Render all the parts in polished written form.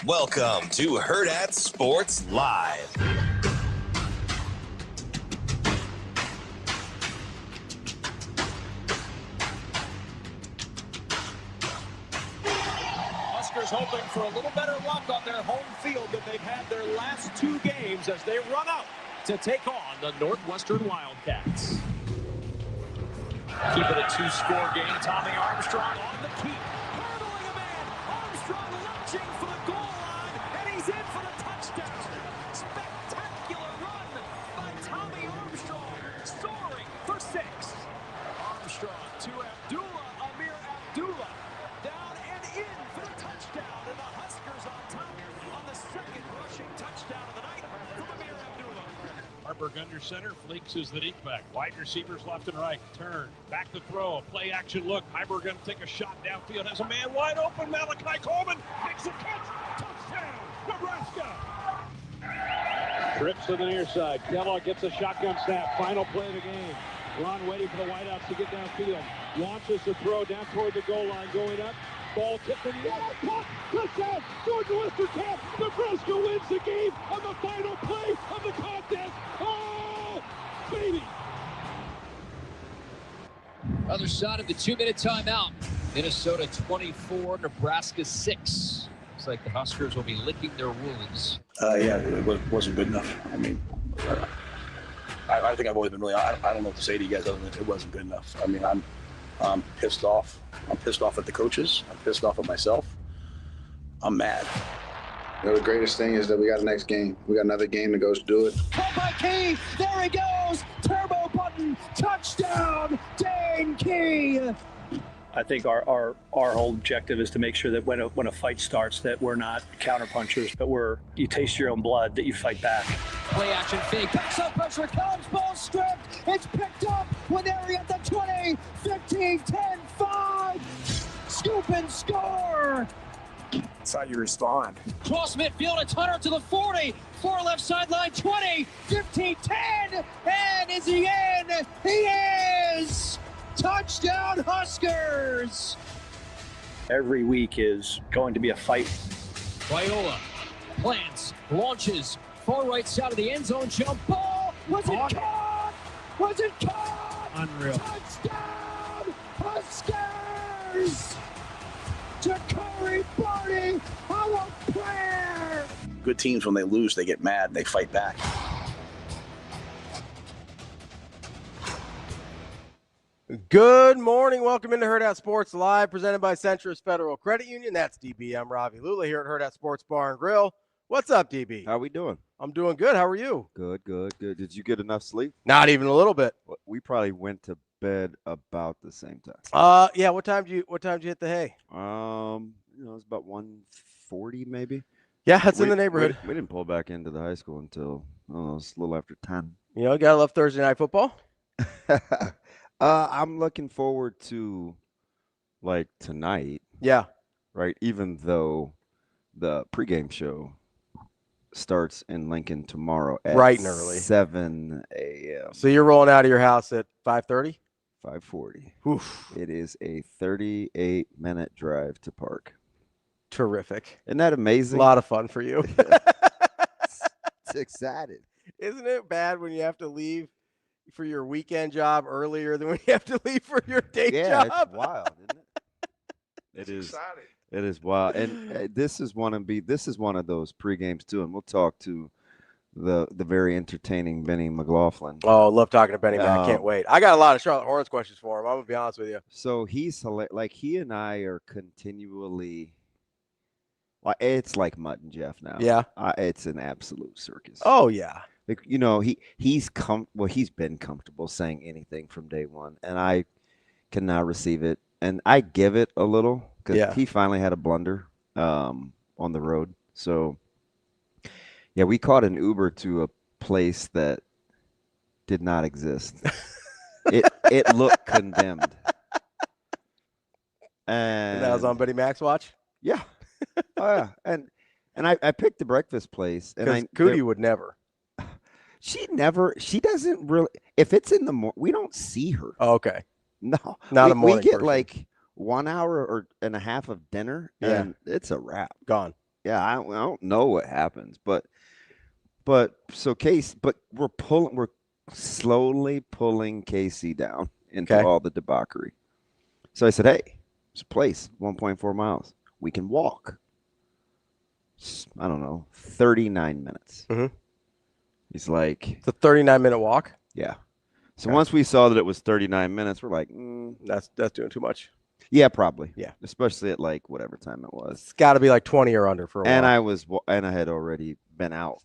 Welcome to Hurrdat Sports Live. Huskers hoping for a little better luck on their home field than they've had their last two games as they run out to take on the Northwestern Wildcats. Keep it a two-score game. Tommy Armstrong on the keep. Hurdling a man. Armstrong lunging for the goal line, and he's in for the touchdown. Spectacular run by Tommy Armstrong, soaring for 6. Armstrong to Abdullah, Amir Abdullah. Down and in for the touchdown, and the Huskers on top on the second rushing touchdown of the night from Amir Abdullah. Harburg under center, Fleeks is the deep back. Wide receivers left and right. Turn, back to throw, a play action look. Harburg going to take a shot downfield, has a man wide open. Malachi Coleman makes a catch. Touchdown, Nebraska. Trips to the near side. Kellogg gets a shotgun snap. Final play of the game. Ron waiting for the wideouts to get downfield. Launches the throw down toward the goal line. Going up. Ball tipped in the air. Caught. Touchdown. Northwestern cap. Nebraska wins the game on the final play of the contest. Oh, baby. Other side of the 2-minute timeout. Minnesota 24, Nebraska 6. Looks like the Huskers will be licking their wounds. Yeah, it wasn't good enough. I mean, I think I've always been really, I don't know what to say to you guys other than it wasn't good enough. I mean, I'm pissed off. I'm pissed off at the coaches. I'm pissed off at myself. I'm mad. You know, the greatest thing is that we got the next game. We got another game to go do it. Caught by Key. There he goes. Turbo button. Touchdown. Dane Key. I think our whole objective is to make sure that when a fight starts that we're not counterpunchers, but you taste your own blood, that you fight back. Play action fake. Back up pressure comes. Ball stripped. It's picked up with Ari at the 20, 15, 10, 5. Scoop and score. That's how you respond. Cross midfield. It's Hunter to the 40. Far left sideline. 20, 15, 10. And is he in? He is. Touchdown Huskers! Every week is going to be a fight. Viola plants, launches, far right side of the end zone, jump ball. Was it caught? Was it caught? Unreal. Touchdown Huskers! Ja'Cory Barney, how a player! Good teams, when they lose, they get mad and they fight back. Good morning. Welcome into Hurrdat Sports Live, presented by Centrus Federal Credit Union. That's DB. I'm Ravi. Lulla here at Hurrdat Sports Bar and Grill. What's up, DB? How we doing? I'm doing good. How are you? Good. Did you get enough sleep? Not even a little bit. We probably went to bed about the same time. Yeah. What time did you hit the hay? It's about 1:40 maybe. Yeah, that's in the neighborhood. We didn't pull back into the high school until it's a little after 10. You know, gotta love Thursday night football. I'm looking forward to like tonight. Yeah. Right. Even though the pregame show starts in Lincoln tomorrow at bright and early, 7 a.m. So you're rolling out of your house at 5:30? 5:40. Oof. It is a 38-minute drive to park. Terrific. Isn't that amazing? A lot of fun for you. It's excited. Isn't it bad when you have to leave for your weekend job earlier than when you have to leave for your day job? Yeah, it's wild, isn't it? It is. Exciting. It is wild, and this is one of those pre-games too. And we'll talk to the very entertaining Benny McLaughlin. Oh, love talking to Benny, man. I can't wait. I got a lot of Charlotte Hornets questions for him. I'm gonna be honest with you. So he's like he and I are continually. It's like Mutt and Jeff now. Yeah, it's an absolute circus. Oh yeah. Like, he's been comfortable saying anything from day one, and I cannot receive it. And I give it a little because he finally had a blunder on the road. So, yeah, we caught an Uber to a place that did not exist. It looked condemned. And that was on Betty Mac's watch? Yeah. Oh, yeah. And I picked the breakfast place. And Cootie would never. She doesn't really, if it's in the morning, we don't see her. Oh, okay. No. Not a morning We get person. like 1 hour and a half of dinner, and it's a wrap. Gone. Yeah, I don't know what happens, but so we're slowly pulling Casey down into all the debauchery. So I said, hey, it's a place, 1.4 miles. We can walk. I don't know, 39 minutes. Mm-hmm. He's like, it's a 39-minute walk. Yeah. So once we saw that it was 39 minutes, we're like, that's doing too much. Yeah, probably. Yeah, especially at like whatever time it was. It's got to be like 20 or under for a while. And I had already been out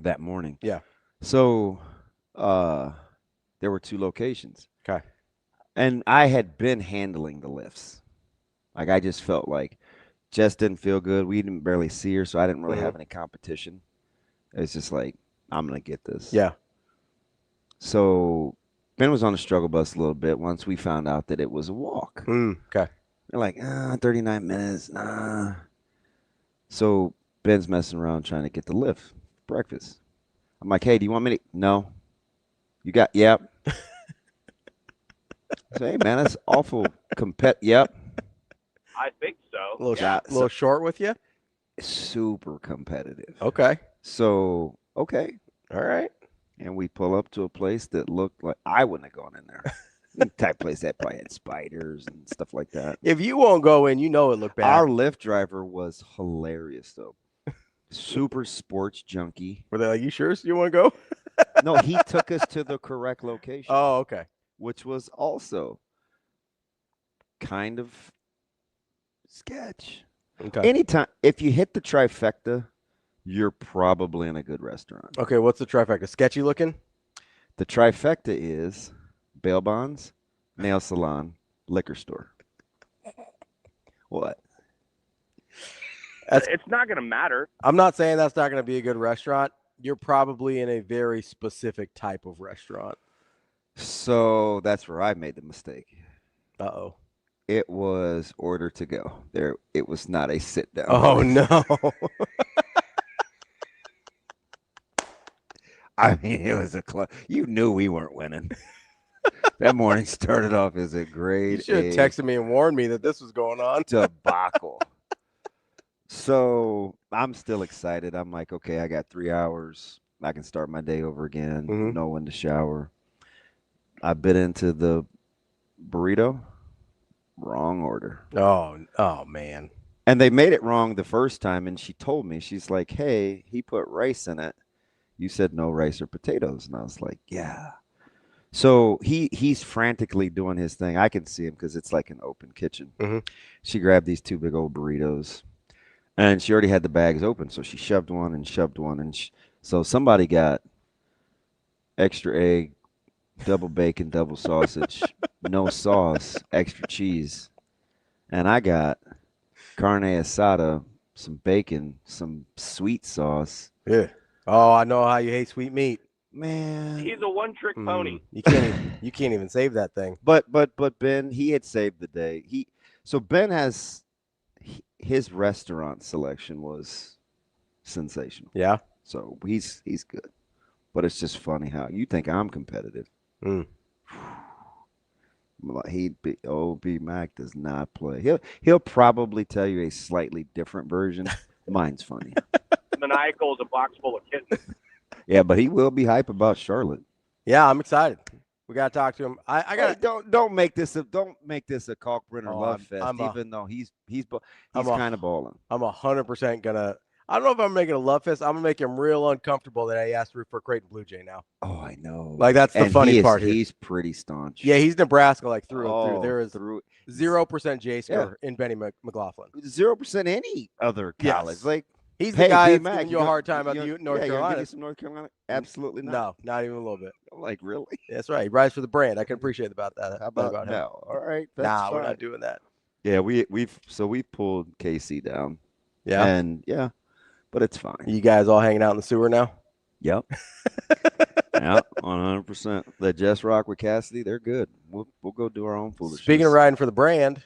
that morning. Yeah. So there were 2 locations. Okay. And I had been handling the lifts. Like I just felt like Jess didn't feel good. We didn't barely see her, so I didn't really have any competition. It's just like, I'm going to get this. Yeah. So Ben was on the struggle bus a little bit once we found out that it was a walk. Okay. They're like, 39 minutes. Nah. So Ben's messing around trying to get the lift for breakfast. I'm like, hey, do you want me to? No. You got, yep. I say, hey, man, that's awful. Yep. I think so. A little short with you? Super competitive. Okay. So, okay. All right. And we pull up to a place that looked like I wouldn't have gone in there. The type place that probably had spiders and stuff like that. If you won't go in, you know it looked bad. Our Lyft driver was hilarious, though. Super sports junkie. Were they like, you sure you want to go? No, he took us to the correct location. Oh, okay. Which was also kind of sketch. Okay. Anytime, if you hit the trifecta, you're probably in a good restaurant. Okay, what's the trifecta? Sketchy looking? The trifecta is bail bonds, nail salon, liquor store. What? It's not going to matter. I'm not saying that's not going to be a good restaurant. You're probably in a very specific type of restaurant. So that's where I made the mistake. Uh-oh. It was order to go. It was not a sit down. Oh, no. I mean, it was you knew we weren't winning. That morning started off as a grade. You should have texted me and warned me that this was going on. Debacle. So I'm still excited. I'm like, okay, I got 3 hours. I can start my day over again. Know when to shower. I bit into the burrito. Wrong order. Oh, man. And they made it wrong the first time. And she told me, she's like, hey, he put rice in it. You said no rice or potatoes. And I was like, yeah. So he's frantically doing his thing. I can see him because it's like an open kitchen. She grabbed these 2 big old burritos. And she already had the bags open. So she shoved one. And so somebody got extra egg, double bacon, double sausage, no sauce, extra cheese. And I got carne asada, some bacon, some sweet sauce. Yeah. Oh, I know how you hate sweet meat. Man. He's a one-trick pony. You can't even save that thing. But Ben, he had saved the day. So Ben has his restaurant selection was sensational. Yeah. So he's good. But it's just funny how you think I'm competitive. OB Mac does not play. He'll probably tell you a slightly different version. Mine's funny. Maniacal is a box full of kittens. Yeah, but he will be hype about Charlotte. Yeah, I'm excited. We gotta talk to him. I got don't make this a Kalkbrenner love fest. Even though he's kind of balling. I'm 100% gonna. I don't know if I'm making a love fest. I'm gonna make him real uncomfortable that I asked for Creighton Blue Jay now. Oh, I know. Like that's the funny part. He's pretty staunch. Yeah, he's Nebraska like through and through. There is 0% J score in Benny McLaughlin. 0% any other college. Yes. Like he's the guy that's giving you a hard time about North Carolina. Give you some North Carolina? Absolutely not. No, not even a little bit. I'm like, really? That's right. He rides for the brand. I can appreciate about that. How about him. no? All right. Nah, we're not doing that. Yeah, we pulled KC down. Yeah. And yeah. But it's fine. You guys all hanging out in the sewer now? Yep. Yep, 100%. That Jess Rock with Cassidy, they're good. We'll go do our own foolishness. Speaking of riding for the brand,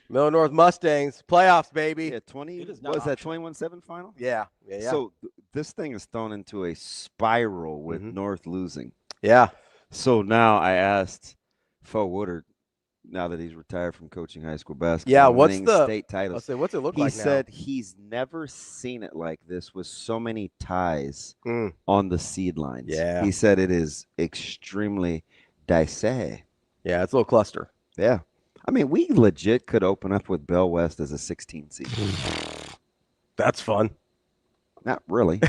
Millard North Mustangs, playoffs, baby. Yeah, 20. What was that, 21-7 final? Yeah. So this thing is thrown into a spiral with North losing. Yeah. So now I asked Fo Woodard, now that he's retired from coaching high school basketball. Yeah, what's winning the state titles? What's it look he like now? He said he's never seen it like this with so many ties on the seed lines. Yeah. He said it is extremely dicey. Yeah, it's a little cluster. Yeah. I mean, we legit could open up with Bell West as a 16 seed. That's fun. Not really.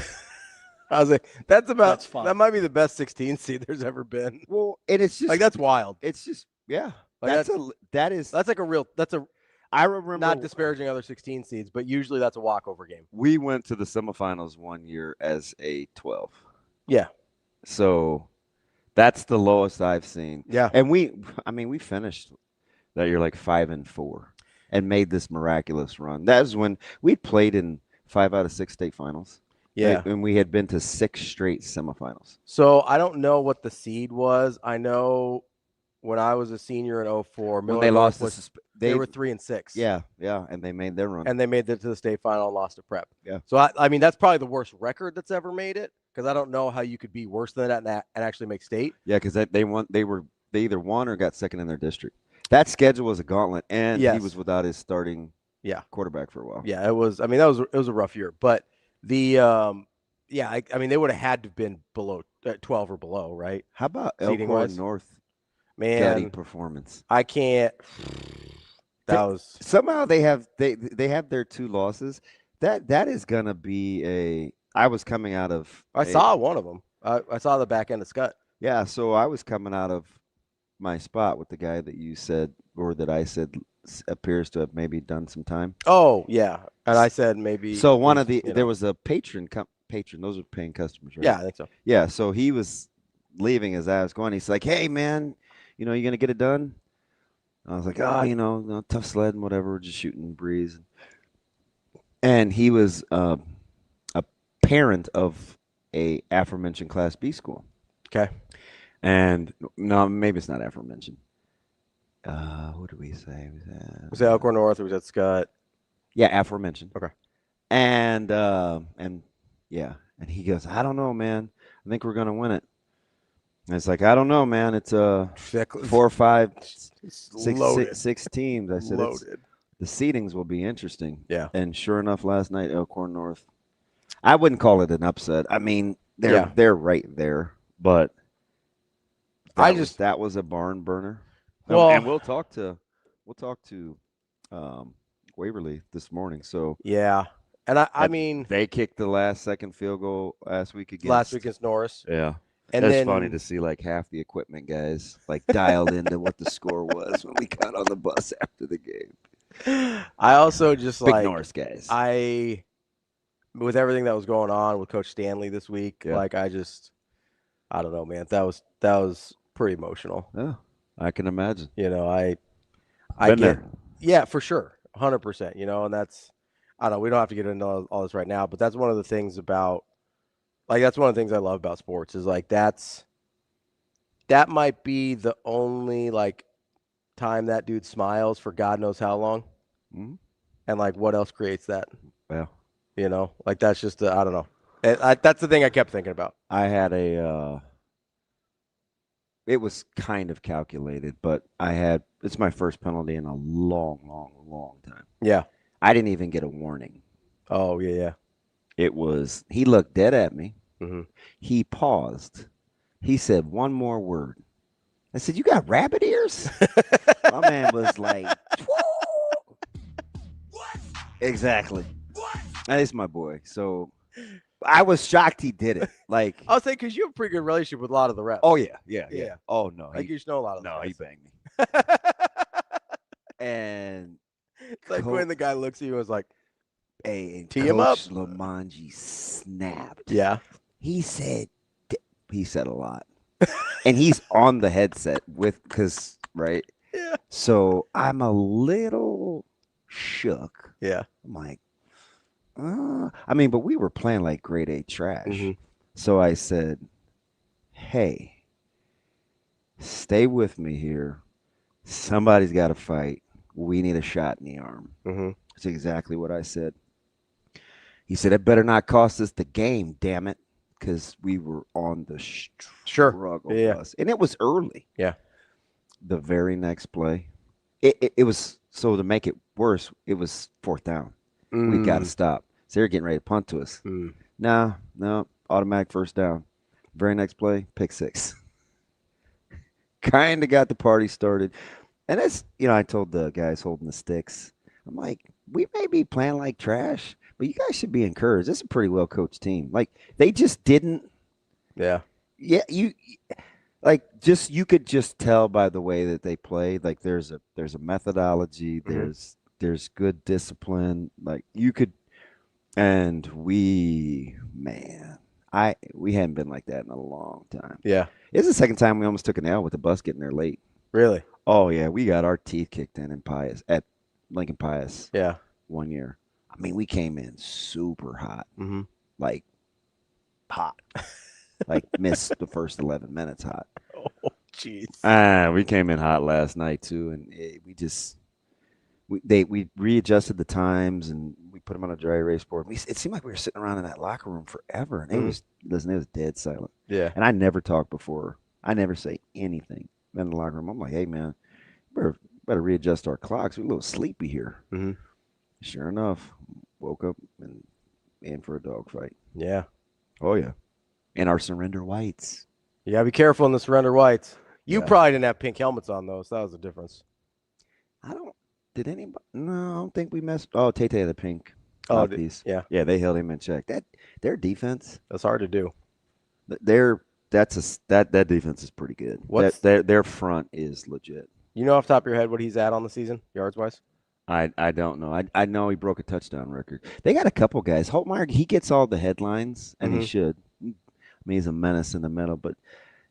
I was like, that's fun. That might be the best 16 seed there's ever been. Well, and it's just like that's wild. It's just yeah. Like that's I remember not disparaging other 16 seeds, but usually that's a walkover game. We went to the semifinals one year as a 12. Yeah. So that's the lowest I've seen. Yeah. And we finished that year like 5-4 and made this miraculous run. That was when we played in 5 out of 6 state finals. Yeah. And we had been to 6 straight semifinals. So I don't know what the seed was. I know when I was a senior in 04, when they lost, they were 3-6. Yeah, and they made their run. And they made it to the state final and lost to Prep. Yeah. So I mean that's probably the worst record that's ever made it, because I don't know how you could be worse than that and actually make state. Yeah, because they either won or got second in their district. That schedule was a gauntlet, and he was without his starting quarterback for a while. Yeah, it was. I mean, it was a rough year, but the I mean they would have had to have been below 12 or below, right? How about Elkhorn North? Man, gutty performance. I can't. Somehow they have their 2 losses. That is gonna be I was coming out of. I saw one of them. I saw the back end of Scott. Yeah, so I was coming out of my spot with the guy that you said, or that I said, appears to have maybe done some time. Oh yeah, and I said maybe. So one of there was a patron. Those are paying customers, right? Yeah, I think so. Yeah, so he was leaving as I was going. He's like, "Hey man, you gonna get it done?" I was like, "Oh, tough sled and whatever, we're just shooting breeze." And he was a parent of a aforementioned Class B school. Okay. And no, maybe it's not aforementioned. What did we say? Was it Elkhorn North or was that Scott? Yeah, aforementioned. Okay. And yeah, and he goes, "I don't know, man. I think we're gonna win it." And it's like, "I don't know, man. It's 4 or 5, 6 teams." I said, loaded. The seedings will be interesting. Yeah. And sure enough, last night, Elkhorn North. I wouldn't call it an upset. I mean, they're right there, but that was a barn burner. Well, and we'll talk to Waverly this morning. So yeah. And I mean, they kicked the last second field goal last week against Norris. Yeah. And it's then, funny to see like half the equipment guys like dialed into what the score was when we got on the bus after the game. I also just Big Norris guys. With everything that was going on with Coach Stanley this week, like I don't know, man. That was pretty emotional. Yeah, I can imagine. I Been get there. Yeah, for sure. 100%, and that's, I don't know, we don't have to get into all this right now, but that's one of the things about, like, that's one of the things I love about sports is like, that might be the only like time that dude smiles for God knows how long. Mm-hmm. And like, what else creates that? Yeah. Like that's just, I don't know. That's the thing I kept thinking about. I had it was kind of calculated, but it's my first penalty in a long, long, long time. Yeah. I didn't even get a warning. Oh, yeah. It was, he looked dead at me. Mm-hmm. He paused. He said one more word. I said, "You got rabbit ears?" My man was like, "What?" Exactly. What? That is my boy. So I was shocked he did it. Like, I'll say, because you have a pretty good relationship with a lot of the refs. Oh, yeah. Oh, no. Like, you should know a lot of them. No, he banged me. And it's like when the guy looks at you and was like, "Hey, tee him up." Lamanji snapped. Yeah. He said a lot. And he's on the headset right? Yeah. So I'm a little shook. Yeah. I'm like, but we were playing like grade A trash. Mm-hmm. So I said, "Hey, stay with me here. Somebody's got to fight. We need a shot in the arm." Mm-hmm. That's exactly what I said. He said, "It better not cost us the game, damn it," because we were on the struggle bus. And it was early. Yeah. The very next play, It was, so to make it worse, it was 4th down. We got to stop. So they're getting ready to punt to us. No, automatic 1st down. Very next play, pick 6. Kind of got the party started. And that's, I told the guys holding the sticks, I'm like, we may be playing like trash, but you guys should be encouraged. This is a pretty well coached team. Like, they just didn't. Yeah. Yeah, you could just tell by the way that they play. Like, there's a methodology. There's good discipline. Like, you could, and we hadn't been like that in a long time. Yeah. It's the second time we almost took an L with the bus getting there late. Really? Oh yeah, we got our teeth kicked in Pius at Lincoln Pius. Yeah. One year. I mean, we came in super hot. Like hot. Like missed the first 11 minutes hot. Oh, jeez. We came in hot last night too, and we readjusted the times and we put them on a dry erase board. It seemed like we were sitting around in that locker room forever, and it was dead silent. Yeah. And I never talked before. I never say anything in the locker room. I'm like, hey man, better readjust our clocks. We're a little sleepy here. Sure enough, woke up and in for a dogfight. Yeah. Oh yeah. And our surrender whites. You gotta be careful in the surrender whites. You probably didn't have pink helmets on those. That was the difference. Did anybody? No, I don't think we messed. Oh, Tate had the pink. Piece. Yeah. Yeah, they held him in check. Their defense. That's hard to do. That defense is pretty good. Their front is legit. You know off the top of your head what he's at on the season, yards wise? I don't know. I know he broke a touchdown record. They got a couple guys. Holtmeyer, he gets all the headlines, and he should. I mean, he's a menace in the middle, but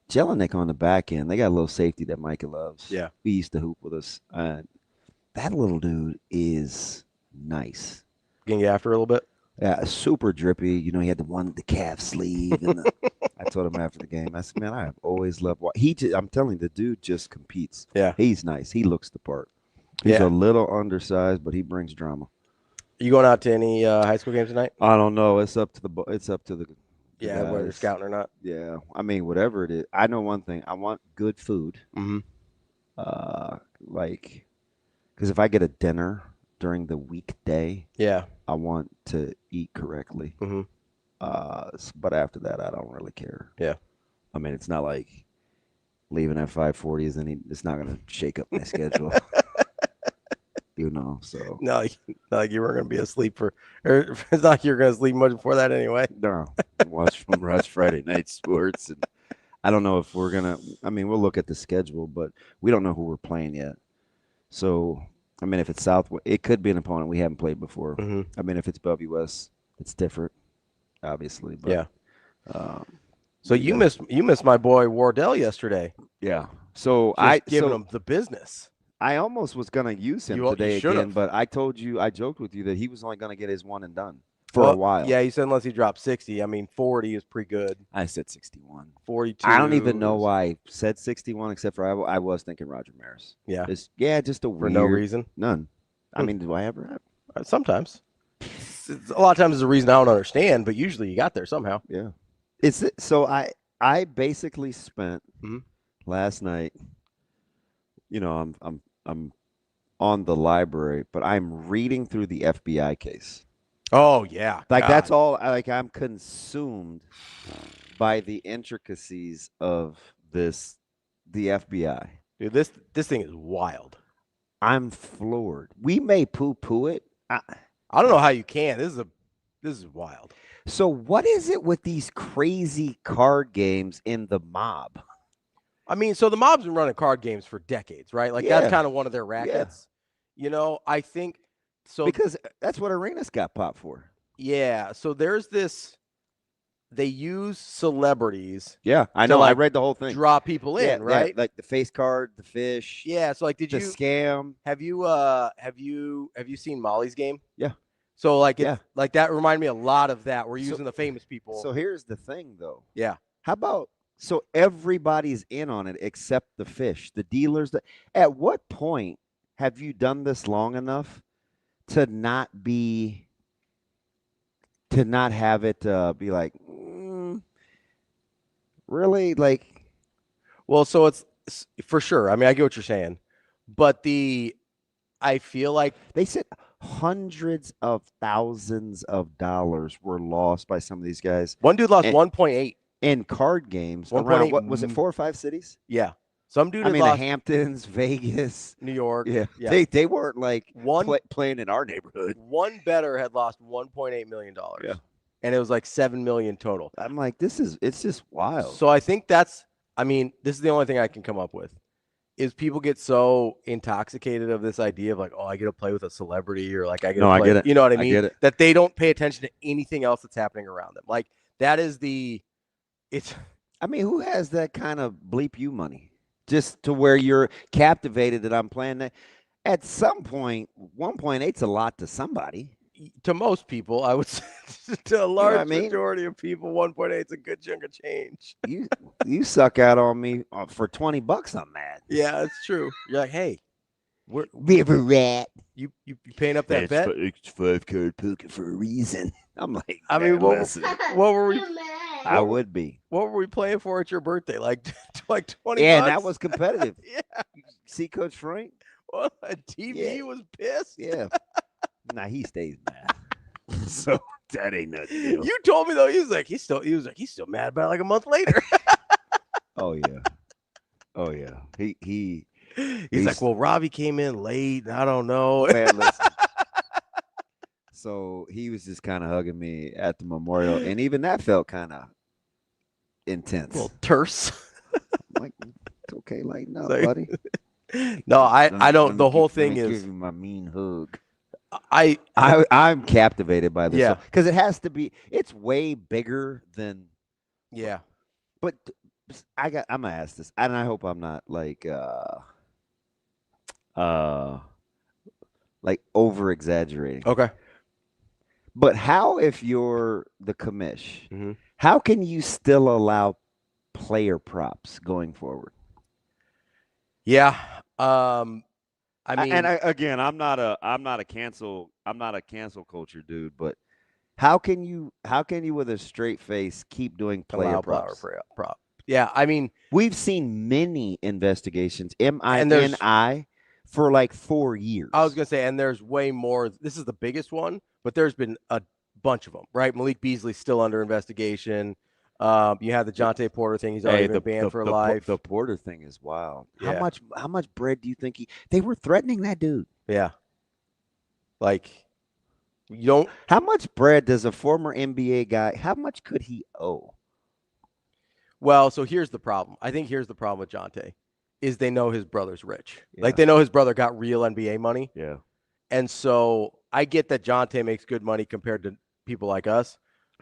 Jelinek on the back end, they got a little safety that Micah loves. Yeah. He used to hoop with us. That little dude is nice. Can you get after a little bit? Yeah, super drippy. He had the calf sleeve. And I told him after the game, I said, man, I have always loved I'm telling you, the dude just competes. Yeah. He's nice. He looks the part. He's a little undersized, but he brings drama. You going out to any high school games tonight? I don't know. It's up to the yeah, whether they're scouting or not. Yeah. I mean, whatever it is. I know one thing. I want good food. Because if I get a dinner during the weekday, I want to eat correctly. But after that, I don't really care. Yeah. I mean, it's not like leaving at 5:40 it's not going to shake up my schedule. So. No, like you weren't going to be asleep it's not like you're going to sleep much before that anyway. No. Watch Friday night sports. And I don't know if we're going to, we'll look at the schedule, but we don't know who we're playing yet. So, if it's South, it could be an opponent we haven't played before. If it's Bellevue West, it's different, obviously. But, yeah. So you missed my boy Wardell yesterday. Yeah. So giving him the business. I almost was going to use him today again, but I joked with you that he was only going to get his one and done for a while. Yeah, you said unless he dropped 60. 40 is pretty good. I said 61. 42. I don't even know why I said 61, except for I was thinking Roger Maris. Yeah. Just a weird. For no reason? None. Do I ever have? Sometimes. A lot of times there's a reason I don't understand, but usually you got there somehow. Yeah. So I basically spent last night, I'm on the library, but I'm reading through the FBI case. Oh yeah. That's all. I'm consumed by the intricacies of the FBI. Dude, this thing is wild. I'm floored. We may poo-poo it. I don't know how you can. This is wild. So what is it with these crazy card games in the mob? So the mob's been running card games for decades, right? That's kind of one of their rackets. Yeah. I think so. Because that's what Arenas got popped for. Yeah. So there's this. They use celebrities. Yeah, I know. I read the whole thing. Draw people in, right? Yeah, like the face card, the fish. Yeah. So did you scam? Have you seen Molly's Game? Yeah. So that reminded me a lot of that. We're using the famous people. So here's the thing, though. Yeah. How about everybody's in on it except the fish, the dealers? At what point have you done this long enough to not have it be like, really? Like, well, so it's for sure. I get what you're saying, But I feel like they said hundreds of thousands of dollars were lost by some of these guys. One dude lost 1.8 in card games around, what was it, 4 or 5 cities? Yeah. Some dude I mean, lost the Hamptons, Vegas, New York. Yeah. They weren't like playing in our neighborhood. One bettor had lost $1.8 million. Yeah. And it was like $7 million total. I'm like, it's just wild. So I think this is the only thing I can come up with is people get so intoxicated of this idea of like, oh, I get to play with a celebrity or like I get to play. I get it. You know what I mean? Get it. That they don't pay attention to anything else that's happening around them. Like that is I mean, who has that kind of bleep you money? Just to where you're captivated that I'm playing that. At some point, 1.8's a lot to somebody. To most people, I would say to a large majority of people, 1.8 is a good chunk of change. You suck out on me for $20. I'm mad. Yeah, it's true. You're like, hey, River Rat. You paying up that bet? It's 5-card poker for a reason. I'm like, I mean, what were we? I would be. What were we playing for at your birthday? Like 20 Yeah, bucks? and that was competitive. Yeah. See Coach Frank? Well, TV was pissed. Yeah. Nah, he stays mad. So that ain't nothing. You told me though, he was like, he's still mad about it like a month later. Oh yeah. He's like, well, Ravi came in late. And I don't know. Man, listen. So he was just kind of hugging me at the memorial, and even that felt kind of intense. A little terse. I'm like, it's okay, lighten up, buddy. No, I don't. The whole thing is give you my mean hug. I'm captivated by this. Yeah, because it has to be. It's way bigger than. Yeah, but I'm gonna ask this, and I hope I'm not like over exaggerating. Okay. But how, if you're the commish, how can you still allow player props going forward? Yeah. I mean, again, I'm not a cancel culture dude, but how can you with a straight face keep doing player props? Prop. Yeah, I mean, we've seen many investigations, MINI, for like 4 years. I was gonna say, and there's way more. This is the biggest one, but there's been a bunch of them, right? Malik Beasley's still under investigation. You have the Jonte Porter thing; he's already been banned for life. The Porter thing is wild. Yeah. How much bread do you think they were threatening that dude? Yeah, like you don't. How much bread does a former NBA guy? How much could he owe? Well, so here's the problem. I think here's the problem with Jonte is they know his brother's rich. Yeah. Like they know his brother got real NBA money. Yeah. And so I get that Jonte makes good money compared to people like us,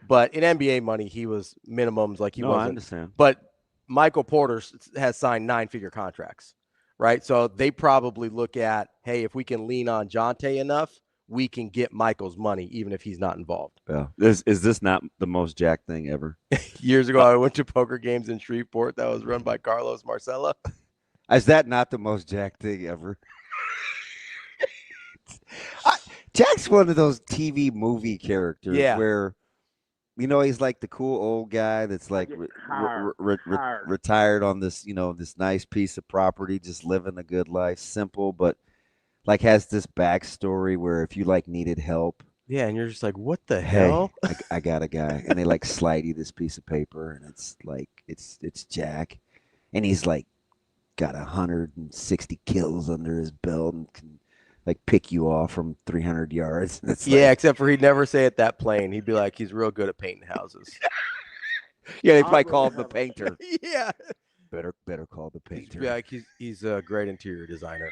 but in NBA money, he was minimums like he wasn't. I understand. But Michael Porter has signed 9-figure contracts, right? So they probably look at, hey, if we can lean on Jonte enough, we can get Michael's money, even if he's not involved. Yeah. Is this not the most jack thing ever? Years ago, I went to poker games in Shreveport that was run by Carlos Marcella. Is that not the most jack thing ever? Jack's one of those TV movie characters where, he's like the cool old guy that's like retired on this, this nice piece of property, just living a good life, simple, but like has this backstory where if you like needed help. Yeah, and you're just like, what the hell? I got a guy. And they like slide you this piece of paper and it's like, it's Jack. And he's like got 160 kills under his belt and can like pick you off from 300 yards. Except for he'd never say it that plain. He'd be like, he's real good at painting houses. Yeah, they probably call him the painter. Yeah. Better call the painter. Yeah, he's a great interior designer.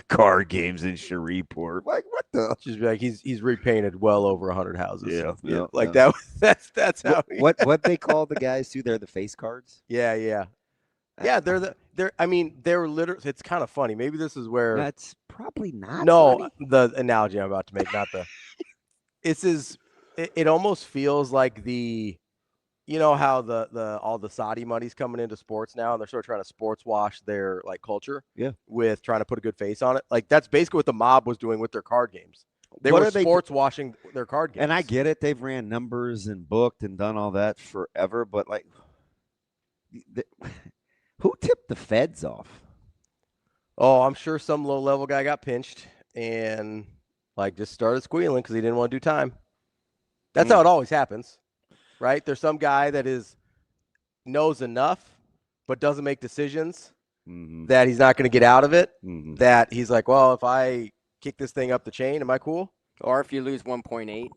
Card games in Shreveport. Like what the? Just be like he's repainted well over 100 houses. Yeah. Like that's how. What they call the guys too? They're the face cards. Yeah. They're. I mean, they're literally. It's kind of funny. Maybe this is where. That's probably not. No, funny. The analogy I'm about to make, not the. It almost feels like the. You know how the all the Saudi money's coming into sports now, and they're sort of trying to sports wash their like culture, with trying to put a good face on it. Like that's basically what the mob was doing with their card games. They were sports washing their card games. And I get it; they've ran numbers and booked and done all that forever. But like, who tipped the feds off? Oh, I'm sure some low-level guy got pinched and just started squealing because he didn't want to do time. That's how it always happens, right? There's some guy that knows enough but doesn't make decisions that he's not going to get out of it, that he's like, well, if I kick this thing up the chain, am I cool? Or if you lose 1.8.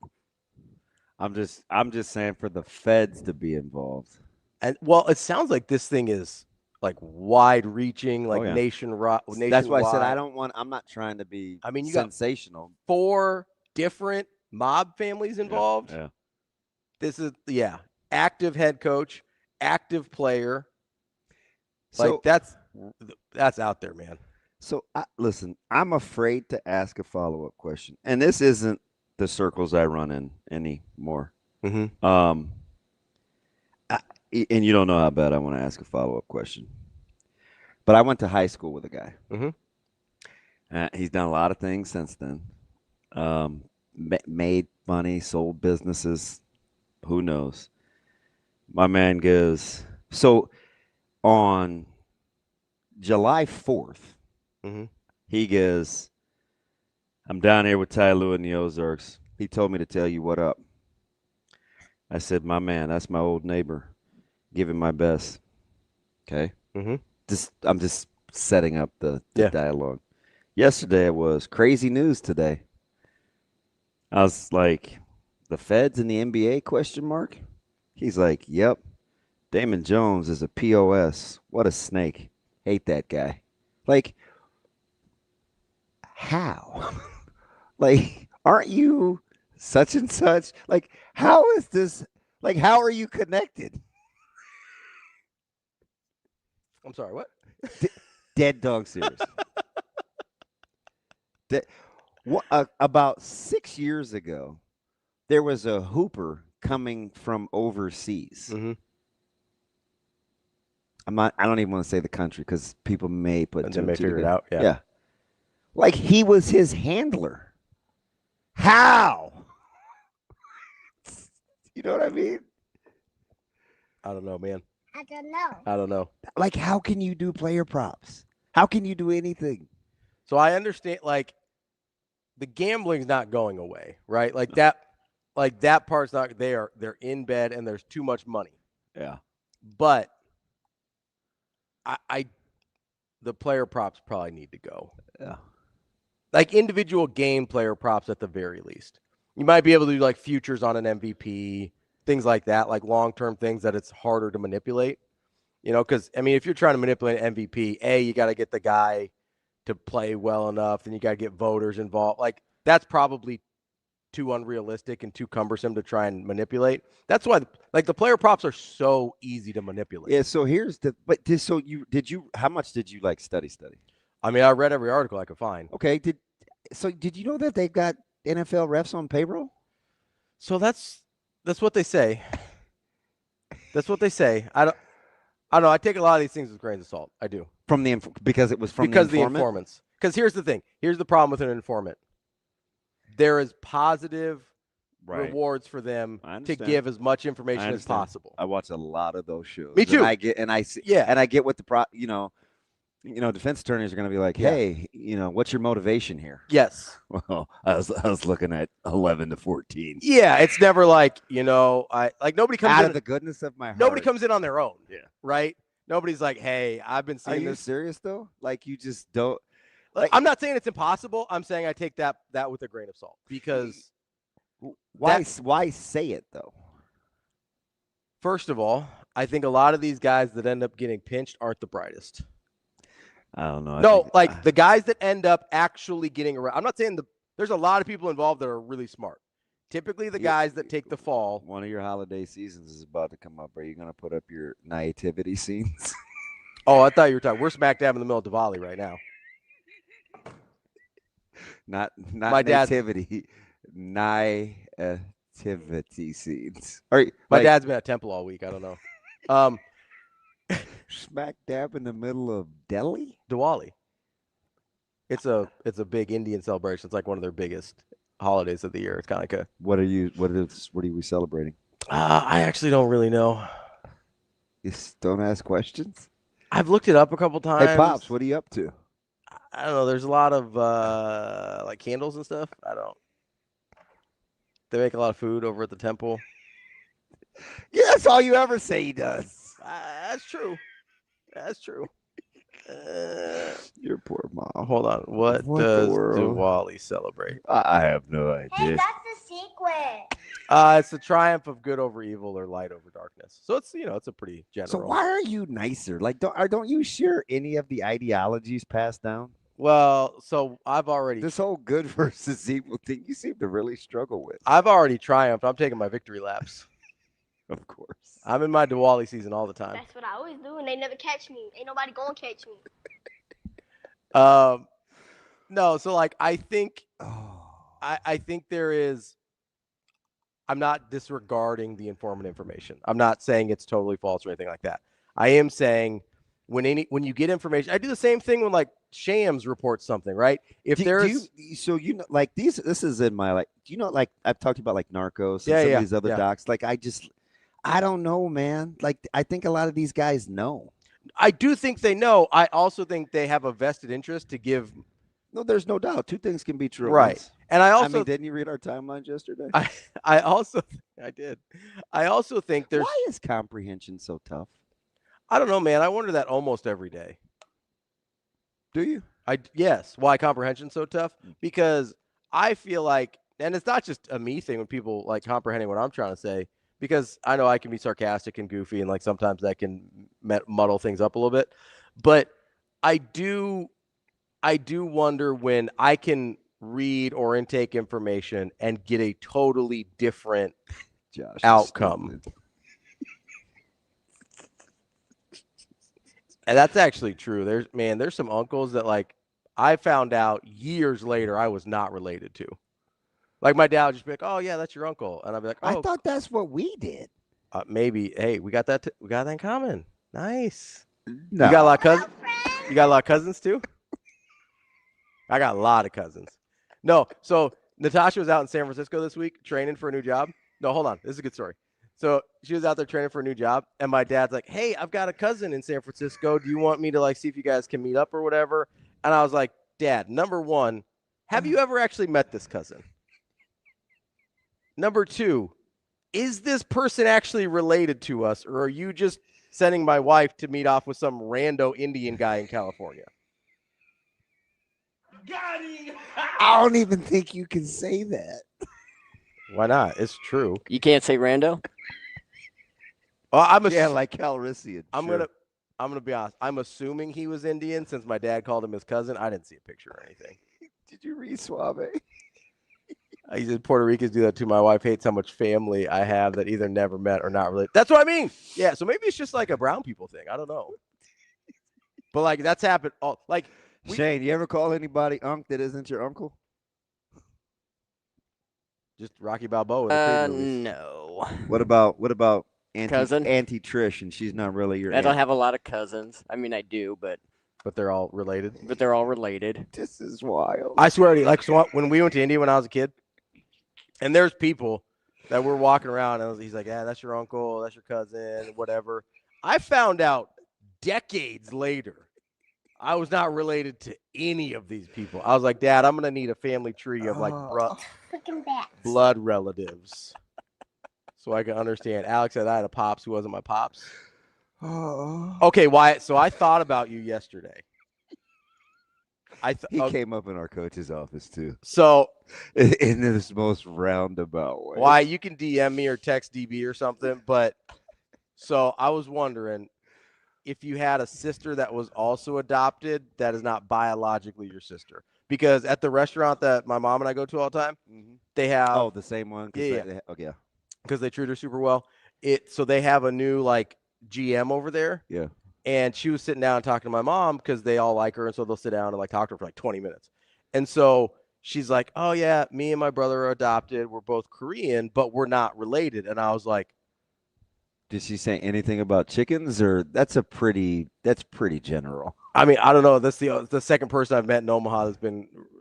I'm just saying for the feds to be involved. And well, it sounds like this thing is wide-reaching, nationwide. That's why I said I'm not trying to be sensational. Got 4 different mob families involved. Yeah. This is active head coach, active player. So that's out there, man. So listen, I'm afraid to ask a follow-up question, and this isn't the circles I run in anymore. Mm-hmm. And you don't know how bad I want to ask a follow-up question. But I went to high school with a guy. Mm-hmm. He's done a lot of things since then. Made money, sold businesses. Who knows? My man goes, so on July 4th, he goes, I'm down here with Ty Lue in the Ozarks. He told me to tell you what up. I said, my man, that's my old neighbor. Give him my best. Okay? Mm-hmm. I'm just setting up the dialogue. Yesterday was crazy news today. I was like, the feds in the NBA, question mark? He's like, yep. Damon Jones is a POS. What a snake. Hate that guy. Like, how? Aren't you such and such? How is this? How are you connected? I'm sorry, what? Dead dog serious. About 6 years ago, there was a hooper coming from overseas. Mm-hmm. I don't even want to say the country because people may put two and two figure it out. Yeah. He was his handler. How? You know what I mean? I don't know, man. I don't know. How can you do player props? How can you do anything? So I understand, the gambling's not going away, right? That part's not. They're in bed and there's too much money. Yeah. But the player props probably need to go. Yeah. Individual game player props at the very least. You might be able to do futures on an MVP, things like that, long-term things that it's harder to manipulate. Because, if you're trying to manipulate an MVP, you got to get the guy to play well enough, then you got to get voters involved. That's probably too unrealistic and too cumbersome to try and manipulate. That's why, the player props are so easy to manipulate. Yeah, so how much did you study? I read every article I could find. Okay, did you know that they've got NFL refs on payroll? So that's what they say. That's what they say. I don't know. I take a lot of these things with grains of salt. I do. Because it was from the informant? informants. Because here's the thing. Here's the problem with an informant. There is positive rewards for them to give as much information as possible. I watch a lot of those shows. Me too. And I get what defense attorneys are going to be like, hey, what's your motivation here? Yes. Well, I was looking at 11 to 14. Yeah, it's never nobody comes out in of the goodness of my heart. Nobody comes in on their own. Yeah. Right? Nobody's like, hey, I've been seeing this. Are you serious though? You just don't. I'm not saying it's impossible. I'm saying I take that with a grain of salt because why say it though? First of all, I think a lot of these guys that end up getting pinched aren't the brightest. I don't know. The guys that end up actually getting around. I'm not saying there's a lot of people involved that are really smart. Typically, the guys that take the fall. One of your holiday seasons is about to come up. Are you going to put up your nativity scenes? Oh, I thought you were talking. We're smack dab in the middle of Diwali right now. Not my nativity. Nativity scenes. My dad's been at temple all week. I don't know. Smack dab in the middle of Diwali. It's a big Indian celebration. It's one of their biggest holidays of the year. It's kind of what are we celebrating? I actually don't really know. You just don't ask questions? I've looked it up a couple times. Hey, Pops, what are you up to? I don't know. There's a lot of like candles and stuff. They make a lot of food over at the temple. Yeah, that's all you ever say he does. That's true. That's true. Your poor mom. Hold on. What does Diwali celebrate? I have no idea. Hey, that's the secret. It's the triumph of good over evil or light over darkness. So it's it's a pretty general. So why are you nicer? Like, don't you share any of the ideologies passed down? Well, so I've already this whole good versus evil thing. You seem to really struggle with. I've already triumphed. I'm taking my victory laps. Of course. I'm in my Diwali season all the time. That's what I always do, and they never catch me. Ain't nobody gonna catch me. No, so like I think I think there is. I'm not disregarding the informant information. I'm not saying it's totally false or anything like that. I am saying when you get information, I do the same thing when like Shams reports something, right? If like this is in my like, like I've talked about like Narcos and some of these other docs. Like I don't know, man. Like I think a lot of these guys know. I do think they know. I also think they have a vested interest to give. No, there's no doubt. Two things can be true. Right. And I mean, didn't you read our timelines yesterday? I did. I also think there's. Why is comprehension so tough? I don't know, man. I wonder that almost every day. Do you? Yes. Why comprehension's so tough? Because I feel like, and it's not just a me thing when people like comprehending what I'm trying to say, because I know I can be sarcastic and goofy and like sometimes that can muddle things up a little bit. But I do wonder when I can read or intake information and get a totally different outcome. And that's actually true. There's some uncles that like I found out years later I was not related to. Like my dad would just be like, "Oh yeah, that's your uncle," and I'd be like, "Oh, I thought that's what we did." Maybe. Hey, we got that. We got that in common. Nice. No. You got a lot of cousins. You got a lot of cousins too. I got a lot of cousins. No, so Natasha was out in San Francisco this week training for a new job. No, hold on. This is a good story. So she was out there training for a new job, and my dad's like, "Hey, I've got a cousin in San Francisco. Do you want me to like see if you guys can meet up or whatever?" And I was like, "Dad, number one, have you ever actually met this cousin? Number two, is this person actually related to us, or are you just sending my wife to meet off with some rando Indian guy in California?" I don't even think you can say that. Why not? It's true. You can't say rando? Well, like Calrissian. I'm gonna be honest. I'm assuming he was Indian since my dad called him his cousin. I didn't see a picture or anything. Did you read Suave? He said Puerto Ricans do that too. My wife hates how much family I have that either never met or not related. That's what I mean. Yeah, so maybe it's just like a brown people thing. I don't know. But like that's happened. Shane, you ever call anybody Unc that isn't your uncle? Just Rocky Balboa. No. What about cousin? Auntie Trish, and she's not really your I don't have a lot of cousins. I mean, I do, but they're all related. But they're all related. This is wild. I swear to you, like so when we went to India when I was a kid, and there's people that were walking around, and he's like, "Yeah, that's your uncle, that's your cousin, whatever." I found out decades later I was not related to any of these people. I was like, "Dad, I'm gonna need a family tree of like blood relatives, so I can understand." Alex said I had a pops who wasn't my pops. Okay, Wyatt. So I thought about you yesterday. He came up in our coach's office too. So in this most roundabout way. Why you can DM me or text DB or something, but so I was wondering if you had a sister that was also adopted that is not biologically your sister. Because at the restaurant that my mom and I go to all the time, they have the same one. Yeah. Okay. Because they treat her super well. So they have a new like GM over there. Yeah. And she was sitting down and talking to my mom because they all like her, and so they'll sit down and like talk to her for like 20 minutes. And so she's like, "Oh yeah, me and my brother are adopted. We're both Korean, but we're not related." And I was like, did she say anything about chickens, or that's pretty general? I mean, I don't know. That's the second person I've met in Omaha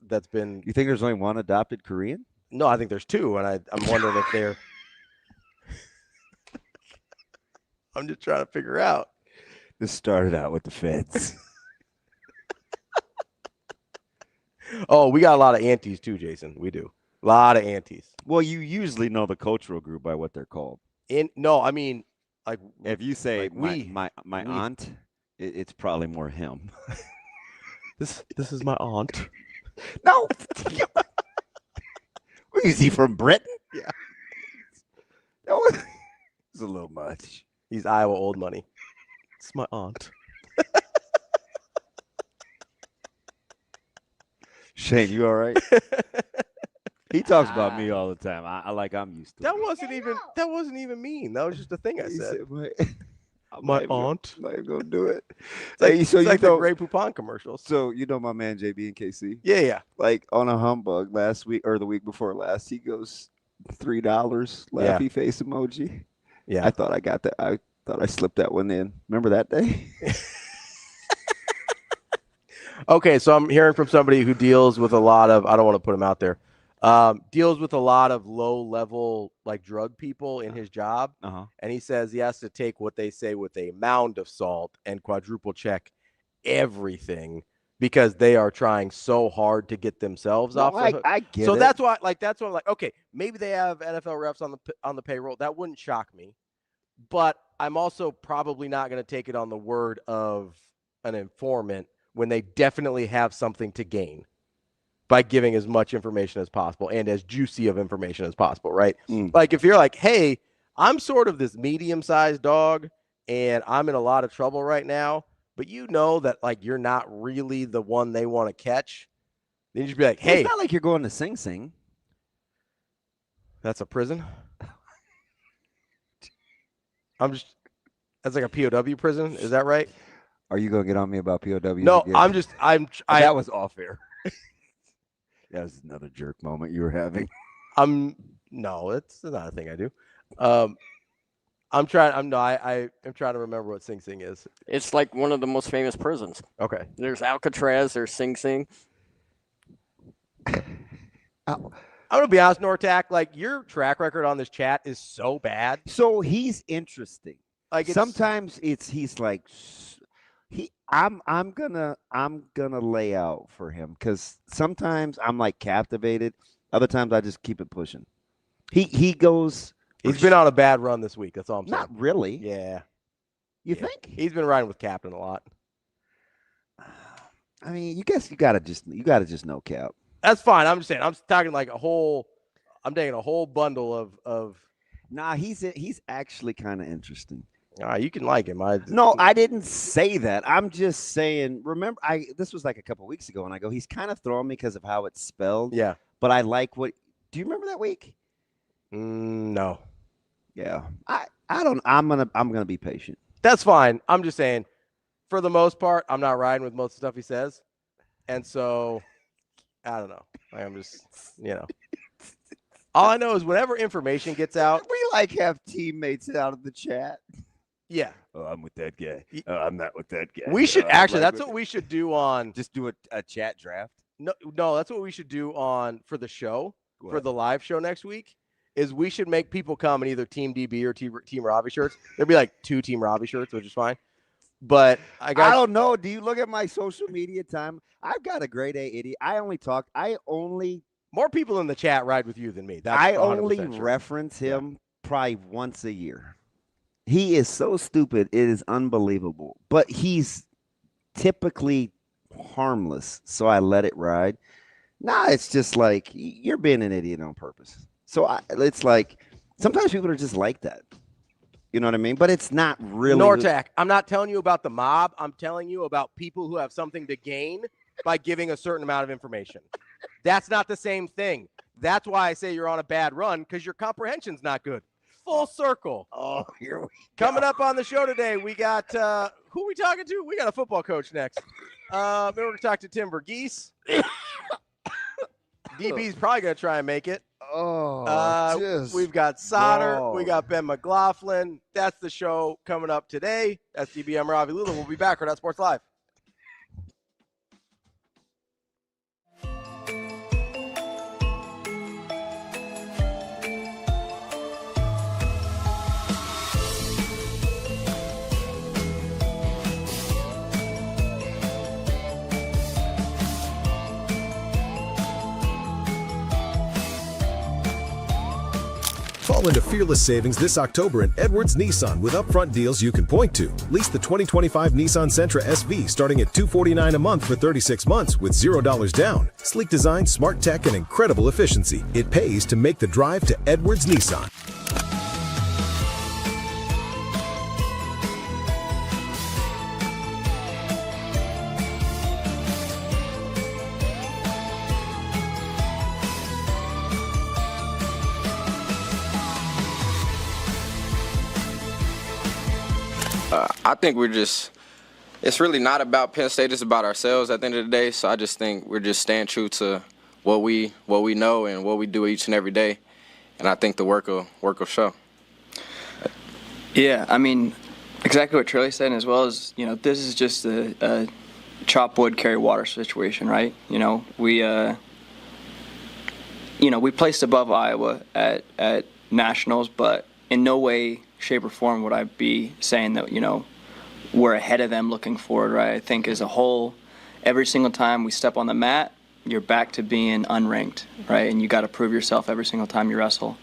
that's been. You think there's only one adopted Korean? No, I think there's two, and I'm wondering if they're. I'm just trying to figure out. This started out with the feds. Oh, we got a lot of aunties too, Jason. We do. A lot of aunties. Well, you usually know the cultural group by what they're called. No, I mean, like if you say like my aunt, it's probably more him. This is my aunt. No. Is he from Britain? Yeah. No, it's a little much. He's Iowa old money. It's my aunt. Shane, you all right? He talks about me all the time. I'm used to that it. That wasn't even mean. That was just a thing I said. My aunt. I'm not even gonna do it. It's like the Grey Poupon commercials. So you know my man JB and KC? Yeah. Like on a humbug last week or the week before last, he goes $3 laughy face emoji. Yeah. I thought I got that. I thought I slipped that one in. Remember that day? Okay, so I'm hearing from somebody who deals with a lot of, I don't want to put him out there, deals with a lot of low-level like drug people in his job. And he says he has to take what they say with a mound of salt and quadruple check everything because they are trying so hard to get themselves off the hook. I get so it. that's why I'm like, okay, maybe they have NFL refs on the payroll. That wouldn't shock me. But I'm also probably not going to take it on the word of an informant when they definitely have something to gain by giving as much information as possible and as juicy of information as possible, right? Like if you're like, hey, I'm sort of this medium-sized dog and I'm in a lot of trouble right now, but you know that like you're not really the one they want to catch, then you just be like, hey. It's not like you're going to Sing Sing. That's a prison? That's like a POW prison, is that right? Are you gonna get on me about POW? No, again? That was off air. That was another jerk moment you were having. No, it's not a thing I do. I'm trying to remember what Sing Sing is. It's like one of the most famous prisons. Okay. There's Alcatraz, there's Sing Sing. I'm gonna be honest, Nortak, like your track record on this chat is so bad. So he's interesting. Like sometimes he's like I'm gonna lay out for him because sometimes I'm like captivated. Other times I just keep it pushing. He goes. He's been on a bad run this week. That's all I'm saying. Not really. Yeah. You think? He's been riding with Captain a lot. I mean, you gotta just know Cap. That's fine. I'm just saying. I'm talking like I'm taking a whole bundle of. Nah, he's actually kind of interesting. You can like him. No, I didn't say that. I'm just saying. Remember, this was like a couple weeks ago, and I go, he's kind of throwing me because of how it's spelled. Yeah. But I like what. Do you remember that week? No. Yeah. I don't. I'm gonna be patient. That's fine. I'm just saying, for the most part, I'm not riding with most of the stuff he says, and so I don't know. I'm just, all I know is whenever information gets out, we like have teammates out of the chat. Yeah. Oh, I'm with that guy. Oh, I'm not with that guy. We should actually. That's what we should do on. Just do a chat draft. No. That's what we should do on for the show for the live show next week. Is we should make people come in either Team DB or Team Ravi shirts. There'd be like 2 Team Ravi shirts, which is fine. But I don't know. Do you look at my social media time? I've got a grade A idiot. More people in the chat ride with you than me. That's I only reference him probably once a year. He is so stupid. It is unbelievable. But he's typically harmless, so I let it ride. Nah, it's just like you're being an idiot on purpose. So it's like sometimes people are just like that. You know what I mean? But it's not really. Nortak, I'm not telling you about the mob. I'm telling you about people who have something to gain by giving a certain amount of information. That's not the same thing. That's why I say you're on a bad run, because your comprehension's not good. Full circle. Oh, here we go. Coming up on the show today, we got who are we talking to? We got a football coach next. We're going to talk to Tim VERGHESE. DB's probably going to try and make it. We've got SAUTTER. Whoa. We got Ben McLaughlin. That's the show coming up today. That's DBM Ravi Lulla. We'll be back. Hurrdat Sports Live. Call into Fearless Savings this October in Edwards Nissan with upfront deals you can point to. Lease the 2025 Nissan Sentra SV starting at $249 a month for 36 months with $0 down. Sleek design, smart tech, and incredible efficiency. It pays to make the drive to Edwards Nissan. I think it's really not about Penn State, it's about ourselves at the end of the day. So I just think we're just staying true to what we know and what we do each and every day. And I think the work will show. Yeah, I mean, exactly what Trilly said, as well as, this is just a chop wood, carry water situation, right? We placed above Iowa at nationals, but in no way, shape, or form would I be saying that, we're ahead of them looking forward, right? I think as a whole, every single time we step on the mat, you're back to being unranked, right? And you got to prove yourself every single time you wrestle.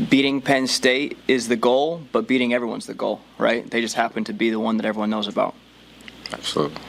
Beating Penn State is the goal, but beating everyone's the goal, right? They just happen to be the one that everyone knows about. Absolutely.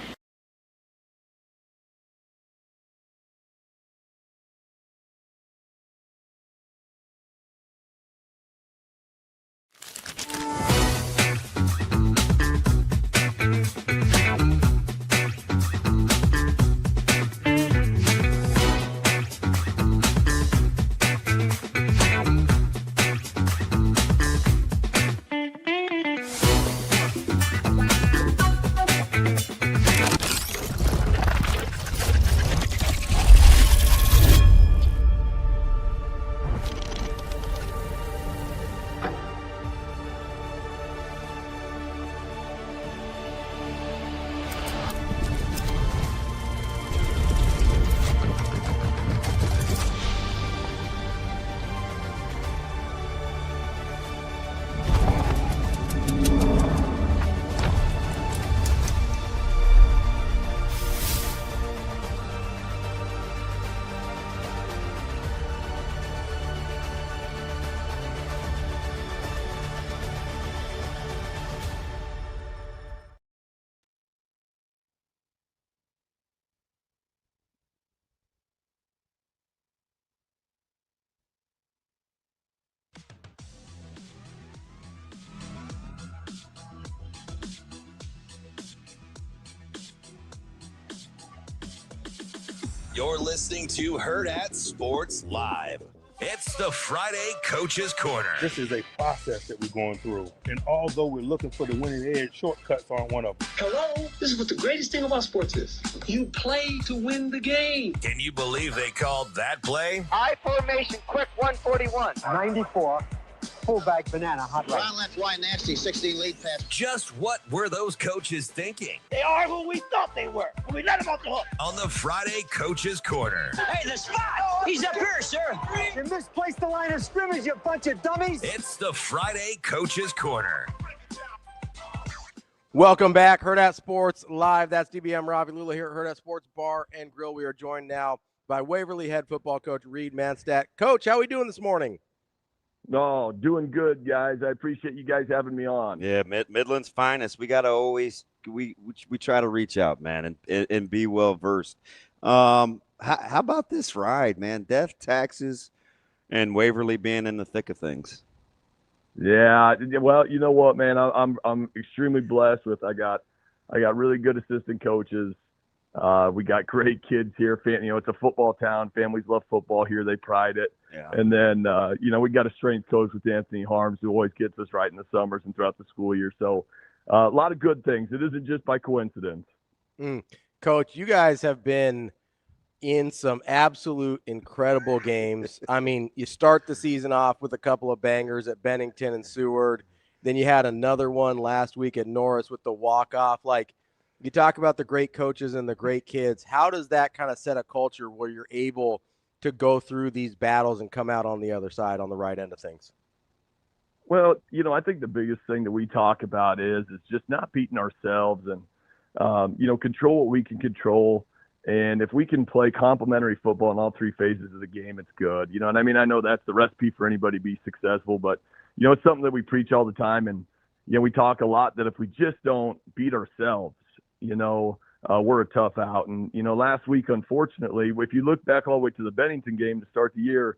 You're listening to Hurrdat Sports Live. It's the Friday Coaches Corner. This is a process that we're going through. And although we're looking for the winning edge, shortcuts aren't one of them. Hello? This is what the greatest thing about sports is. You play to win the game. Can you believe they called that play? I formation, quick 141. 94. Fullback banana, hot right. Round left, wide, nasty, 16 lead pass. Just what were those coaches thinking? They are who we thought they were. We let them off the hook. On the Friday Coaches Corner. Hey, the spot! He's up here, sir. You misplaced the line of scrimmage, you bunch of dummies. It's the Friday Coaches Corner. Welcome back, Hurrdat Sports Live. That's DBM Ravi, Lulla here at Hurrdat Sports Bar and Grill. We are joined now by Waverly head football coach Reed MANSTEDT. Coach, how are we doing this morning? No, doing good, guys. I appreciate you guys having me on. Yeah, Midland's finest. We got to always we try to reach out, man, and be well versed. How about this ride, man? Death, taxes, and Waverly being in the thick of things. Yeah, well, you know what, man? I'm extremely blessed with. I got really good assistant coaches. We got great kids here. It's a football town. Families love football here. They pride it. Yeah. And then, we got a strength coach with Anthony Harms who always gets us right in the summers and throughout the school year. So a lot of good things. It isn't just by coincidence. Coach, you guys have been in some absolute incredible games. I mean, you start the season off with a couple of bangers at Bennington and Seward. Then you had another one last week at Norris with the walk-off. Like, you talk about the great coaches and the great kids. How does that kind of set a culture where you're able to go through these battles and come out on the other side, on the right end of things? Well, I think the biggest thing that we talk about is just not beating ourselves and, control what we can control And if we can play complementary football in all three phases of the game, it's good. You know what I mean? I know that's the recipe for anybody to be successful, but, you know, it's something that we preach all the time. And, you know, we talk a lot that if we just don't beat ourselves, you know, we're a tough out. And, you know, last week, unfortunately, if you look back all the way to the Bennington game to start the year,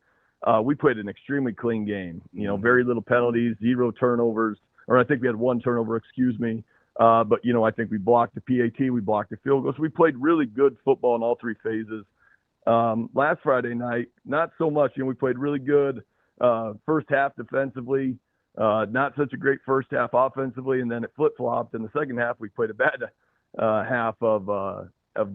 we played an extremely clean game, you know, very little penalties, 0 turnovers, or I think we had 1 turnover, excuse me. But, you know, I think we blocked the PAT, we blocked the field goal. So we played really good football in all three phases. Last Friday night, not so much. You know, we played really good first half defensively, not such a great first half offensively, and then it flip-flopped. In the second half, we played a bad half of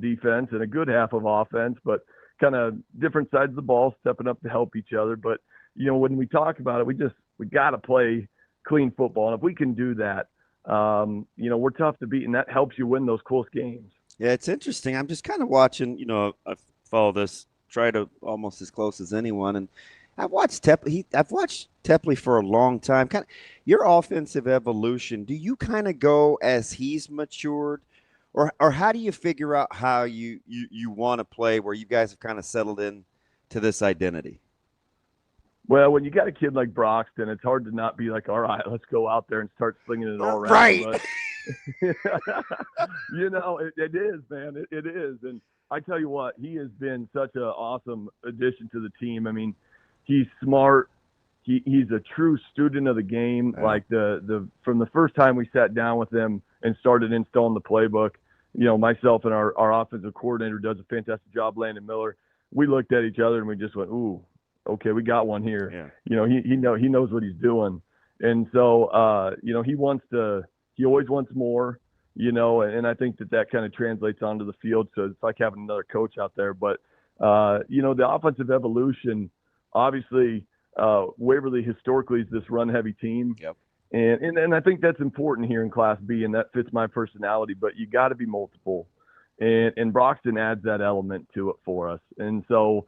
defense and a good half of offense, but kind of different sides of the ball, stepping up to help each other. But, you know, when we talk about it, we got to play clean football. And if we can do that, you know, we're tough to beat, and that helps you win those close games. Yeah, it's interesting. I'm just kind of watching, you know, I follow this, try to almost as close as anyone. And I've watched Tepley for a long time. Kind of your offensive evolution, do you kind of go as he's matured? Or how do you figure out how you want to play where you guys have kind of settled in to this identity? Well, when you got a kid like Broxton, it's hard to not be like, all right, let's go out there and start slinging it all around. Right. But, you know, it is, man. It is. And I tell you what, he has been such an awesome addition to the team. I mean, he's smart. He's a true student of the game. Yeah. Like from the first time we sat down with him and started installing the playbook, you know, myself and our offensive coordinator does a fantastic job, Landon Miller. We looked at each other and we just went, ooh, okay, we got one here. Yeah. You know, he knows what he's doing. And so, you know, he always wants more, you know, and I think that kind of translates onto the field. So it's like having another coach out there. But, you know, the offensive evolution, obviously, Waverly historically is this run-heavy team. Yep. And I think that's important here in Class B, and that fits my personality. But you got to be multiple. And Broxton adds that element to it for us. And so,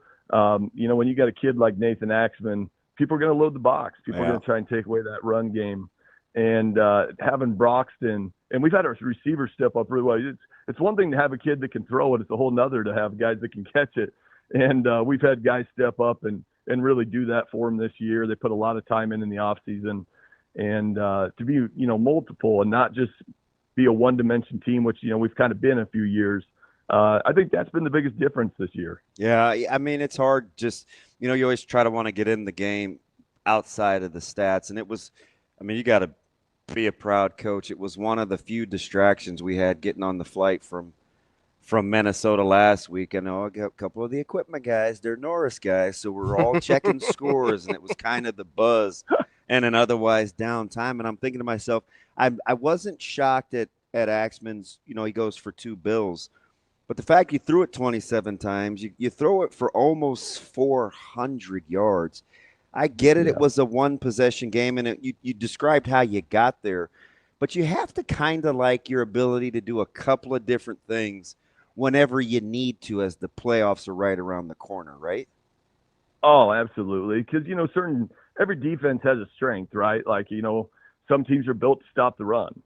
you know, when you got a kid like Nathan Axman, people are going to load the box. People are going to try and take away that run game. And having Broxton, and we've had our receivers step up really well. It's one thing to have a kid that can throw it. It's a whole nother to have guys that can catch it. And we've had guys step up and really do that for them this year. They put a lot of time in the offseason. And to be, you know, multiple and not just be a one-dimension team, which, you know, we've kind of been a few years. I think that's been the biggest difference this year. Yeah, I mean, it's hard just, you know, you always try to want to get in the game outside of the stats. And it was, I mean, you got to be a proud coach. It was one of the few distractions we had getting on the flight from Minnesota last week. I know I got a couple of the equipment guys, they're Norris guys, so we're all checking scores, and it was kind of the buzz and an otherwise down time. And I'm thinking to myself, I wasn't shocked at Axman's, you know, he goes for 2 bills. But the fact you threw it 27 times, you throw it for almost 400 yards. I get it. Yeah. It was a one-possession game, and you described how you got there. But you have to kind of like your ability to do a couple of different things whenever you need to as the playoffs are right around the corner, right? Oh, absolutely. Because, you know, every defense has a strength, right? Like, you know, some teams are built to stop the run.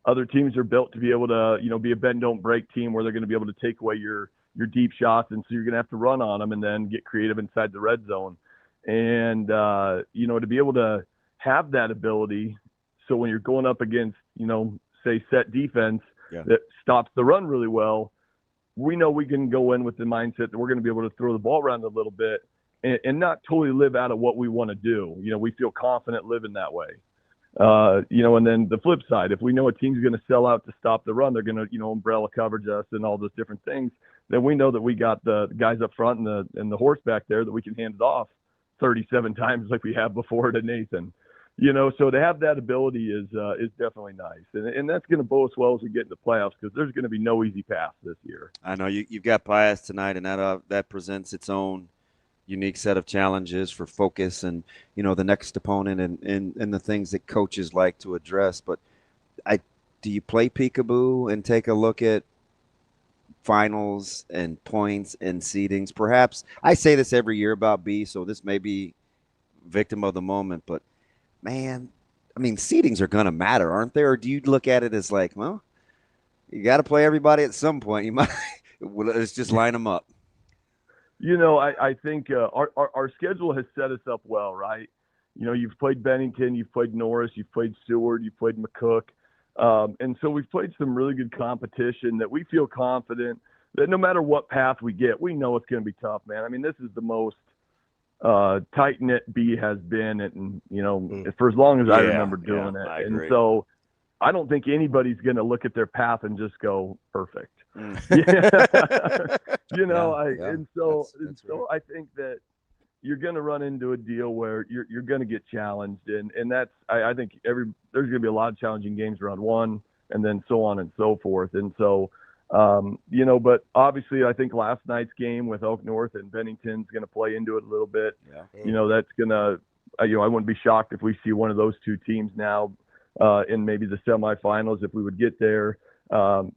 Other teams are built to be able to, you know, be a bend don't break team where they're going to be able to take away your deep shots, and so you're going to have to run on them and then get creative inside the red zone. And you know, to be able to have that ability, so when you're going up against, you know, say set defense that stops the run really well, we know we can go in with the mindset that we're going to be able to throw the ball around a little bit and not totally live out of what we want to do. You know, we feel confident living that way. You know, and then the flip side, if we know a team's going to sell out to stop the run, they're going to, you know, umbrella coverage us and all those different things, then we know that we got the guys up front and the horseback there that we can hand it off 37 times like we have before to Nathan. You know, so to have that ability is definitely nice. And that's going to bode us well as we get into the playoffs, because there's going to be no easy path this year. I know you've got Pius tonight, and that presents its own unique set of challenges for focus and, you know, the next opponent and the things that coaches like to address. But do you play peekaboo and take a look at finals and points and seedings? Perhaps I say this every year about B, so this may be victim of the moment, but man, I mean, seedings are going to matter, aren't they? Or do you look at it as like, well, you got to play everybody at some point. Well, let's just line them up. I think our schedule has set us up well, right? You've played Bennington, you've played Norris, you've played Seward, you've played McCook. And so we've played some really good competition that we feel confident that no matter what path we get, we know it's going to be tough, man. I mean, this is the most tight-knit B has been, and for as long as I remember doing it. And so I don't think anybody's going to look at their path and just go perfect. So I think that you're going to run into a deal where you're going to get challenged, and that's I think there's going to be a lot of challenging games round one, and then so on and so forth. And so but obviously I think last night's game with Elk North and Bennington's going to play into it a little bit. That's going to I wouldn't be shocked if we see one of those two teams now in maybe the semifinals if we would get there. So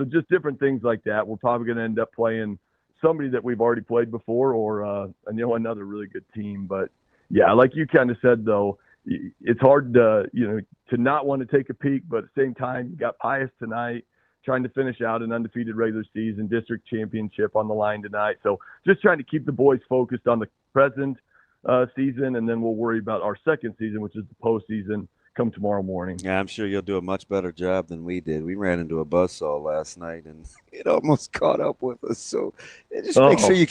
just different things like that. We're probably going to end up playing somebody that we've already played before, or another really good team. But yeah, like you kind of said though, it's hard to to not want to take a peek, but at the same time, you got Pius tonight, trying to finish out an undefeated regular season district championship on the line tonight. So just trying to keep the boys focused on the present season, and then we'll worry about our second season, which is the postseason, come tomorrow morning. Yeah, I'm sure you'll do a much better job than we did. We ran into a buzzsaw last night, and it almost caught up with us. So make sure you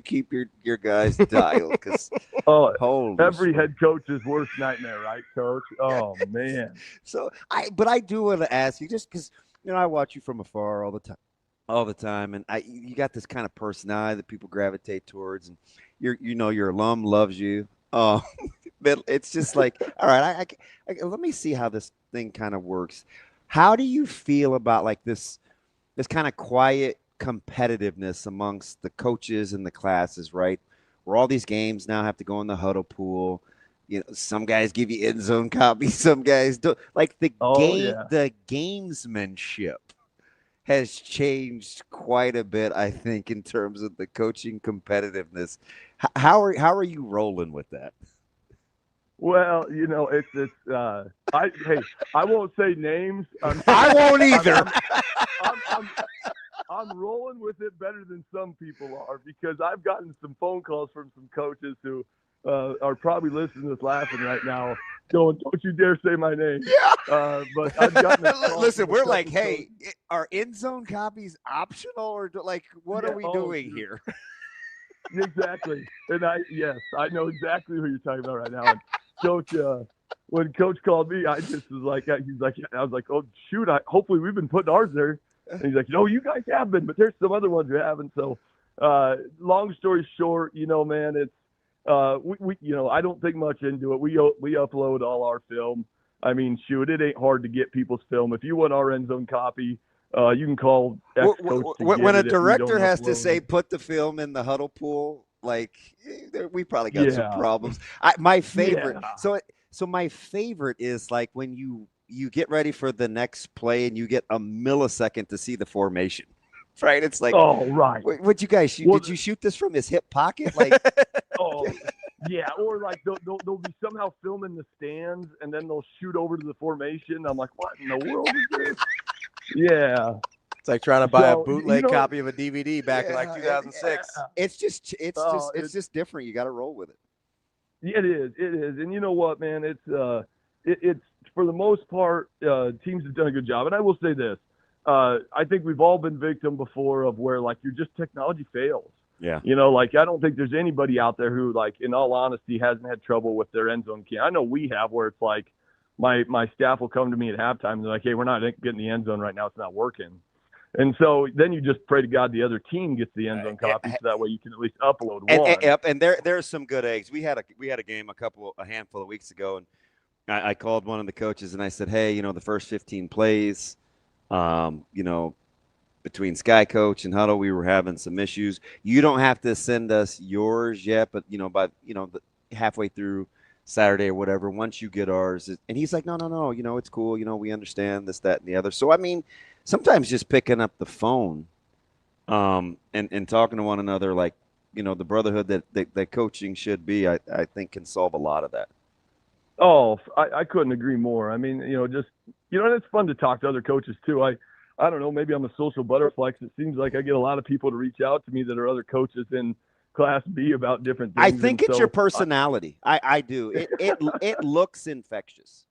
keep your guys dialed, because every head coach's worst nightmare, right, Coach? Oh man. So I do want to ask you, just because I watch you from afar all the time, and you got this kind of personality that people gravitate towards, and your alum loves you. But it's just like, all right, let me see how this thing kind of works. How do you feel about like this kind of quiet competitiveness amongst the coaches and the classes, right? Where all these games now have to go in the Hudl pool. Some guys give you end zone copies, some guys don't. Like the gamesmanship has changed quite a bit, I think, in terms of the coaching competitiveness. How are you rolling with that? Well, I won't say names. I won't either. I'm rolling with it better than some people are, because I've gotten some phone calls from some coaches who are probably listening to this laughing right now, going, "Don't you dare say my name." Yeah. But I've gotten listen, we're like, hey, are end zone copies optional, or like what are we doing here? Exactly. And I know exactly who you're talking about right now. And Coach, when Coach called me, I just was like, I was like, oh shoot, hopefully we've been putting ours there. And he's like, no, you guys have been, but there's some other ones who haven't. So, long story short, man, it's we I don't think much into it. We upload all our film. I mean, shoot, it ain't hard to get people's film. If you want our end zone copy, you can call X-Coach when a director has to say put the film in the Hudl pool, like we probably got some problems. My favorite, so my favorite is like when you get ready for the next play and you get a millisecond to see the formation, right? It's like, oh right, what'd you guys shoot? Did you shoot this from his hip pocket? Like, yeah, or like they'll be somehow filming the stands and then they'll shoot over to the formation. I'm like, what in the world is this? Yeah. It's like trying to buy a bootleg copy of a DVD back in like 2006. It's just different. You got to roll with it. It is. And you know what, man? It's for the most part, teams have done a good job. And I will say this. I think we've all been victim before of where like technology fails. Yeah. Like I don't think there's anybody out there who, like, in all honesty, hasn't had trouble with their end zone cam. I know we have, where it's like my staff will come to me at halftime and they're like, hey, we're not getting the end zone right now. It's not working. And so then you just pray to God the other team gets the end zone copy, so that way you can at least upload one. And there's some good eggs. We had a game a handful of weeks ago, and I called one of the coaches and I said, hey, the first 15 plays, between Sky Coach and Hudl, we were having some issues. You don't have to send us yours yet, but by halfway through Saturday or whatever, once you get ours. And he's like, no, it's cool. We understand this, that, and the other. So, I mean, sometimes just picking up the phone and talking to one another, like, the brotherhood that coaching should be, I think can solve a lot of that. Oh, I couldn't agree more. I mean, and it's fun to talk to other coaches too. I don't know, maybe I'm a social butterfly, 'cause it seems like I get a lot of people to reach out to me that are other coaches in Class B about different things. I think it's your personality. I do. It looks infectious.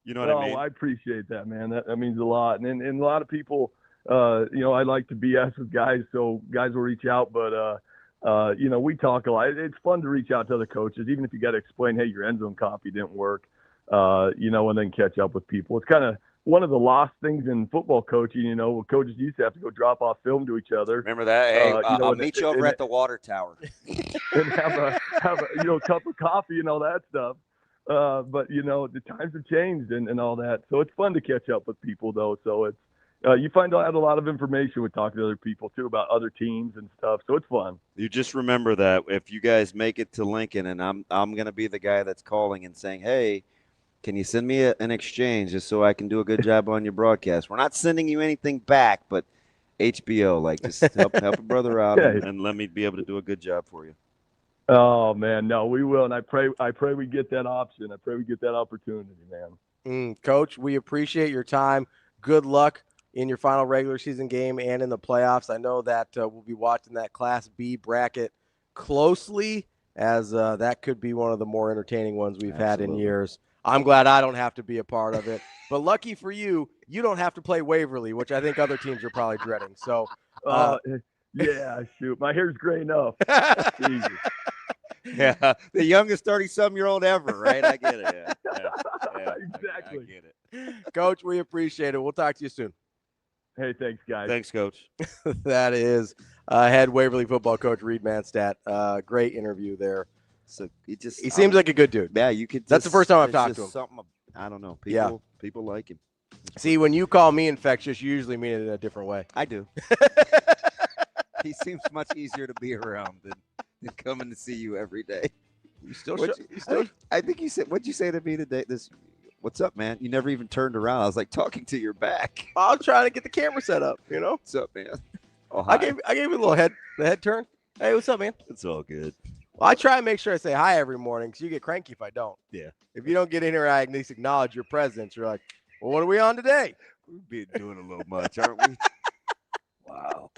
You know what I mean? I appreciate that, man. That means a lot. And a lot of people, I like to BS with guys, so guys will reach out. But, we talk a lot. It's fun to reach out to other coaches, even if you got to explain, hey, your end zone copy didn't work, and then catch up with people. It's kind of one of the lost things in football coaching, coaches used to have to go drop off film to each other. Remember that? Hey, I'll meet you over at the water tower. And have a cup of coffee and all that stuff. But the times have changed and all that. So it's fun to catch up with people, though. So it's you find out a lot of information with talking to other people, too, about other teams and stuff. So it's fun. You just remember that if you guys make it to Lincoln, and I'm going to be the guy that's calling and saying, hey, can you send me an exchange just so I can do a good job on your broadcast? We're not sending you anything back, but HBO, just help a brother out and let me be able to do a good job for you. Oh, man, no, we will. And I pray we get that option. I pray we get that opportunity, man. Coach, we appreciate your time. Good luck in your final regular season game and in the playoffs. I know that we'll be watching that Class B bracket closely, as that could be one of the more entertaining ones we've had in years. I'm glad I don't have to be a part of it. But lucky for you, you don't have to play Waverly, which I think other teams are probably dreading. So, yeah, shoot. My hair's gray enough. Jesus. Yeah, the youngest 30-some-year-old ever, right? I get it. Yeah. Exactly. I get it. Coach, we appreciate it. We'll talk to you soon. Hey, thanks, guys. Thanks, Coach. That is head Waverly football coach Reed MANSTEDT. Great interview there. So he seems like a good dude. Yeah, you could. That's the first time I've talked to him. Something, I don't know. People like him. See, when you call me infectious, you usually mean it in a different way. I do. He seems much easier to be around than coming to see you every day. I think you said, what'd you say to me today? What's up, man? You never even turned around. I was like talking to your back. I was trying to get the camera set up, What's up, man? Oh, I gave you a little head turn. Hey, what's up, man? It's all good. Well, I try and make sure I say hi every morning, because you get cranky if I don't. Yeah. If you don't get in here, I at least acknowledge your presence. You're like, well, what are we on today? We've been doing a little much, aren't we? Wow.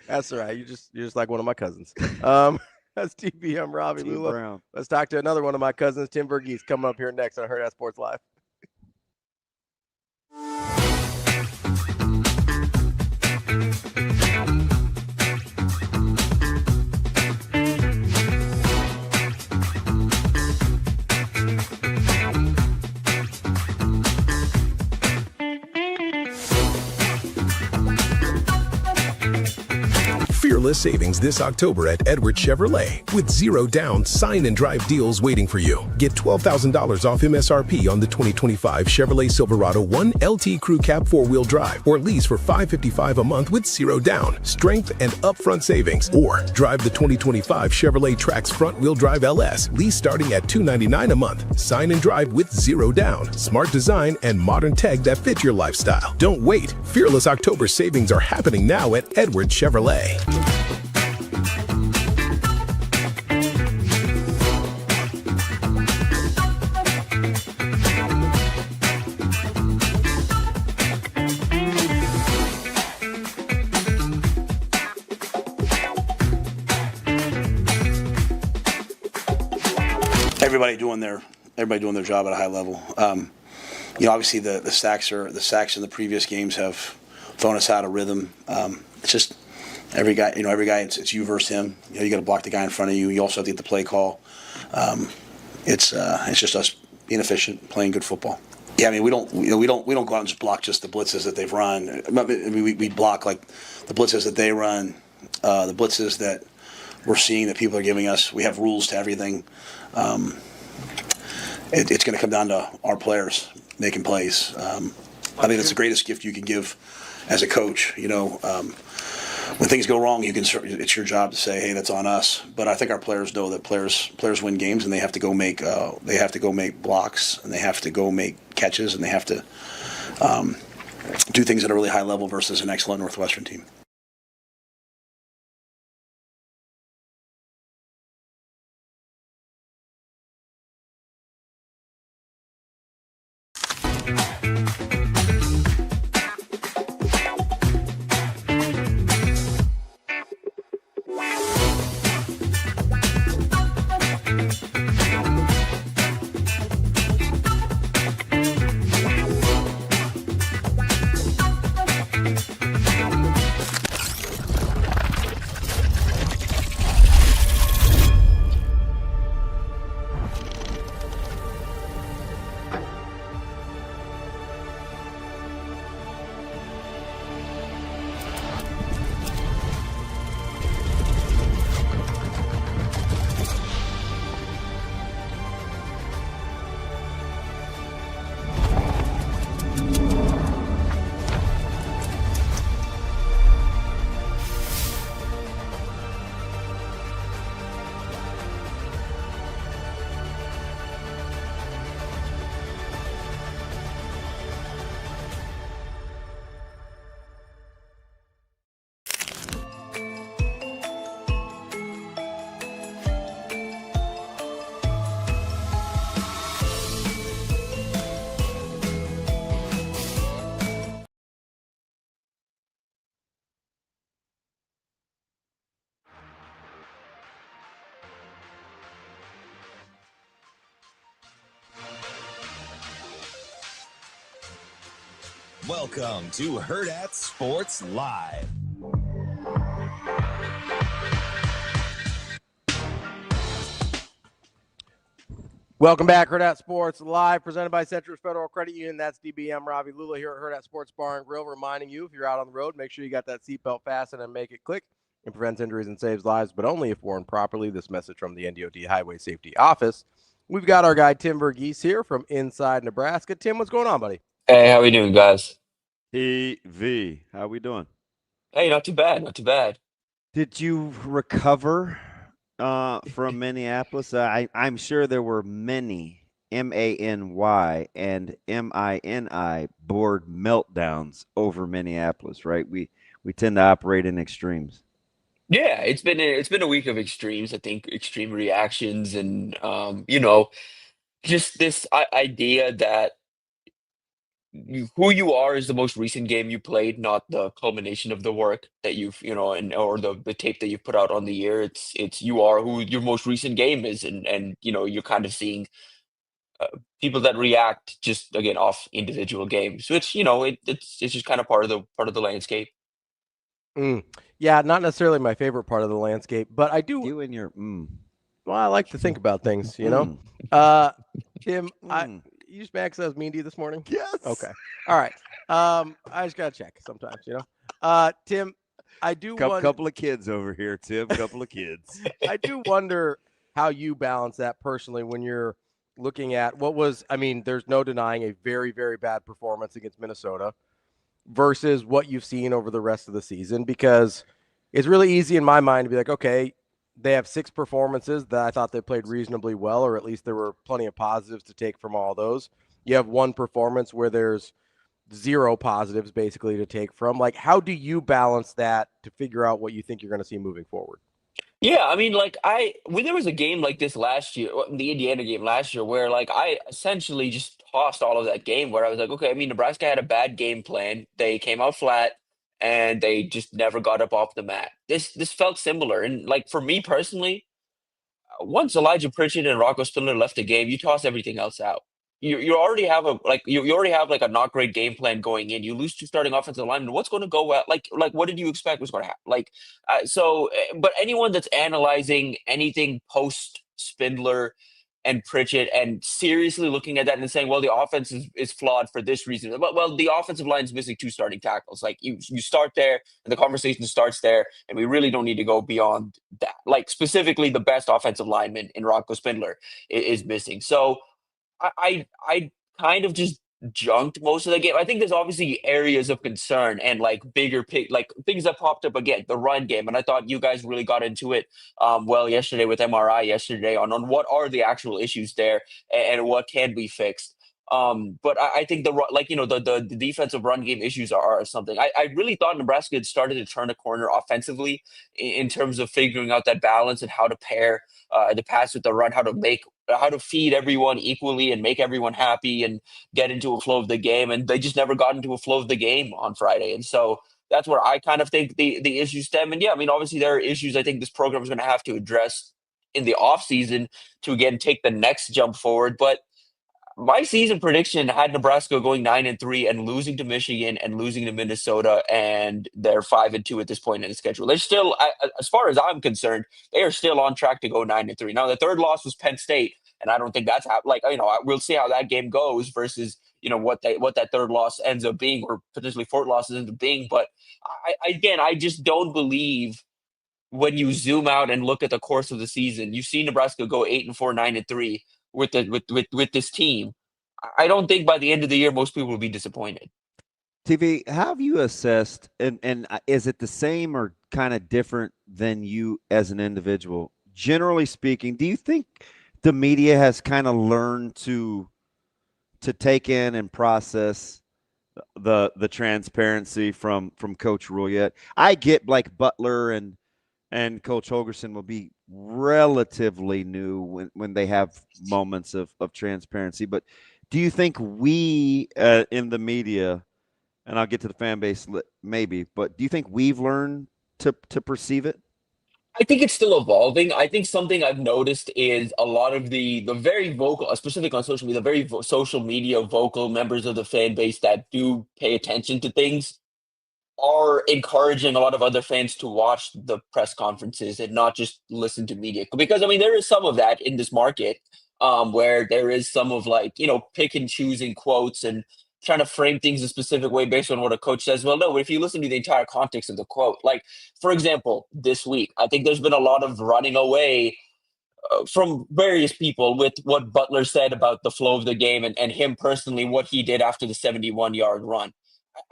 That's all right. You're just like one of my cousins. That's TB. I'm Ravi. Lulla. Let's talk to another one of my cousins, Tim VERGHESE, coming up here next on Hurrdat Sports Live. Fearless savings this October at Edwards Chevrolet with 0 down sign and drive deals waiting for you. Get $12,000 off MSRP on the 2025 Chevrolet Silverado 1 LT Crew Cab 4-wheel drive, or lease for $555 a month with 0 down, strength and upfront savings. Or drive the 2025 Chevrolet Trax front-wheel drive LS, lease starting at $299 a month. Sign and drive with 0 down, smart design and modern tech that fits your lifestyle. Don't wait. Fearless October savings are happening now at Edwards Chevrolet. Everybody doing their job at a high level. Obviously the sacks in the previous games have thrown us out of rhythm. It's just every guy. It's you versus him. You got to block the guy in front of you. You also have to get the play call. It's just us being efficient, playing good football. Yeah, I mean we don't go out and just block just the blitzes that they've run. We block like the blitzes that they run, the blitzes that we're seeing that people are giving us. We have rules to everything. It's going to come down to our players making plays. I think that's the greatest gift you can give as a coach. When things go wrong, it's your job to say, "Hey, that's on us." But I think our players know that players win games, and they have to go make blocks, and they have to go make catches, and they have to do things at a really high level versus an excellent Northwestern team. Welcome to Hurrdat Sports Live. Welcome back, Hurrdat Sports Live, presented by Central Federal Credit Union. That's DBM Ravi, Lulla here at Hurrdat Sports Bar and Grill, reminding you, if you're out on the road, make sure you got that seatbelt fastened and make it click. It prevents injuries and saves lives, but only if worn properly. This message from the NDOT Highway Safety Office. We've got our guy Tim VERGHESE here from inside Nebraska. Tim, what's going on, buddy? Hey, how we doing, guys? V, how we doing? Hey, not too bad, not too bad. Did you recover from Minneapolis? I'm sure there were many MANY and MINI board meltdowns over Minneapolis, right? We tend to operate in extremes. Yeah, it's been a week of extremes. I think extreme reactions and just this idea that who you are is the most recent game you played, not the culmination of the work that you've or the tape that you've put out on the year. It's you are who your most recent game is, and you're kind of seeing people that react just again off individual games, which it's just kind of part of the landscape. Yeah, not necessarily my favorite part of the landscape, but I do. You and your Well, I like to think about things, Tim, you just mad 'cause I was mean to you this morning? Yes. Okay. All right. I just gotta check sometimes, Tim, I do couple of kids over here, Tim. Couple of kids. I do wonder how you balance that personally when you're looking at there's no denying a very, very bad performance against Minnesota versus what you've seen over the rest of the season, because it's really easy in my mind to be like, okay, they have 6 performances that I thought they played reasonably well, or at least there were plenty of positives to take from all those. You have one performance where there's 0 positives basically to take from. Like, how do you balance that to figure out what you think you're going to see moving forward? Yeah, I mean, when there was a game like this last year, the Indiana game last year, where I essentially just tossed all of that game, where I was like, okay, I mean, Nebraska had a bad game plan. They came out flat and they just never got up off the mat. This felt similar. And for me personally, once Elijah Pritchett and Rocco Spindler left the game, you toss everything else out. You already have a not great game plan going in. You lose 2 starting offensive linemen. What's going to go well? What did you expect was going to happen? But anyone that's analyzing anything post Spindler and Pritchett and seriously looking at that and saying, well, the offense is flawed for this reason. Well, the offensive line is missing 2 starting tackles. You start there and the conversation starts there, and we really don't need to go beyond that. Specifically, the best offensive lineman in Rocco Spindler is missing. So I kind of just junked most of the game. I think there's obviously areas of concern and bigger things that popped up again, the run game. And I thought you guys really got into it yesterday with MRI yesterday on what are the actual issues there and what can be fixed. But I think the defensive run game issues are something. I really thought Nebraska had started to turn a corner offensively in terms of figuring out that balance and how to pair the pass with the run, how to feed everyone equally and make everyone happy and get into a flow of the game. And they just never got into a flow of the game on Friday. And so that's where I kind of think the issues stem. And yeah, I mean, obviously there are issues I think this program is going to have to address in the offseason to again take the next jump forward. But my season prediction had Nebraska going 9-3 and losing to Michigan and losing to Minnesota, and they're 5-2 at this point in the schedule. They're still, as far as I'm concerned, they are still on track to go 9-3. Now, the third loss was Penn State, and I don't think that's we'll see how that game goes versus what that third loss ends up being, or potentially 4 losses ends up being. But I just don't believe when you zoom out and look at the course of the season, you see Nebraska go 8-4, 9-3. With this team, I don't think by the end of the year most people will be disappointed. TV, how have you assessed, and is it the same or kind of different than you as an individual? Generally speaking, do you think the media has kind of learned to take in and process the transparency from Coach Rule yet? I get Butler and Coach Holgorsen will be relatively new when they have moments of transparency. But do you think we in the media, and I'll get to the fan base maybe, but do you think we've learned to perceive it? I think it's still evolving. I think something I've noticed is a lot of the very vocal, specifically on social media, the very social media vocal members of the fan base that do pay attention to things are encouraging a lot of other fans to watch the press conferences and not just listen to media. Because I mean, there is some of that in this market, where there is some of like, pick and choosing quotes and trying to frame things a specific way based on what a coach says. Well, no, but if you listen to the entire context of the quote, like for example, this week, I think there's been a lot of running away from various people with what Butler said about the flow of the game and him personally, what he did after the 71-yard run.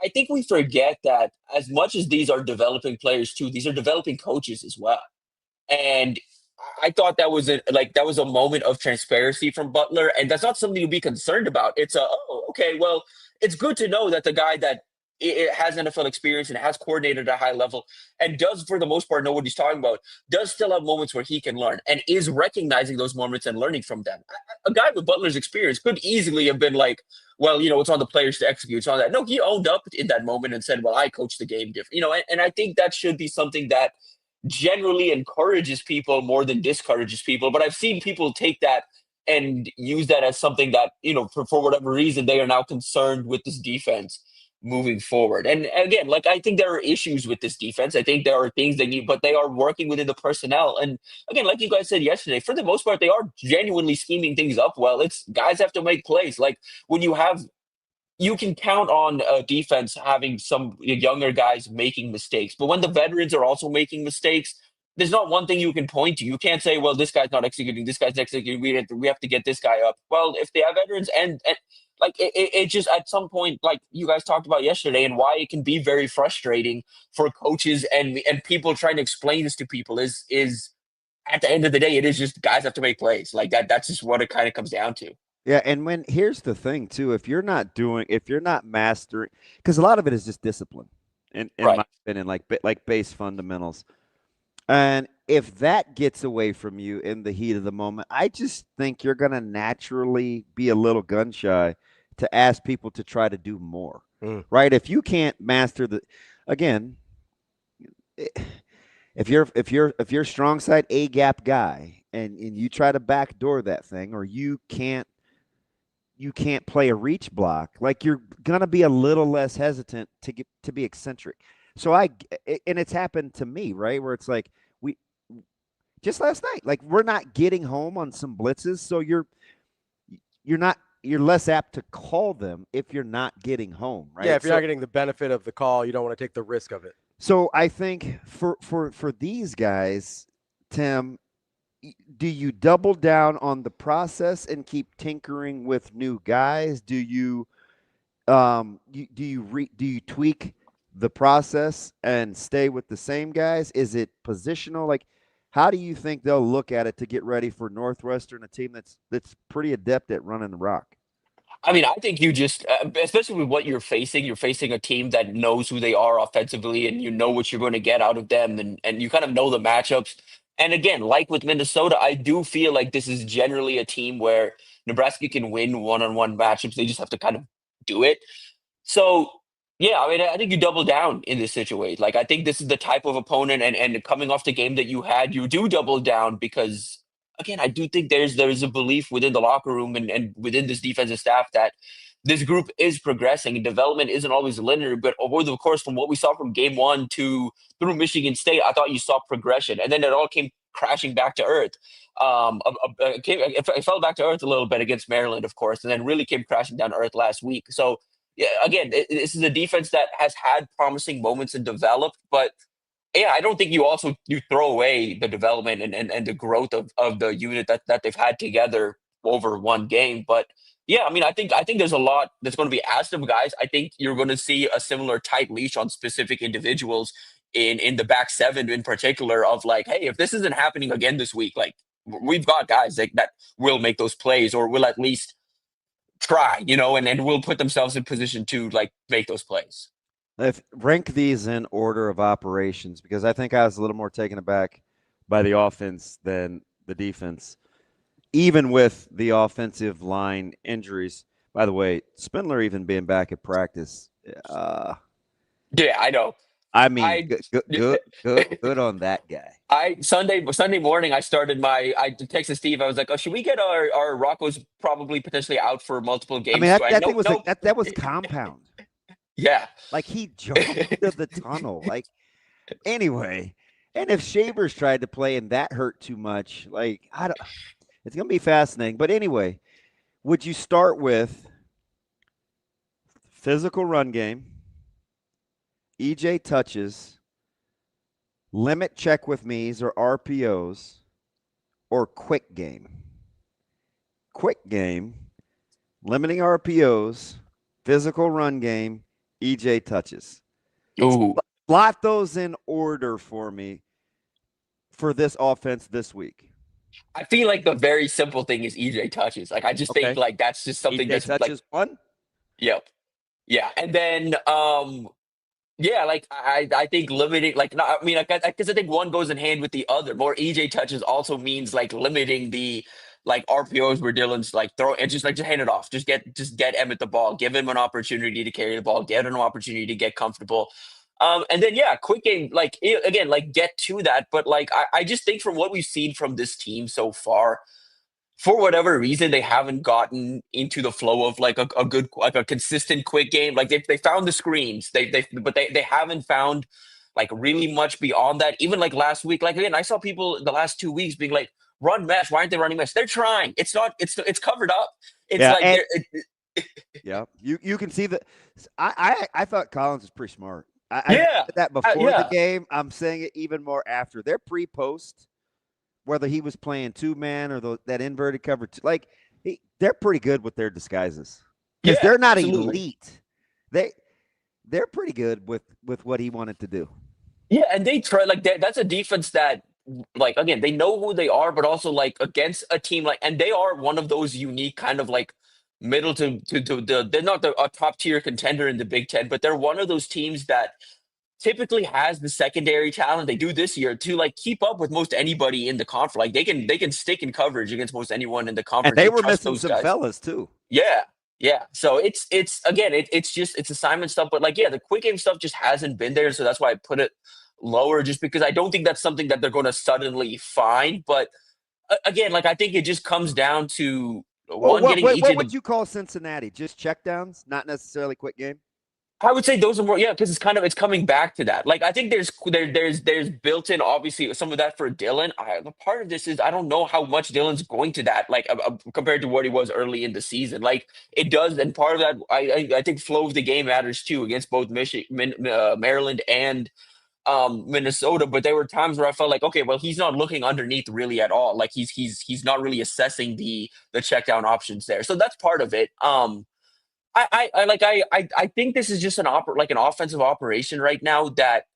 I think we forget that as much as these are developing players too, these are developing coaches as well. And I thought that was a moment of transparency from Butler, and that's not something to be concerned about. It's okay, well, it's good to know that the guy that it has NFL experience and has coordinated at a high level and does, for the most part, know what he's talking about, does still have moments where he can learn and is recognizing those moments and learning from them. A guy with Butler's experience could easily have been like, well, it's on the players to execute. It's on that. No, he owned up in that moment and said, well, I coached the game different. And I think that should be something that generally encourages people more than discourages people. But I've seen people take that and use that as something that, for whatever reason, they are now concerned with this defense moving forward. And again, I think there are issues with this defense. I think there are things they need, but they are working within the personnel. And again, like you guys said yesterday, for the most part, they are genuinely scheming things up well. It's guys have to make plays. Like when you can count on a defense having some younger guys making mistakes, but when the veterans are also making mistakes, there's not one thing you can point to. You can't say, well, this guy's not executing, this guy's executing, we have to get this guy up. Well, if they have veterans and like it just at some point, like you guys talked about yesterday, and why it can be very frustrating for coaches and people trying to explain this to people is at the end of the day, it is just guys have to make plays. Like that's just what it kind of comes down to. Yeah, and here's the thing too, if you're not mastering, because a lot of it is just discipline, in my opinion, like base fundamentals. And if that gets away from you in the heat of the moment, I just think you're going to naturally be a little gun shy to ask people to try to do more, right? If you can't master if you're strong side A gap guy and you try to backdoor that thing, or you can't play a reach block, like you're going to be a little less hesitant to be eccentric. So and it's happened to me, right? Where it's like just last night, like we're not getting home on some blitzes. So you're less apt to call them if you're not getting home, right? Yeah. If you're not getting the benefit of the call, you don't want to take the risk of it. So I think for these guys, Tim, do you double down on the process and keep tinkering with new guys? Do you tweak the process and stay with the same guys? Is it positional? Like, how do you think they'll look at it to get ready for Northwestern, a team that's pretty adept at running the rock? I mean, I think you just, especially with what you're facing a team that knows who they are offensively, and you know what you're going to get out of them, and you kind of know the matchups. And again, like with Minnesota, I do feel like this is generally a team where Nebraska can win one-on-one matchups. They just have to kind of do it. So, yeah, I mean, I think you double down in this situation. Like, I think this is the type of opponent, and coming off the game that you had, you do double down because, again, I do think there's a belief within the locker room and within this defensive staff that this group is progressing, and development isn't always linear. But over the course from what we saw from game one through Michigan State, I thought you saw progression, and then it all came crashing back to earth. It fell back to earth a little bit against Maryland, of course, and then really came crashing down to earth last week. So, yeah, again, this is a defense that has had promising moments and developed, but yeah, I don't think you throw away the development and the growth of the unit that they've had together over one game. But yeah, I mean, I think there's a lot that's going to be asked of guys. I think you're going to see a similar tight leash on specific individuals in the back seven in particular, of like, hey, if this isn't happening again this week, like we've got guys that will make those plays or will at least try, and will put themselves in position to like make those plays. Rank these in order of operations, because I think I was a little more taken aback by the offense than the defense, even with the offensive line injuries. By the way, Spindler even being back at practice. Yeah, I know. I mean, good on that guy. Sunday morning, I texted Steve. I was like, "Oh, should we get our Rocco's probably potentially out for multiple games?" I mean, that was compound. Yeah, like he jumped into the tunnel. Like anyway, and if Shavers tried to play and that hurt too much, like it's gonna be fascinating. But anyway, would you start with physical run game, EJ touches, limit check with me's or RPOs, or quick game? Quick game, limiting RPOs, physical run game, EJ touches. Ooh. Slot those in order for me for this offense this week. I feel like the very simple thing is EJ touches. Like I just think like that's just something EJ that's touches like, one. Yep. Yeah, and then yeah, like I think limiting, like no, I mean, like because I think one goes in hand with the other. More EJ touches also means like limiting the like RPOs where Dylan's like throw and just hand it off. Just get Emmett the ball, give him an opportunity to carry the ball, give him an opportunity to get comfortable. And then yeah, quick game, like again, like get to that. But like I just think from what we've seen from this team so far, for whatever reason, they haven't gotten into the flow of like a good, like a consistent quick game. Like they found the screens, but they haven't found like really much beyond that. Even like last week, like again, I saw people the last 2 weeks being like, run mesh. Why aren't they running mesh? They're trying. It's covered up. It's yeah, you can see that. I thought Collins was pretty smart. I said that before the game. I'm saying it even more after. Their pre-post, whether he was playing two-man or that inverted coverage, like they're pretty good with their disguises because they're not elite. They're pretty good with what he wanted to do. Yeah, and they try like that's a defense that like again they know who they are, but also like against a team like, and they are one of those unique kind of like middle to they're not a top tier contender in the Big Ten, but they're one of those teams that typically has the secondary talent. They do this year to like keep up with most anybody in the conference. Like they can stick in coverage against most anyone in the conference. And they were missing some fellas too. Yeah. So it's again it's assignment stuff, but like the quick game stuff just hasn't been there. So that's why I put it lower, just because I don't think that's something that they're going to suddenly find. But again, like I think it just comes down to what would you call Cincinnati? Just checkdowns, not necessarily quick game. I would say those are more, because it's coming back to that. Like I think there's built in obviously some of that for Dylan. Part of this is I don't know how much Dylan's going to that like compared to what he was early in the season. Like it does, and part of that I think flow of the game matters too against both Maryland and Minnesota. But there were times where I felt like, okay, well, he's not looking underneath really at all. Like he's not really assessing the check down options there. So that's part of it. I think this is just an offensive operation right now that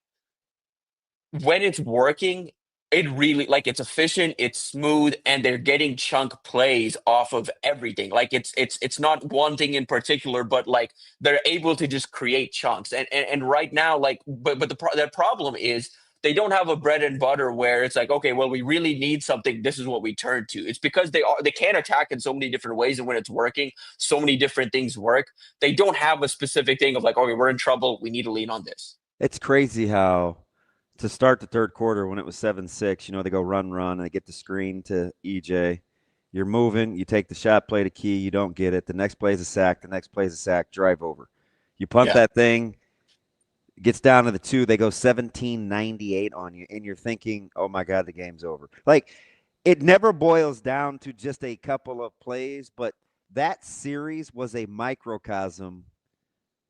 when it's working, it really it's efficient, it's smooth, and they're getting chunk plays off of everything. Like it's not one thing in particular, but like they're able to just create chunks. And right now, but the problem is they don't have a bread and butter where it's like, okay, well, we really need something. This is what we turn to. It's because they can attack in so many different ways. And when it's working, so many different things work. They don't have a specific thing of like, okay, we're in trouble. We need to lean on this. It's crazy how to start the third quarter when it was 7-6, they go run, and they get the screen to EJ. You're moving. You take the shot play to Key. You don't get it. The next play is a sack. The next play is a sack. Drive over. You punt that thing. Gets down to the 2, they go 17-98 on you, and you're thinking, oh, my God, the game's over. Like, it never boils down to just a couple of plays, but that series was a microcosm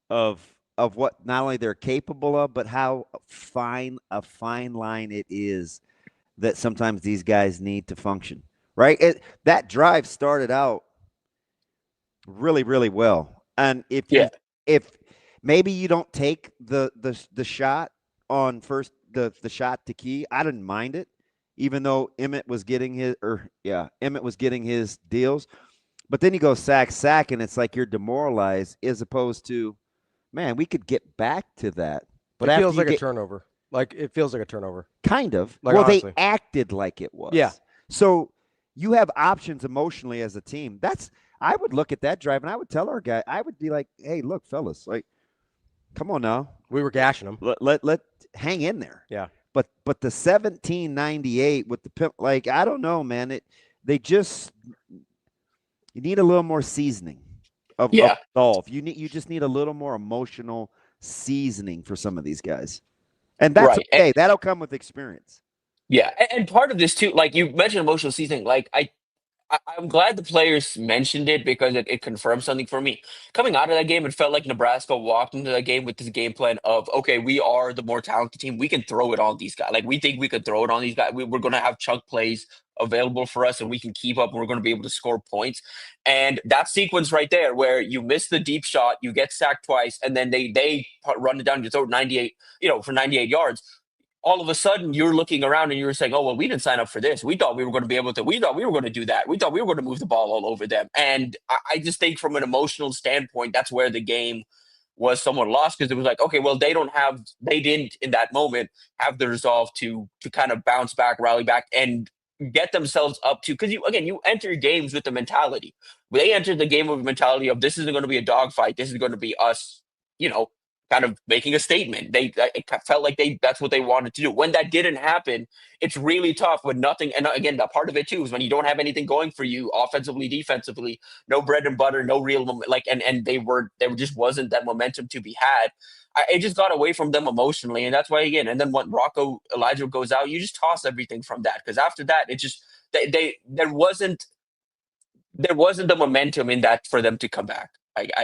of what not only they're capable of, but how fine line it is that sometimes these guys need to function, right? That drive started out really, really well. And if maybe you don't take the shot on first, the shot to Key. I didn't mind it, even though Emmett was getting his deals. But then you go sack, and it's like you're demoralized as opposed to, man, we could get back to that. But it feels like a turnover. Like it feels like a turnover. Kind of. Like, well, honestly. They acted like it was. Yeah. So you have options emotionally as a team. I would look at that drive and I would tell our guy, I would be like, hey, look, fellas, like, Come on now. We were gashing them. Let hang in there. Yeah. But the 1798 with the like, I don't know, man. You need a little more seasoning of golf. You just need a little more emotional seasoning for some of these guys. And that's okay. That'll come with experience. Yeah. And part of this too, like you mentioned emotional seasoning, like I'm glad the players mentioned it because it confirmed something for me. Coming out of that game, it felt like Nebraska walked into that game with this game plan of, okay, we are the more talented team. We can throw it on these guys. Like, we think we could throw it on these guys. We're going to have chunk plays available for us, and we can keep up, and we're going to be able to score points. And that sequence right there where you miss the deep shot, you get sacked twice, and then they run it down your throat 98, for 98 yards. All of a sudden, you're looking around and you're saying, oh, well, we didn't sign up for this. We thought we were going to be able to. We thought we were going to do that. We thought we were going to move the ball all over them. And I just think from an emotional standpoint, that's where the game was somewhat lost, because it was like, okay, well, they didn't in that moment have the resolve to kind of bounce back, rally back, and get themselves up to, because you enter games with the mentality. They entered the game with a mentality of, this isn't going to be a dogfight. This is going to be us, kind of making a statement. It felt like that's what they wanted to do. When that didn't happen, it's really tough with nothing. And again, the part of it too is when you don't have anything going for you offensively, defensively, no bread and butter, no real and there just wasn't that momentum to be had. It just got away from them emotionally, and that's why again. And then when Elijah goes out, you just toss everything from that, because after that, it just there wasn't the momentum in that for them to come back.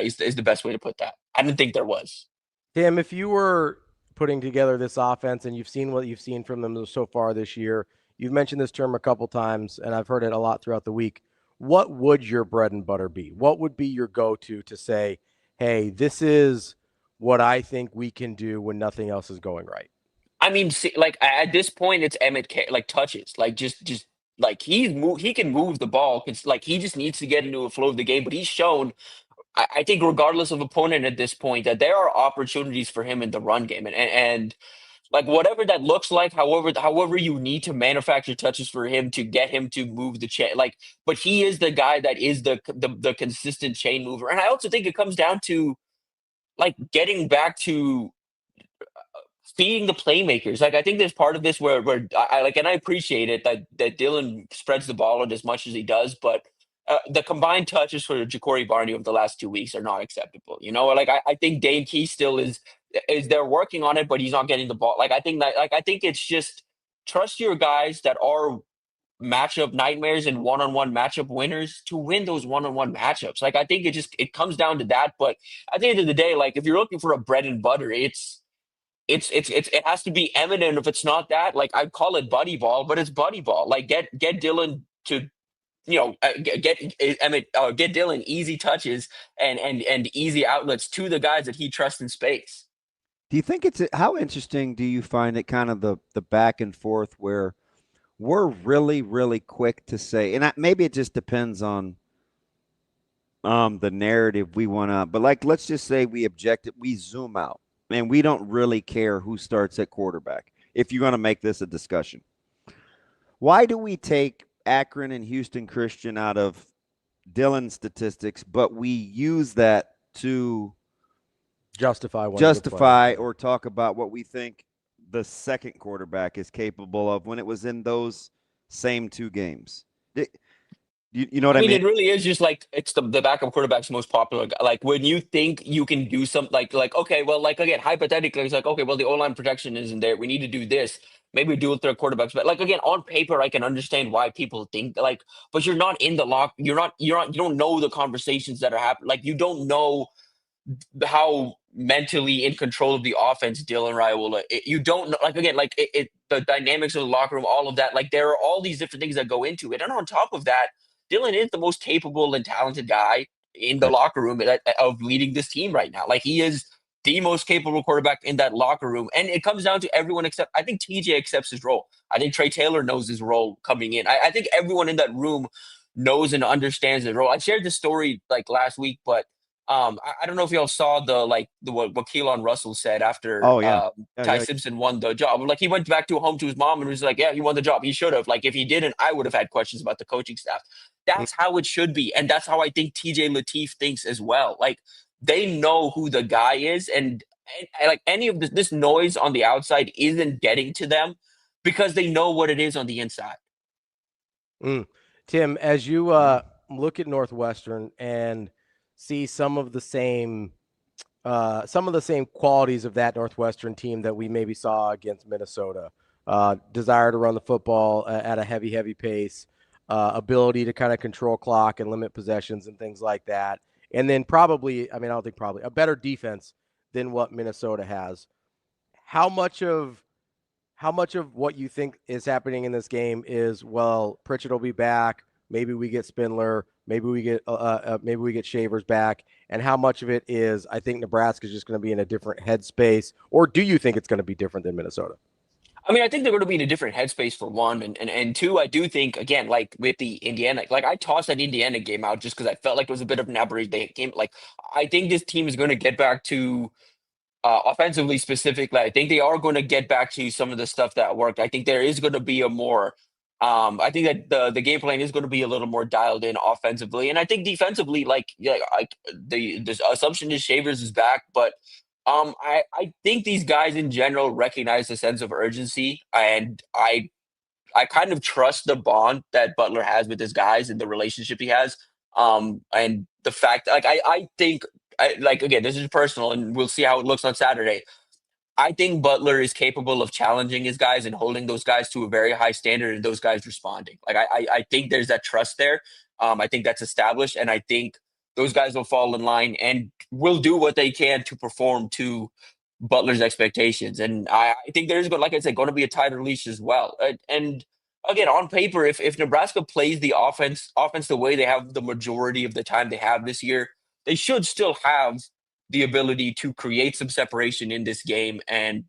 Is the best way to put that. I didn't think there was. Tim, if you were putting together this offense and you've seen what you've seen from them so far this year, you've mentioned this term a couple times, and I've heard it a lot throughout the week. What would your bread and butter be? What would be your go-to to say, hey, this is what I think we can do when nothing else is going right? I mean, like at this point, it's Emmett like touches, like just like he can move the ball. It's like he just needs to get into a flow of the game, but he's shown, I think, regardless of opponent at this point, that there are opportunities for him in the run game, and like whatever that looks like, however you need to manufacture touches for him to get him to move the chain, but he is the guy that is the consistent chain mover. And I also think it comes down to like getting back to feeding the playmakers. Like, I think there's part of this where I like, and I appreciate it that Dylan spreads the ball out as much as he does, but the combined touches for Ja'Cory Barney over the last 2 weeks are not acceptable. Like I think Dane Key still is they're working on it, but he's not getting the ball. I think it's just trust your guys that are matchup nightmares and one-on-one matchup winners to win those one-on-one matchups. Like, I think it comes down to that. But at the end of the day, like if you're looking for a bread and butter, it has to be eminent. If it's not that, like I'd call it buddy ball, but it's buddy ball. Like get Dylan to get Dylan easy touches and easy outlets to the guys that he trusts in space. Do you think how interesting do you find it, kind of the back and forth where we're really, really quick to say, and maybe it just depends on the narrative we want to, but like, let's just say we zoom out and we don't really care who starts at quarterback. If you're going to make this a discussion, why do we take Akron and Houston Christian out of Dylan's statistics, but we use that to justify or talk about what we think the second quarterback is capable of when it was in those same two games? You know what I mean? It really is just like it's the backup quarterback's most popular guy. Like when you think you can do something like okay, well, like again, hypothetically, it's like, okay, well, the O-line protection isn't there. We need to do this. Maybe do it with their quarterbacks. But like again, on paper, I can understand why people think but you're not in the lock. You don't know the conversations that are happening. Like you don't know how mentally in control of the offense Dylan Raiola. You don't know, like again, like the dynamics of the locker room, all of that. Like there are all these different things that go into it. And on top of that, Dylan is the most capable and talented guy in the locker room of leading this team right now. Like he is the most capable quarterback in that locker room. And it comes down to everyone except, I think TJ accepts his role. I think Trey Taylor knows his role coming in. I think everyone in that room knows and understands the role. I shared this story like last week, but I don't know if y'all saw what Keelan Russell said after Ty Simpson won the job. Like he went back home to his mom and was like, yeah, he won the job. He should have. Like if he didn't, I would have had questions about the coaching staff. That's how it should be. And that's how I think TJ Lateef thinks as well. Like they know who the guy is. And like any of this noise on the outside isn't getting to them because they know what it is on the inside. Tim, as you look at Northwestern and see some of the same qualities of that Northwestern team that we maybe saw against Minnesota, desire to run the football at a heavy pace, ability to kind of control clock and limit possessions and things like that. And then probably a better defense than what Minnesota has. How much of what you think is happening in this game is, well, Pritchett will be back, maybe we get Spindler, maybe we get Shavers back, and how much of it is, I think Nebraska is just going to be in a different headspace, or do you think it's going to be different than Minnesota? I mean, I think they're going to be in a different headspace for one, and two, I do think, again, like with the Indiana, like I tossed that Indiana game out just because I felt like it was a bit of an aberration game. Like, I think this team is going to get back to offensively specifically. I think they are going to get back to some of the stuff that worked. I think there is going to be a more, I think that the game plan is going to be a little more dialed in offensively, and I think defensively, the assumption is Shavers is back, but. I think these guys in general recognize the sense of urgency, and I kind of trust the bond that Butler has with his guys and the relationship he has. And the fact, I think, again, this is personal, and we'll see how it looks on Saturday. I think Butler is capable of challenging his guys and holding those guys to a very high standard, and those guys responding. I think there's that trust there. I think that's established, and I think those guys will fall in line and will do what they can to perform to Butler's expectations. And I think there's, like I said, going to be a tighter leash as well. And again, on paper, if Nebraska plays the offense the way they have the majority of the time they have this year, they should still have the ability to create some separation in this game and,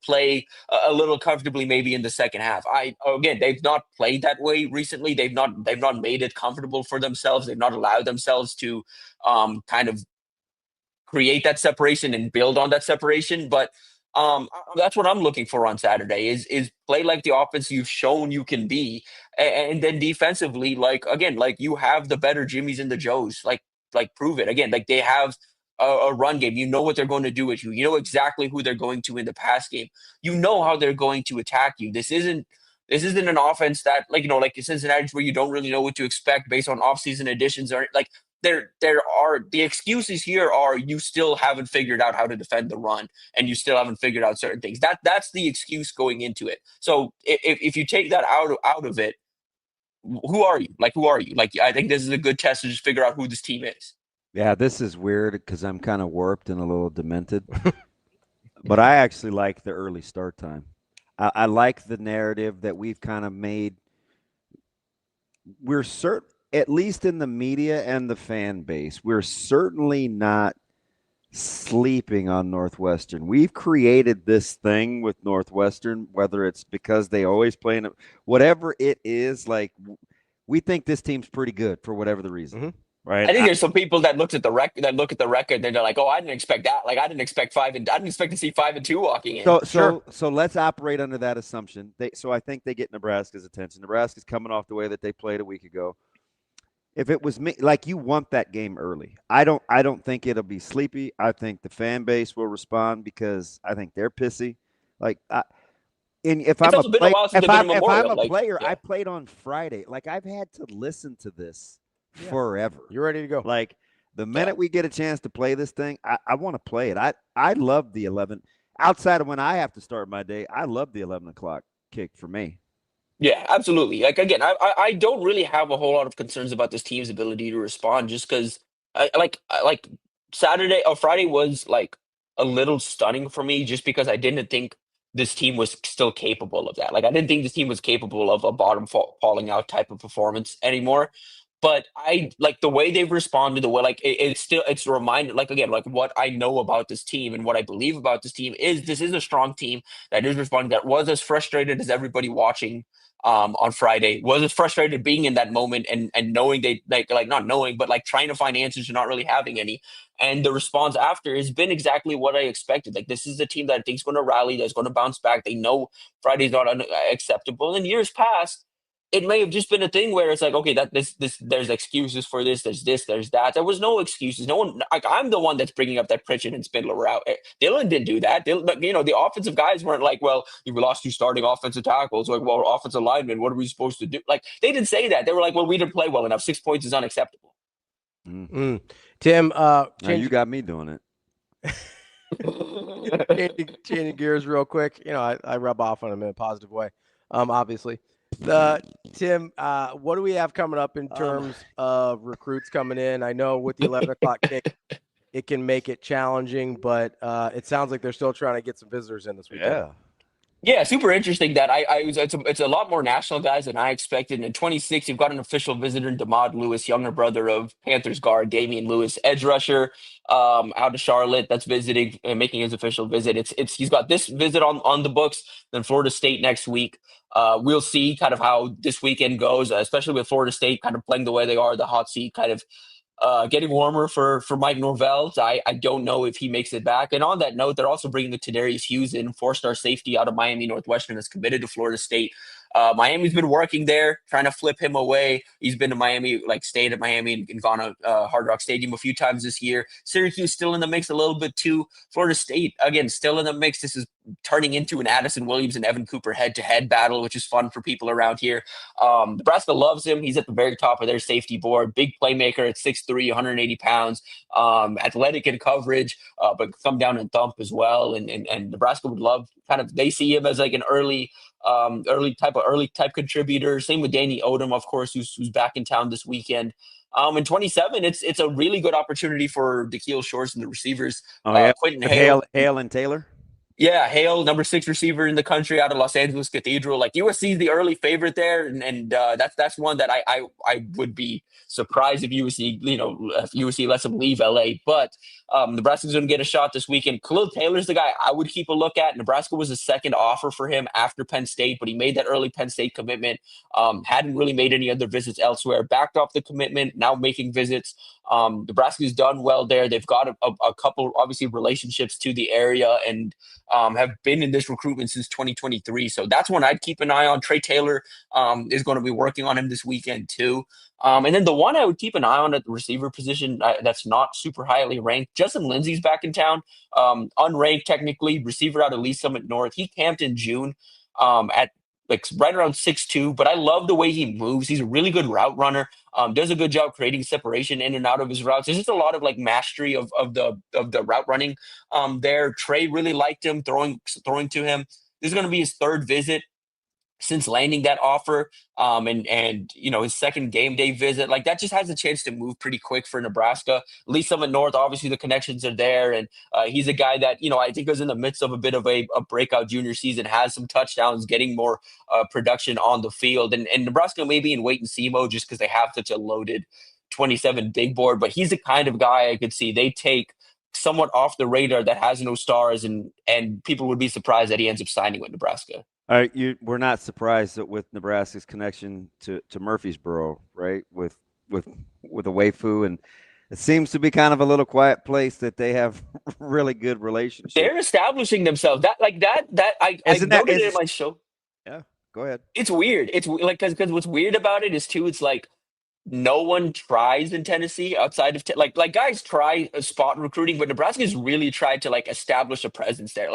play a little comfortably maybe in the second half. Again, they've not played that way recently. They've not made it comfortable for themselves. They've not allowed themselves to kind of create that separation and build on that separation. But that's what I'm looking for on Saturday is play like the offense you've shown you can be. And then defensively, you have the better Jimmies and the Joes, like prove it again. Like they have a run game. You know what they're going to do with you. You know exactly who they're going to in the pass game. You know how they're going to attack you. This isn't an offense that like Cincinnati, where you don't really know what to expect based on offseason additions, or like there are the excuses here are you still haven't figured out how to defend the run and you still haven't figured out certain things. That's the excuse going into it. So if you take that out of it, who are you? Like I think this is a good test to just figure out who this team is. Yeah, this is weird because I'm kind of warped and a little demented. But I actually like the early start time. I like the narrative that we've kind of made. We're certain, at least in the media and the fan base, we're certainly not sleeping on Northwestern. We've created this thing with Northwestern, whether it's because they always play in it, whatever it is, like we think this team's pretty good for whatever the reason. Mm-hmm. Right. I think there's some people that look at the record, and they're like, "Oh, I didn't expect that. Like, I didn't expect I didn't expect to see 5-2 walking in." So let's operate under that assumption. So I think they get Nebraska's attention. Nebraska's coming off the way that they played a week ago. If it was me, like you want that game early. I don't think it'll be sleepy. I think the fan base will respond because I think they're pissy. Like, if I'm a player, I played on Friday. Like I've had to listen to this. Forever. You're ready to go. Like the minute we get a chance to play this thing, I want to play it. I love the 11. Outside of when I have to start my day, I love the 11 o'clock kick for me. Yeah, absolutely. Like again, I don't really have a whole lot of concerns about this team's ability to respond, just because like Saturday or Friday was like a little stunning for me, just because I didn't think this team was still capable of that. Like I didn't think this team was capable of a bottom falling out type of performance anymore. But I like the way they've responded, the way it's a reminder, like again, like what I know about this team and what I believe about this team is this is a strong team that is responding, that was as frustrated as everybody watching on Friday, was as frustrated being in that moment and knowing they like not knowing, but like trying to find answers and not really having any. And the response after has been exactly what I expected. Like this is a team that I think is going to rally, that's going to bounce back. They know Friday's not acceptable. In years past, it may have just been a thing where it's like, okay, that this there's excuses for this, there's that. There was no excuses. No one, like, I'm the one that's bringing up that Pritchett and Spindler route. Dylan didn't do that. The offensive guys weren't like, well, you lost 2 starting offensive tackles. Like, well, offensive linemen, what are we supposed to do? Like, they didn't say that. They were like, well, we didn't play well enough. 6 points is unacceptable. Tim, now you got me doing it. Changing gears real quick. I rub off on him in a positive way, obviously. Tim, what do we have coming up in terms of recruits coming in? I know with the 11 o'clock kick, it can make it challenging, but it sounds like they're still trying to get some visitors in this weekend. Yeah, super interesting that it's a lot more national guys than I expected. And in 26, you've got an official visitor, Damon Lewis, younger brother of Panthers guard Damian Lewis, edge rusher, out of Charlotte, that's visiting and making his official visit. He's got this visit on the books, then Florida State next week. We'll see kind of how this weekend goes, especially with Florida State kind of playing the way they are, the hot seat kind of getting warmer for Mike Norvell. I don't know if he makes it back. And on that note, they're also bringing the Tadarius Hughes in, 4-star safety out of Miami Northwestern, that's committed to Florida State. Miami's been working there, trying to flip him away. He's been to Miami, stayed at Miami and gone to Hard Rock Stadium a few times this year. Syracuse still in the mix a little bit too. Florida State, again, still in the mix. This is turning into an Addison Williams and Evan Cooper head-to-head battle, which is fun for people around here. Nebraska loves him. He's at the very top of their safety board. Big playmaker at 6'3", 180 pounds. Athletic in coverage, but come down and thump as well. And Nebraska would love they see him as like an early type contributor. Same with Danny Odom, of course, who's back in town this weekend. In 27, it's a really good opportunity for Dakeil Shorts and the receivers. Quentin Hale and Taylor. Yeah, Hale, number 6 receiver in the country out of Los Angeles Cathedral. USC is the early favorite there, and that's one that I would be surprised if USC lets him leave LA. But Nebraska's going to get a shot this weekend. Khalil Taylor's the guy I would keep a look at. Nebraska was a second offer for him after Penn State, but he made that early Penn State commitment. Hadn't really made any other visits elsewhere. Backed off the commitment, now making visits. Nebraska's done well there. They've got a couple, obviously, relationships to the area and have been in this recruitment since 2023. So that's one I'd keep an eye on. Trey Taylor is going to be working on him this weekend too. And then the one I would keep an eye on at the receiver position that's not super highly ranked, Justin Lindsay's back in town. Unranked technically, receiver out of Lee Summit North. He camped in June at right around 6'2", but I love the way he moves. He's a really good route runner. Does a good job creating separation in and out of his routes. There's just a lot of mastery of the route running there. Trey really liked him, throwing to him. This is going to be his 3rd visit since landing that offer, and his second game day visit. That just has a chance to move pretty quick for Nebraska. Lee Summit North, obviously the connections are there, and he's a guy that I think was in the midst of a bit of a breakout junior season, has some touchdowns, getting more production on the field, and Nebraska may be in wait and see mode just because they have such a loaded 27 big board. But he's the kind of guy I could see they take somewhat off the radar that has no stars, and people would be surprised that he ends up signing with Nebraska. All right, we're not surprised that with Nebraska's connection to Murfreesboro, right? With a Wafu, and it seems to be kind of a little quiet place that they have really good relationships. They're establishing themselves. I noted it in my show. Yeah, go ahead. It's weird. It's because what's weird about it is too. It's no one tries in Tennessee outside of guys try spot recruiting, but Nebraska's really tried to establish a presence there.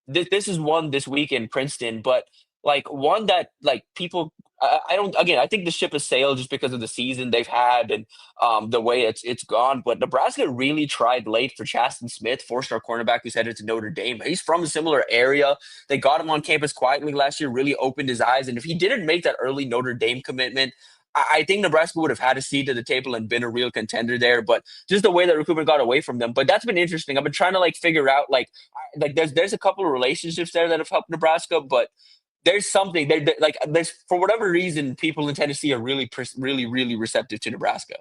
This is one this week in Princeton, but one that people. I think the ship has sailed just because of the season they've had and the way it's gone. But Nebraska really tried late for Chasten Smith, 4-star cornerback who's headed to Notre Dame. He's from a similar area. They got him on campus quietly last year, really opened his eyes. And if he didn't make that early Notre Dame commitment, I think Nebraska would have had a seat at the table and been a real contender there. But just the way that recruitment got away from them. But that's been interesting. I've been trying to figure out there's a couple of relationships there that have helped Nebraska, but there's something there's for whatever reason, people in Tennessee are really receptive to Nebraska.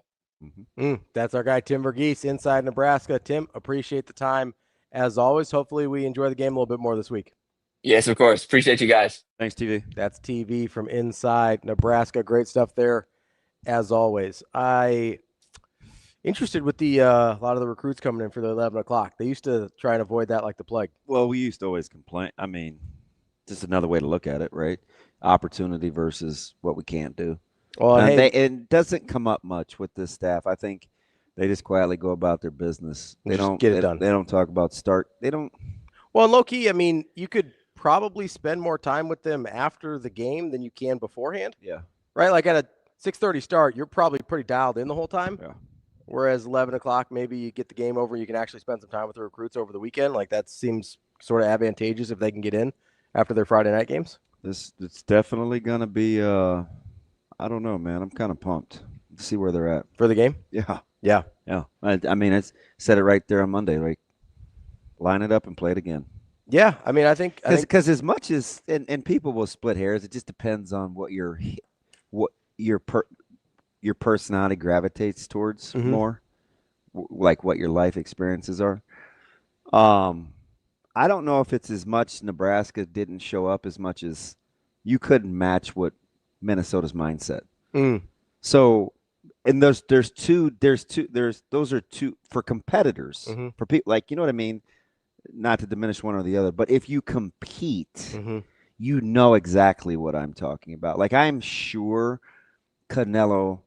That's our guy, Tim VERGHESE, inside Nebraska. Tim, appreciate the time as always. Hopefully we enjoy the game a little bit more this week. Yes, of course. Appreciate you guys. Thanks, TV. That's TV from inside Nebraska. Great stuff there as always. Interested with the a lot of the recruits coming in for the 11 o'clock. They used to try and avoid that like the plague. Well, we used to always complain. I mean, just another way to look at it, right? opportunity versus what we can't do. Well, it doesn't come up much with this staff. I think they just quietly go about their business. They don't get it done. They don't talk about start. They don't. Well, low key, I mean, you could probably spend more time with them after the game than you can beforehand. Yeah. Right? Like at a 6:30 start, you're probably pretty dialed in the whole time. Yeah. Whereas 11 o'clock, maybe you get the game over and you can actually spend some time with the recruits over the weekend. Like that seems sort of advantageous if they can get in after their Friday night games. It's definitely going to be, I don't know, man. I'm kind of pumped to see where they're at. For the game? Yeah. Yeah. Yeah. I mean, I said it right there on Monday. Like, line it up and play it again. Yeah. I mean, I think because as much as and people will split hairs, it just depends on what your personality gravitates towards more, like what your life experiences are. I don't know if it's as much Nebraska didn't show up as much as you couldn't match what Minnesota's mindset. So, and those are two for competitors, for people, like, you know what I mean? Not to diminish one or the other, but if you compete, you know exactly what I'm talking about. Like, I'm sure Canelo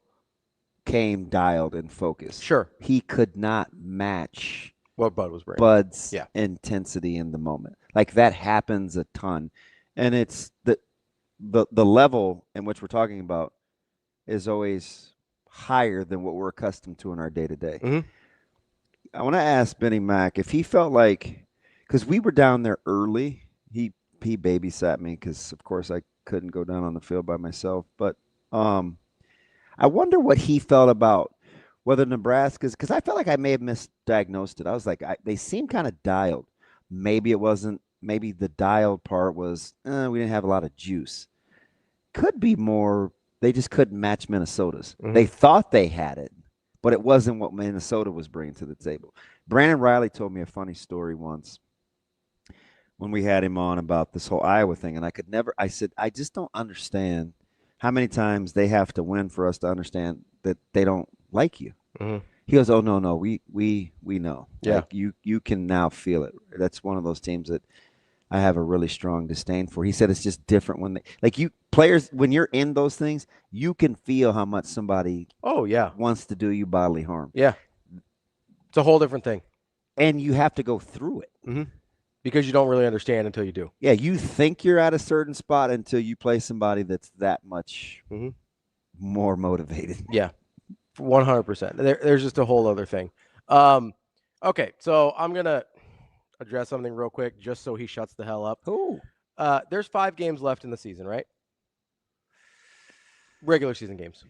came dialed and focused. Sure. He could not match what Bud was bringing. Bud's intensity in the moment. Like, that happens a ton. And it's the level in which we're talking about is always higher than what we're accustomed to in our day-to-day. I want to ask Benny Mac if he felt like, because we were down there early, he babysat me because, of course, I couldn't go down on the field by myself. But I wonder what he felt about whether Nebraska's, because I felt like I may have misdiagnosed it. I was like, they seem kind of dialed. Maybe it wasn't. Maybe the dialed part was we didn't have a lot of juice. Could be more. They just couldn't match Minnesota's. They thought they had it, but it wasn't what Minnesota was bringing to the table. Brandon Riley told me a funny story once when we had him on about this whole Iowa thing, and I said, I just don't understand how many times they have to win for us to understand that they don't like you. He goes, oh, no, we know. Yeah. Like, you can now feel it. That's one of those teams that I have a really strong disdain for. He said it's just different when players, when you're in those things, you can feel how much somebody wants to do you bodily harm. Yeah. It's a whole different thing. And you have to go through it. Because you don't really understand until you do. Yeah, you think you're at a certain spot until you play somebody that's that much more motivated. Yeah, 100%. There's just a whole other thing. Okay, so I'm going to address something real quick just so he shuts the hell up. Ooh. There's 5 games left in the season, right? Regular season games.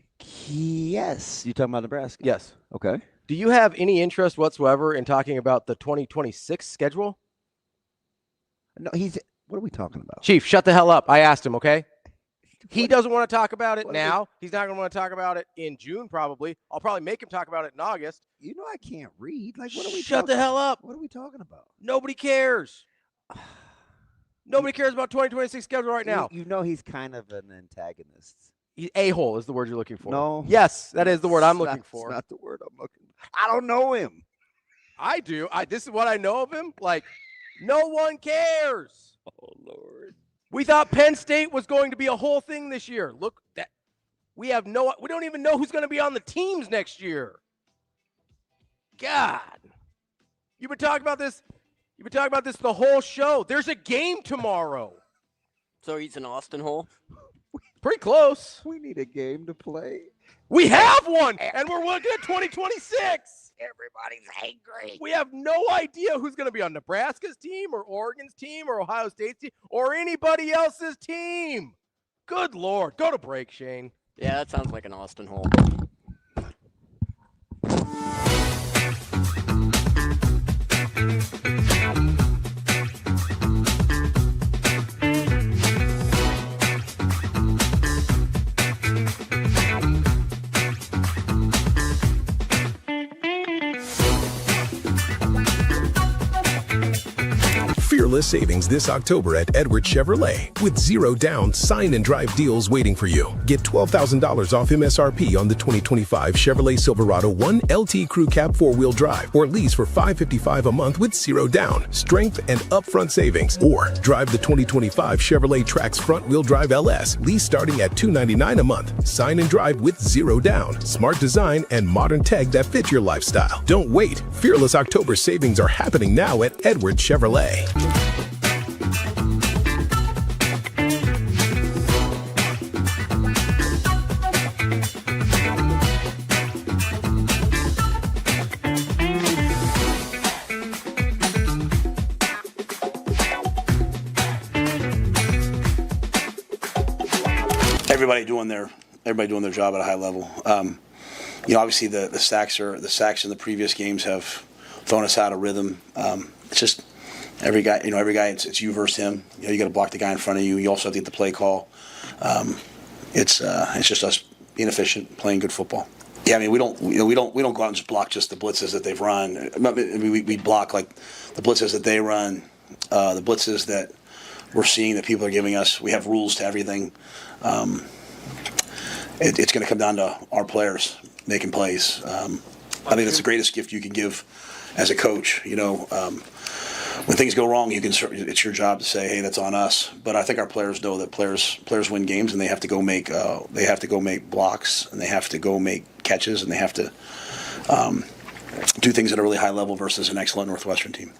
Yes. You talking about Nebraska? Yes. Okay. Do you have any interest whatsoever in talking about the 2026 schedule? No, what are we talking about? Chief, shut the hell up. I asked him, okay? He doesn't want to talk about it now. He's not going to want to talk about it in June, probably. I'll probably make him talk about it in August. You know I can't read. Like, what are we Shut the hell up. What are we talking about? Nobody cares. Nobody cares about 2026 schedule right now. You know he's kind of an antagonist. A-hole is the word you're looking for. No. Yes, that is the word I'm looking for. That's not the word I'm looking for. I don't know him. I do. This is what I know of him. Like, no one cares. Oh, Lord. We thought Penn State was going to be a whole thing this year. Look, we don't even know who's going to be on the teams next year. God. You've been talking about this the whole show. There's a game tomorrow. So he's an Austin Hole? Pretty close. We need a game to play. We have one, and we're looking at 2026. Everybody's angry. We have no idea who's going to be on Nebraska's team or Oregon's team or Ohio State's team or anybody else's team. Good Lord. Go to break, Shane. Yeah, that sounds like an Austin Hole. fearless savings this October at Edwards Chevrolet with 0 down sign and drive deals waiting for you. Get $12,000 off MSRP on the 2025 Chevrolet Silverado 1 LT Crew Cab 4-wheel drive or lease for $555 a month with 0 down, strength and upfront savings. Or drive the 2025 Chevrolet Trax front-wheel drive LS, lease starting at $299 a month. Sign and drive with 0 down, smart design, and modern tech that fits your lifestyle. Don't wait. Fearless October savings are happening now at Edwards Chevrolet. Everybody doing their job at a high level. Obviously the sacks in the previous games have thrown us out of rhythm. It's just every guy. It's you versus him. You got to block the guy in front of you. You also have to get the play call. It's just us being efficient, playing good football. Yeah, I mean we don't go out and just block just the blitzes that they've run. We block like the blitzes that they run, the blitzes that we're seeing that people are giving us. We have rules to everything. It's going to come down to our players making plays. I think that's the greatest gift you can give as a coach. When things go wrong, it's your job to say, "Hey, that's on us." But I think our players know that players win games, and they have to go make blocks, and they have to go make catches, and they have to do things at a really high level versus an excellent Northwestern team.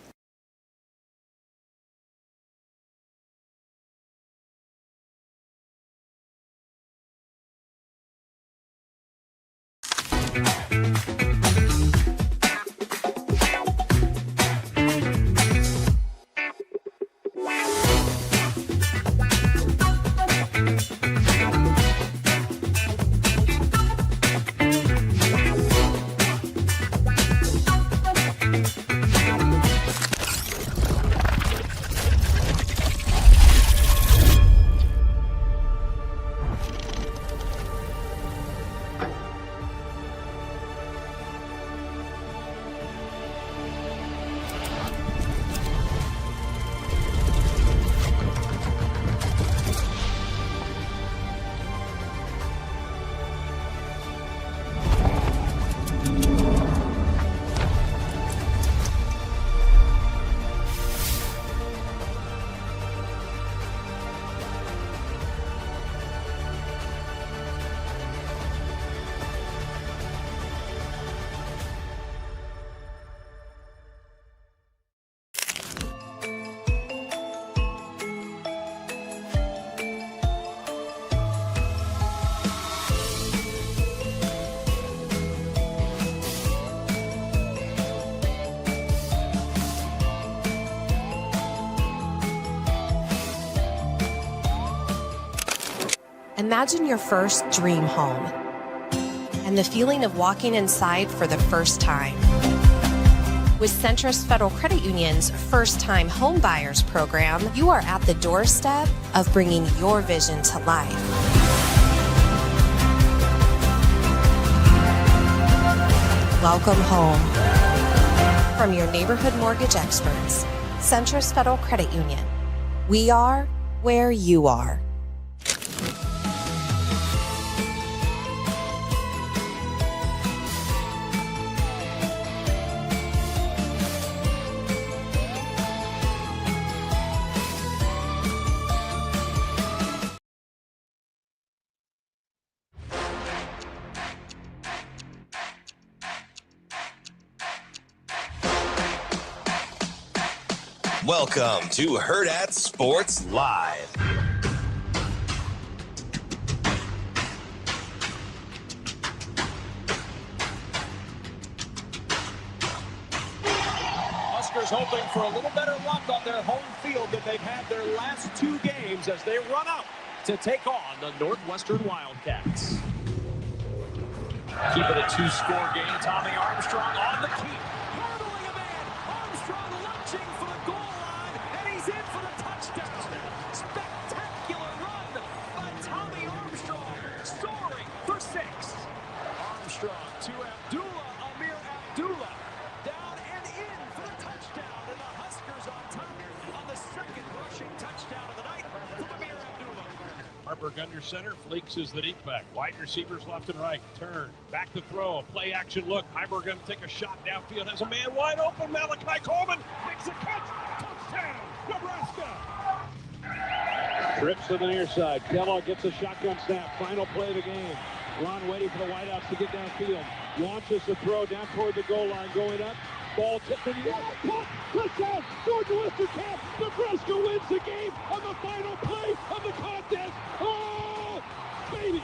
Imagine your first dream home and the feeling of walking inside for the first time. With Centrist Federal Credit Union's First Time Home Buyers program, you are at the doorstep of bringing your vision to life. Welcome home. From your neighborhood mortgage experts, Centrist Federal Credit Union. We are where you are. Welcome to Hurrdat Sports Live. Huskers hoping for a little better luck on their home field than they've had their last two games as they run out to take on the Northwestern Wildcats. Keep it a two-score game. Tommy Armstrong on the keep. Handling a man. Armstrong lunging for the goal line, and he's in for the touchdown. Spectacular run by Tommy Armstrong, soaring for 6. Armstrong to Amir Abdullah. Down and in for the touchdown, and the Huskers on top on the work under center. Fleeks is the deep back. Wide receivers left and right. Turn. Back to throw. Play action look. Heiberg going to take a shot downfield. Has a man wide open. Malachi Coleman makes a catch. Touchdown, Nebraska. Trips to the near side. Kellogg gets a shotgun snap. Final play of the game. Ron waiting for the wideouts to get downfield. Launches the throw down toward the goal line. Going up. Ball tipped in the air. Punt. Touchdown. Northwestern camp. Nebraska wins the game on the final play of the contest. Oh, baby.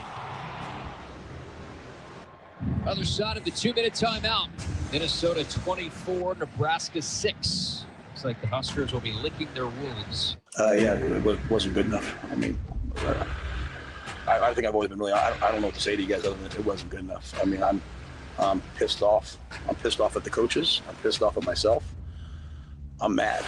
Other side of the 2-minute timeout. Minnesota 24, Nebraska 6. Looks like the Huskers will be licking their wounds. Yeah, it wasn't good enough. I mean, I think I've always been really, I don't know what to say to you guys other than it wasn't good enough. I mean, I'm pissed off. I'm pissed off at the coaches. I'm pissed off at myself. I'm mad.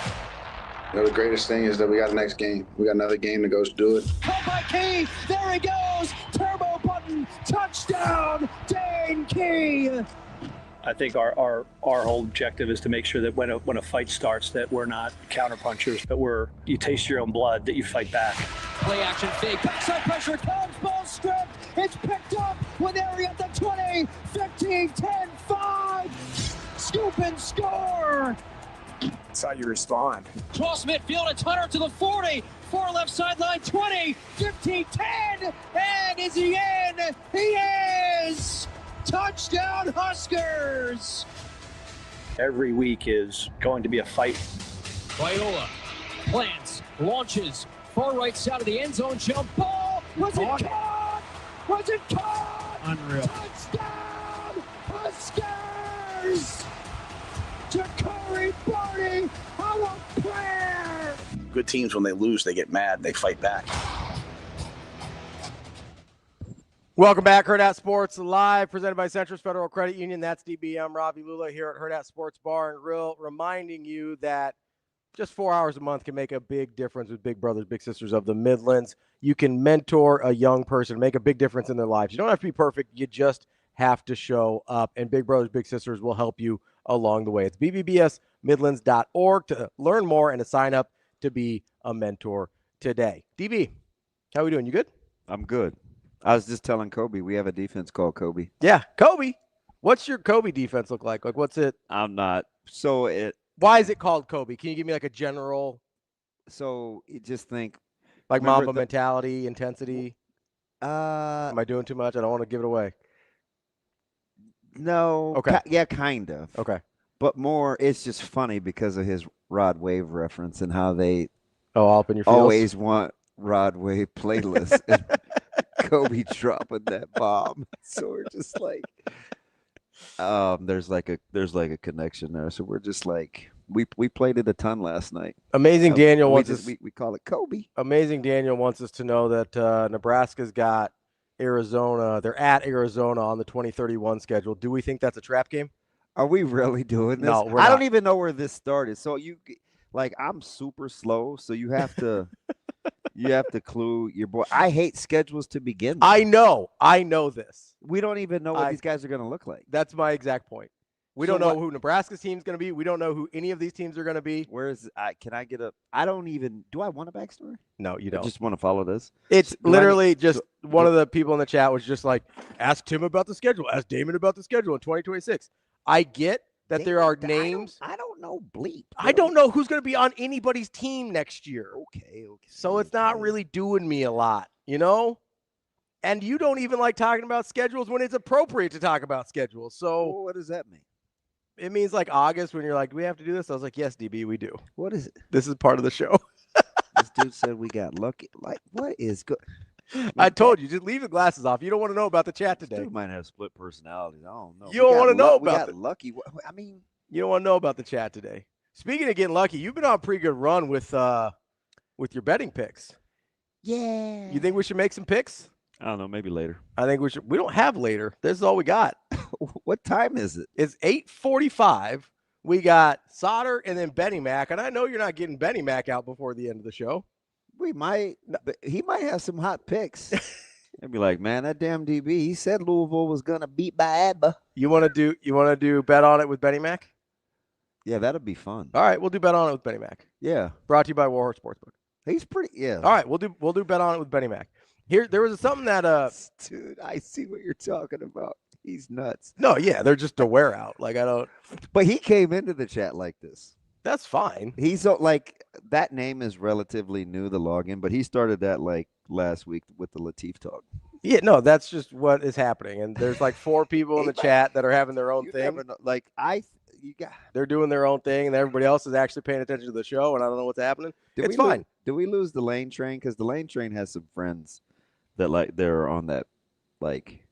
You know, the greatest thing is that we got the next game. We got another game to go do it. Caught by Key. There he goes. Turbo button. Touchdown, Dane Key. I think our whole objective is to make sure that when a fight starts, that we're not counterpunchers, but you taste your own blood, that you fight back. Play action fake. Backside pressure comes. Ball stripped. It's picked up with Ari at the 20, 15, 10, 5. Scoop and score. That's how you respond. Cross midfield. It's Hunter to the 40. Far left sideline. 20, 15, 10. And is he in? He is. Touchdown, Huskers! Every week is going to be a fight. Viola plants, launches, far right side of the end zone jump ball. Was it caught? Was it caught? Unreal. Touchdown, Huskers! Ja'Cory Barney, how a player! Good teams, when they lose, they get mad. They fight back. Welcome back, Hurrdat Sports Live, presented by Centris Federal Credit Union. That's DBM Ravi Lulla here at Hurrdat Sports Bar and Grill, reminding you that just 4 hours a month can make a big difference with Big Brothers Big Sisters of the Midlands. You can mentor a young person, make a big difference in their lives. You don't have to be perfect. You just have to show up, and Big Brothers Big Sisters will help you along the way. It's bbbsmidlands.org to learn more and to sign up to be a mentor today. DB, how are we doing? You good? I'm good. I was just telling Kobe, we have a defense called Kobe. Yeah, Kobe. What's your Kobe defense look like? Like, what's it? I'm not. So why is it called Kobe? Can you give me like a general? So you just think. Like Mamba mentality, intensity? Am I doing too much? I don't want to give it away. No. Okay. Yeah, kind of. Okay. But more, it's just funny because of his Rod Wave reference and how they all up in your feels? Always want Rod Wave playlists. Kobe dropping that bomb. So we're just like, there's like a connection there. So we're just like, we played it a ton last night. Amazing Daniel wants us. We call it Kobe. Amazing Daniel wants us to know that Nebraska's got Arizona. They're at Arizona on the 2031 schedule. Do we think that's a trap game? Are we really doing this? No, I don't even know where this started. So I'm super slow. So you have to. You have to clue your boy. I hate schedules to begin with. I know this. We don't even know what these guys are going to look like. That's my exact point. We don't know who Nebraska's team's going to be. We don't know who any of these teams are going to be. Can I get I don't even, do I want a backstory? No, you don't. I just want to follow this. It's literally one of the people in the chat was just like, ask Tim about the schedule. Ask Damon about the schedule in 2026. I get that there are names. I don't know bleep. I don't know who's going to be on anybody's team next year. Okay. So it's not really doing me a lot, you know? And you don't even like talking about schedules when it's appropriate to talk about schedules. So what does that mean? It means like August when you're like, do we have to do this? I was like, yes, DB, we do. What is it? This is part of the show. This dude said we got lucky. Like, what is good? I told you, just leave the glasses off. You don't want to know about the chat today. This dude might have split personalities. I don't know. You don't want to know about it. We got lucky. I mean, you don't want to know about the chat today. Speaking of getting lucky, you've been on a pretty good run with your betting picks. Yeah. You think we should make some picks? I don't know. Maybe later. I think we should. We don't have later. This is all we got. What time is it? It's 8:45. We got SAUTTER and then Benny Mac. And I know you're not getting Benny Mac out before the end of the show. We might. But he might have some hot picks. And be like, man, that damn DB, he said Louisville was gonna beat Baaba. You want to do bet on it with Benny Mac? Yeah, that'll be fun. All right, we'll do bet on it with Benny Mac. Yeah. Brought to you by Warhorse Sportsbook. He's pretty. Yeah. All right, we'll do bet on it with Benny Mac. Here, there was something that dude, I see what you're talking about. He's nuts. No, yeah, they're just a wear out. Like I don't. But he came into the chat like this. That's fine. He's like that name is relatively new, the login, but he started that like last week with the Latif talk. Yeah, no, that's just what is happening, and there's like 4 people in the chat that are having their own thing. They're doing their own thing, and everybody else is actually paying attention to the show, and I don't know what's happening. It's fine. Did we lose the lane train? Because the lane train has some friends that like they're on that like.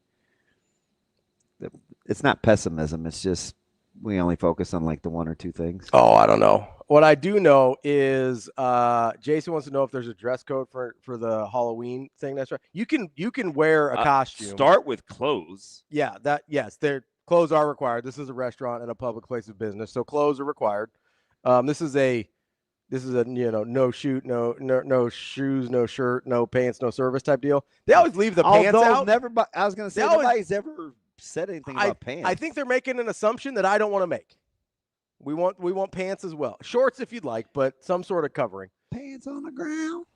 It's not pessimism. It's just we only focus on like the 1 or 2 things. Oh, I don't know. What I do know is Jason wants to know if there's a dress code for the Halloween thing. That's right. You can wear a costume. Start with clothes. Yeah, their clothes are required. This is a restaurant and a public place of business, so clothes are required. This is a no shoot, no shoes, no shirt, no pants, no service type deal. They always leave the pants out. I was gonna say nobody's ever said anything about pants. I think they're making an assumption that I don't want to make. We want pants as well. Shorts if you'd like, but some sort of covering. Pants on the ground.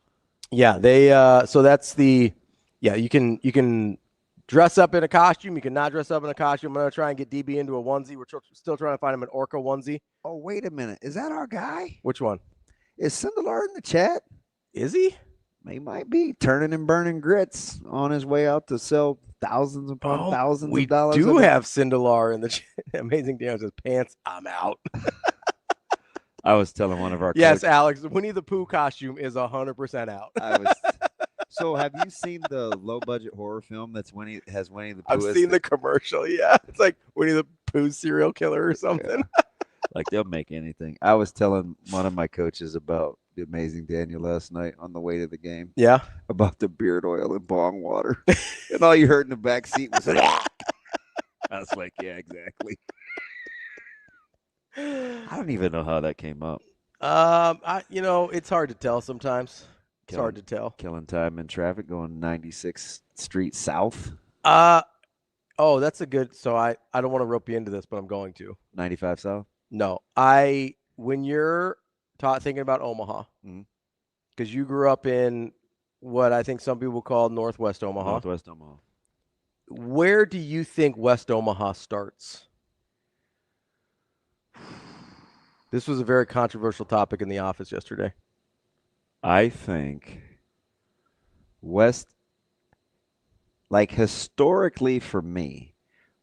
Yeah, they so that's the you can dress up in a costume, you can not dress up in a costume. I'm gonna try and get DB into a onesie. We're still trying to find him an Orca onesie. Oh, wait a minute. Is that our guy? Which one? Is Sindelar in the chat? Is he? He might be turning and burning grits on his way out to sell thousands upon thousands of dollars. We do have Sindelar in the Amazing Dan says, pants, I'm out. I was telling one of our coaches. Alex, Winnie the Pooh costume is 100% out. So have you seen the low-budget horror film that's Winnie the Pooh? I've seen the commercial, yeah. It's like Winnie the Pooh serial killer or something. Yeah. Like they'll make anything. I was telling one of my coaches about the Amazing Daniel last night on the way to the game. Yeah. About the beard oil and bong water. And all you heard in the back seat was I was like, yeah, exactly. I don't even know how that came up. It's hard to tell sometimes. It's hard to tell. Killing time in traffic going 96th Street South. Oh, that's a good. So I don't want to rope you into this, but I'm going to. 95 South? No. When you're thinking about Omaha, because you grew up in what I think some people call Northwest Omaha. Northwest Omaha. Where do you think West Omaha starts? This was a very controversial topic in the office yesterday. I think historically for me,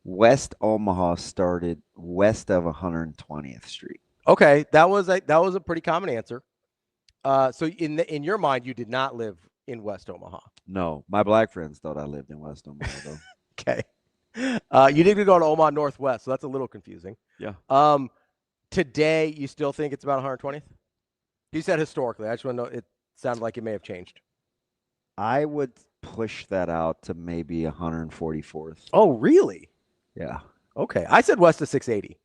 West Omaha started west of 120th Street. Okay, that was a pretty common answer. So in your mind, you did not live in West Omaha. No, my black friends thought I lived in West Omaha, though. Okay. You did go to Omaha Northwest, so that's a little confusing. Yeah. Today, you still think it's about 120th? You said historically. I just want to know. It sounded like it may have changed. I would push that out to maybe 144th. Oh, really? Yeah. Okay. I said west of 680.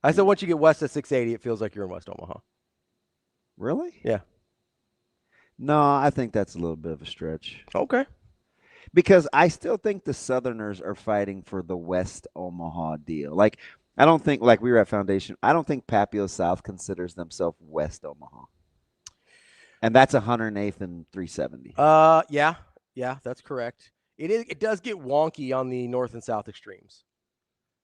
I said once you get west of 680, it feels like you're in West Omaha. Really? Yeah. No, I think that's a little bit of a stretch. Okay. Because I still think the Southerners are fighting for the West Omaha deal. Like, I don't think, like we were at Foundation, I don't think Papio South considers themselves West Omaha. And that's 108th and 370. Yeah, that's correct. It does get wonky on the north and south extremes.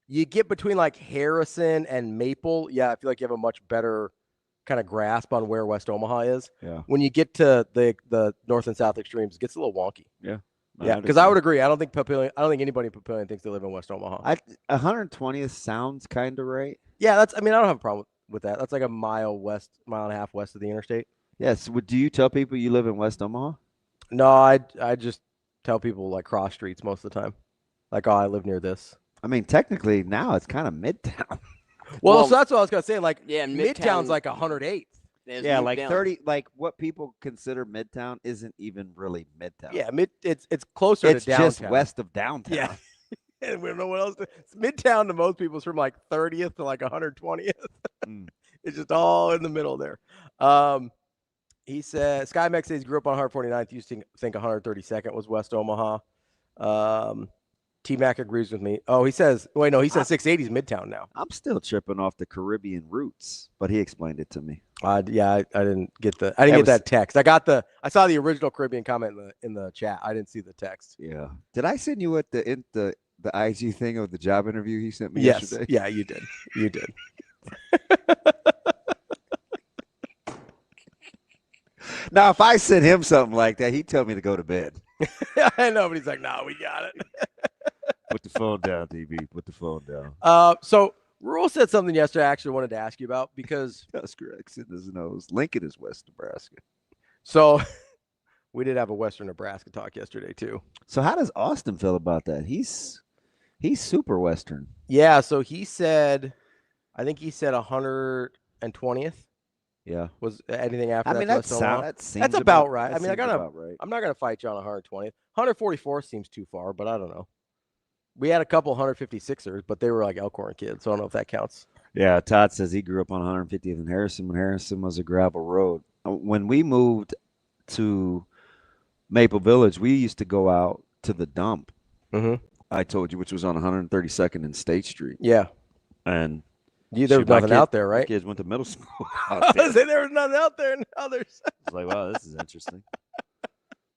You get between like Harrison and Maple, I feel like you have a much better kind of grasp on where West Omaha is. Yeah. When you get to the north and south extremes, it gets a little wonky. Yeah. Yeah, because I would agree. I don't think anybody in Papillion thinks they live in West Omaha. 120th sounds kind of right. Yeah, I don't have a problem with that. That's like a mile and a half west of the interstate. Yes. Do you tell people you live in West Omaha? No, I just tell people like cross streets most of the time. Like, oh, I live near this. I mean, technically now it's kind of Midtown. Well, so that's what I was gonna say. Like, yeah, Midtown's like 108th. Yeah, like 30. Like what people consider Midtown isn't even really Midtown. Yeah, it's closer to downtown. It's just west of downtown. Yeah, and we don't know what else. It's Midtown to most people is from like 30th to like 120th. It's just all in the middle there. He said SkyMax says he grew up on 149th. Used to think 132nd was West Omaha. T-Mac agrees with me. Oh, he says 680 is Midtown now. I'm still tripping off the Caribbean roots, but he explained it to me. I didn't get that text. I saw the original Caribbean comment in the chat. I didn't see the text. Yeah. Did I send you the IG thing of the job interview he sent me yesterday? Yeah, you did. You did. Now, if I sent him something like that, he'd tell me to go to bed. I know, but he's like, "No, we got it." Put the phone down, DB. Put the phone down. So Rule said something yesterday I actually wanted to ask you about because Husker accent doesn't know. Lincoln is West Nebraska. So we did have a Western Nebraska talk yesterday too. So how does Austin feel about that? He's super Western. Yeah. So he said, I think he said 120th. Yeah. Was anything after? I mean, that's about right. I mean, I'm not gonna fight you on 120th. 144 seems too far, but I don't know. We had a couple 156ers, but they were like Elkhorn kids, so I don't know if that counts. Yeah, Todd says he grew up on 150th and Harrison when Harrison was a gravel road. When we moved to Maple Village, we used to go out to the dump. Mm-hmm. I told you, which was on 132nd and State Street. Yeah, and there was nothing out there, right? Kids went to middle school. There was nothing out there, and others. It's like, wow, this is interesting.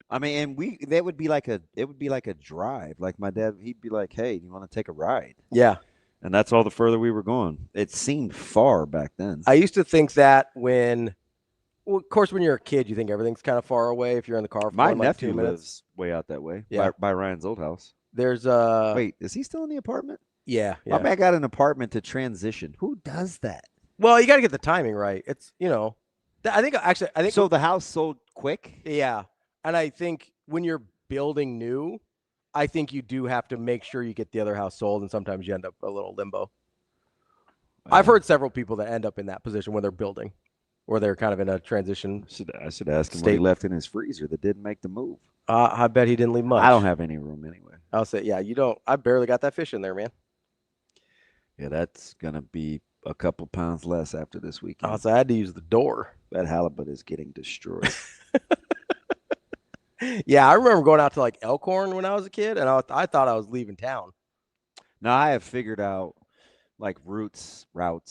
I mean, and it would be like a drive. Like my dad, he'd be like, "Hey, do you want to take a ride?" Yeah. And that's all the further we were going. It seemed far back then. I used to think that of course, when you're a kid, you think everything's kind of far away if you're in the car for my like nephew 2 minutes. lives way out that way. Yeah. By Ryan's old house. There's wait, is he still in the apartment? Yeah. My man got an apartment to transition. Who does that? Well, you got to get the timing right. It's I think so. The house sold quick. Yeah, and I think when you're building new, I think you do have to make sure you get the other house sold, and sometimes you end up a little limbo. I've heard several people that end up in that position when they're building, or they're kind of in a transition. I should ask him what he left in his freezer that didn't make the move. I bet he didn't leave much. I don't have any room anyway. I'll say, yeah, you don't. I barely got that fish in there, man. Yeah, that's gonna be a couple pounds less after this weekend. So I had to use the door. That halibut is getting destroyed. Yeah, I remember going out to like Elkhorn when I was a kid, and I thought I was leaving town. Now I have figured out like routes. Are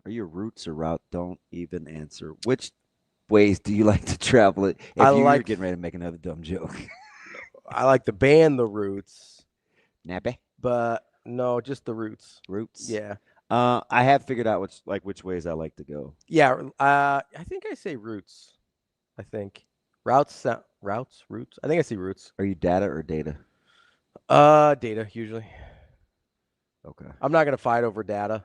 you a routes or route? Don't even answer. Which ways do you like to travel it? You're getting ready to make another dumb joke. I like the band The Roots. Nappy? But no, just the Roots. Roots? Yeah. I have figured out which ways I like to go. Yeah, I think I say Roots. I think routes. I think I see Roots. Are you data or data? Data usually. Okay. I'm not gonna fight over data.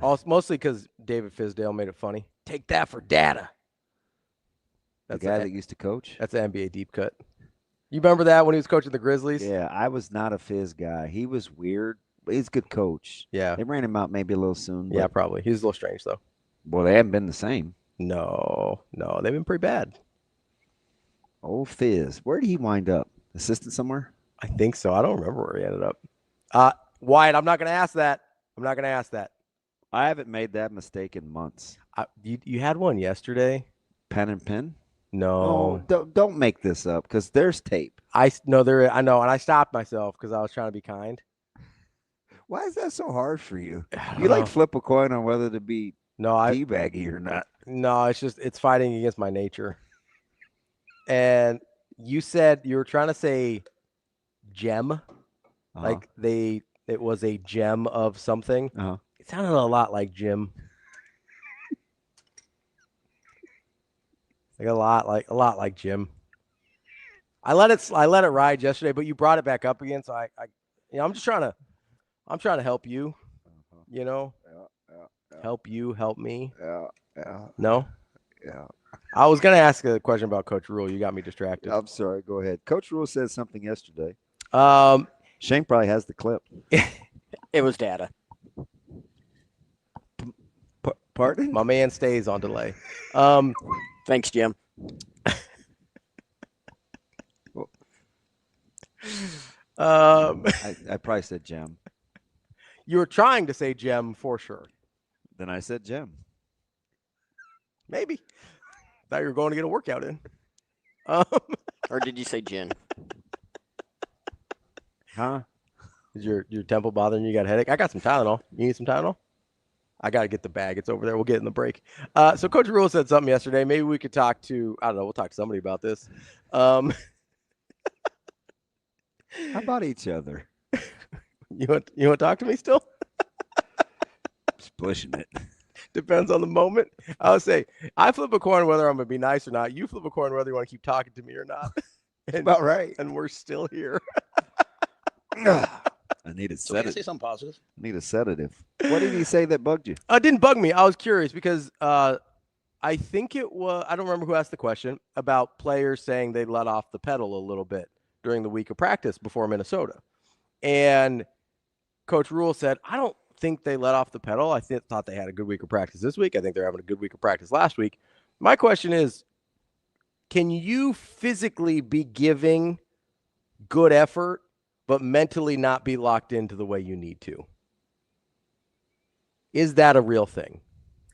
Also, mostly because David Fizdale made it funny. Take that for data. That's the guy that used to coach. That's an NBA deep cut. You remember that when he was coaching the Grizzlies? Yeah, I was not a Fizz guy. He was weird, but he's a good coach. Yeah. They ran him out maybe a little soon. Yeah, probably. He's a little strange, though. Well, they haven't been the same. No. They've been pretty bad. Old Fizz. Where did he wind up? Assistant somewhere? I think so. I don't remember where he ended up. Wyatt, I'm not going to ask that. I haven't made that mistake in months. You had one yesterday? Pen and pin? No. Oh, don't make this up because there's tape. I know, and I stopped myself because I was trying to be kind. Why is that so hard for you? You like flip a coin on whether to be teabaggy or not. No, it's fighting against my nature. And you said you were trying to say gem, like it was a gem of something. It sounded a lot like Jim. Like a lot like Jim. I let it ride yesterday, but you brought it back up again, so I'm just trying to help you. Help you, help me. Yeah. No? Yeah. I was gonna ask a question about Coach Rule. You got me distracted. I'm sorry. Go ahead. Coach Rule said something yesterday. Shane probably has the clip. It was data. Pardon? My man stays on delay. Thanks, Jim. I probably said gem. You were trying to say gem for sure. Then I said gem. Maybe. Thought you were going to get a workout in. Or did you say gin? Huh? Is your temple bothering you? You got a headache? I got some Tylenol. You need some Tylenol? I got to get the bag. It's over there. We'll get in the break. So Coach Rule said something yesterday. Maybe we could talk to, I don't know, we'll talk to somebody about this. How about each other? You want to talk to me still? Just pushing it. Depends on the moment. I would say I flip a coin whether I'm going to be nice or not. You flip a coin whether you want to keep talking to me or not. That's about right. And we're still here. I need a So can I sedative. say something positive? Need a sedative. What did he say that bugged you? It didn't bug me. I was curious because I think it was, I don't remember who asked the question about players saying they let off the pedal a little bit during the week of practice before Minnesota. And Coach Rule said, I don't think they let off the pedal. I thought they had a good week of practice this week. I think they're having a good week of practice last week. My question is, can you physically be giving good effort but mentally not be locked into the way you need to? Is that a real thing?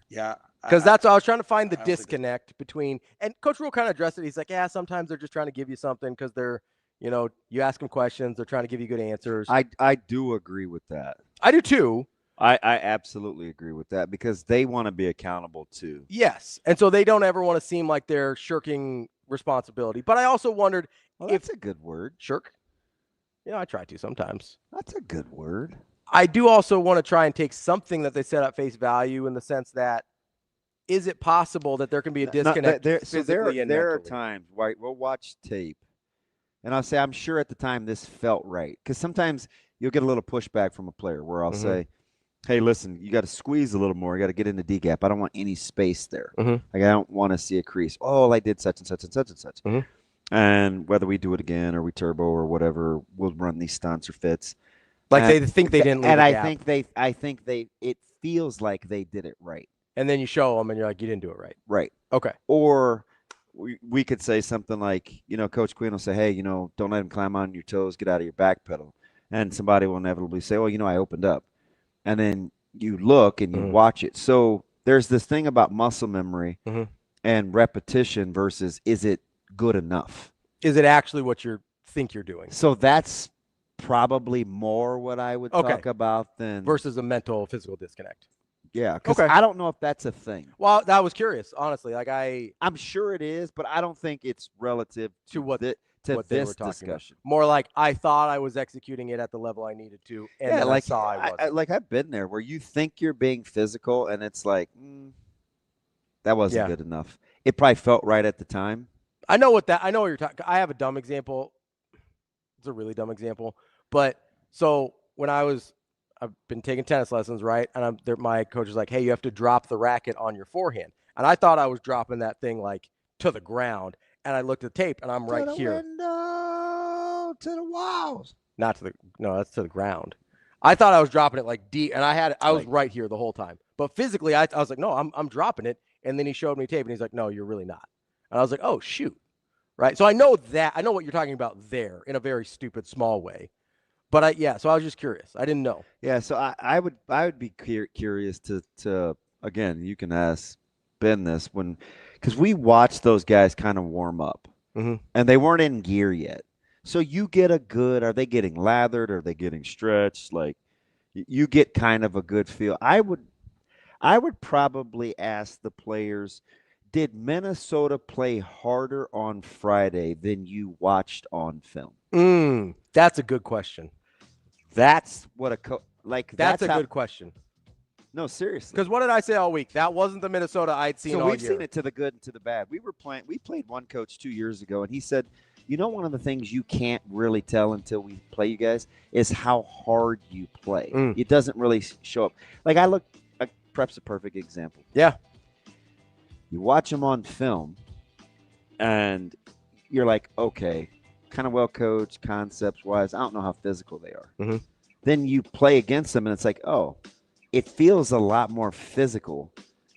Yeah. Because that's what I was trying to find the disconnect between, and Coach Rule kind of addressed it. He's like, yeah, sometimes they're just trying to give you something because they're, you ask them questions, they're trying to give you good answers. I do agree with that. I do too. I absolutely agree with that because they want to be accountable too. Yes. And so they don't ever want to seem like they're shirking responsibility. But I also wondered Well, if that's a good word. shirk. I try to sometimes. That's a good word. I do also want to try and take something that they said at face value in the sense that, is it possible that there can be a disconnect physically and there are mentally? times, right, we'll watch tape, and I'll say, I'm sure at the time this felt right. Because sometimes you'll get a little pushback from a player where I'll say, hey, listen, you got to squeeze a little more. You got to get in the D gap. I don't want any space there. Like, I don't want to see a crease. Oh, I did such and such and such and such. And whether we do it again or we turbo or whatever, we'll run these stunts or fits. Like they think they didn't leave and a I gap. think it feels like they did it right. And then you show them and you're like, you didn't do it right. Right. Okay. Or we could say something like, Coach Quinn will say, hey, don't let him climb on your toes, get out of your back pedal. And somebody will inevitably say, oh, I opened up. And then you look and you watch it. So there's this thing about muscle memory and repetition versus is it good enough? Is it actually what you think you're doing? So that's probably more what I would talk about than versus a mental physical disconnect. Yeah, because I don't know if that's a thing. Well, that was curious, honestly. Like I'm sure it is, but I don't think it's relative to what this they were talking discussion. About. More like I thought I was executing it at the level I needed to, and then I saw I wasn't. I've been there where you think you're being physical, and it's like that wasn't good enough. It probably felt right at the time. I know what you're talking. I have a dumb example. It's a really dumb example, but so when I've been taking tennis lessons, right? And my coach is like, hey, you have to drop the racket on your forehand. And I thought I was dropping that thing like to the ground. And I looked at the tape and I'm right here. Window, to the walls. That's to the ground. I thought I was dropping it like deep. And I was right here the whole time. But physically, I was like, no, I'm dropping it. And then he showed me tape and he's like, no, you're really not. And I was like, oh, shoot. Right. So I know what you're talking about there in a very stupid, small way. But so I was just curious. I didn't know. Yeah, so I would be curious to again, you can ask Ben this because we watched those guys kind of warm up, and they weren't in gear yet. So you get are they getting lathered? Are they getting stretched? Like you get kind of a good feel. I would probably ask the players, did Minnesota play harder on Friday than you watched on film? That's a good question. That's what that's a good question. No, seriously. Because what did I say all week? That wasn't the Minnesota I'd seen all year. So we've seen it to the good and to the bad. We played one coach 2 years ago, and he said, one of the things you can't really tell until we play you guys is how hard you play. It doesn't really show up. Like prep's a perfect example. Yeah. You watch them on film, and you're like, okay, kind of well coached, concepts-wise. I don't know how physical they are. Then you play against them, and it's like, oh, it feels a lot more physical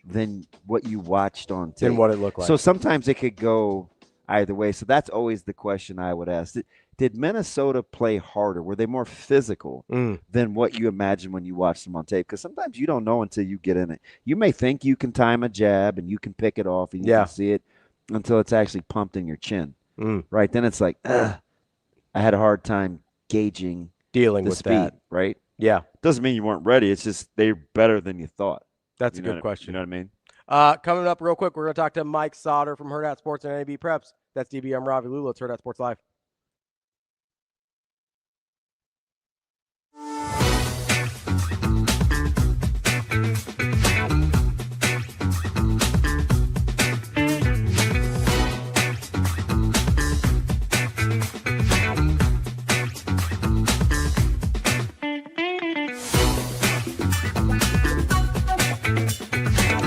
than what you watched on tape. Than what it looked like. So sometimes it could go either way. So that's always the question I would ask. Did Minnesota play harder? Were they more physical than what you imagine when you watch them on tape? Because sometimes you don't know until you get in it. You may think you can time a jab and you can pick it off and you can see it until it's actually pumped in your chin. Right? Then it's like, I had a hard time gauging. dealing the with speed, that, right? Yeah, doesn't mean you weren't ready. It's just they're better than you thought. That's a good question. You know what I mean? Coming up real quick, we're going to talk to Mike Sautter from Hurrdat Sports and NAB Preps. That's DB. I'm Ravi Lulla. It's Hurrdat Sports Live.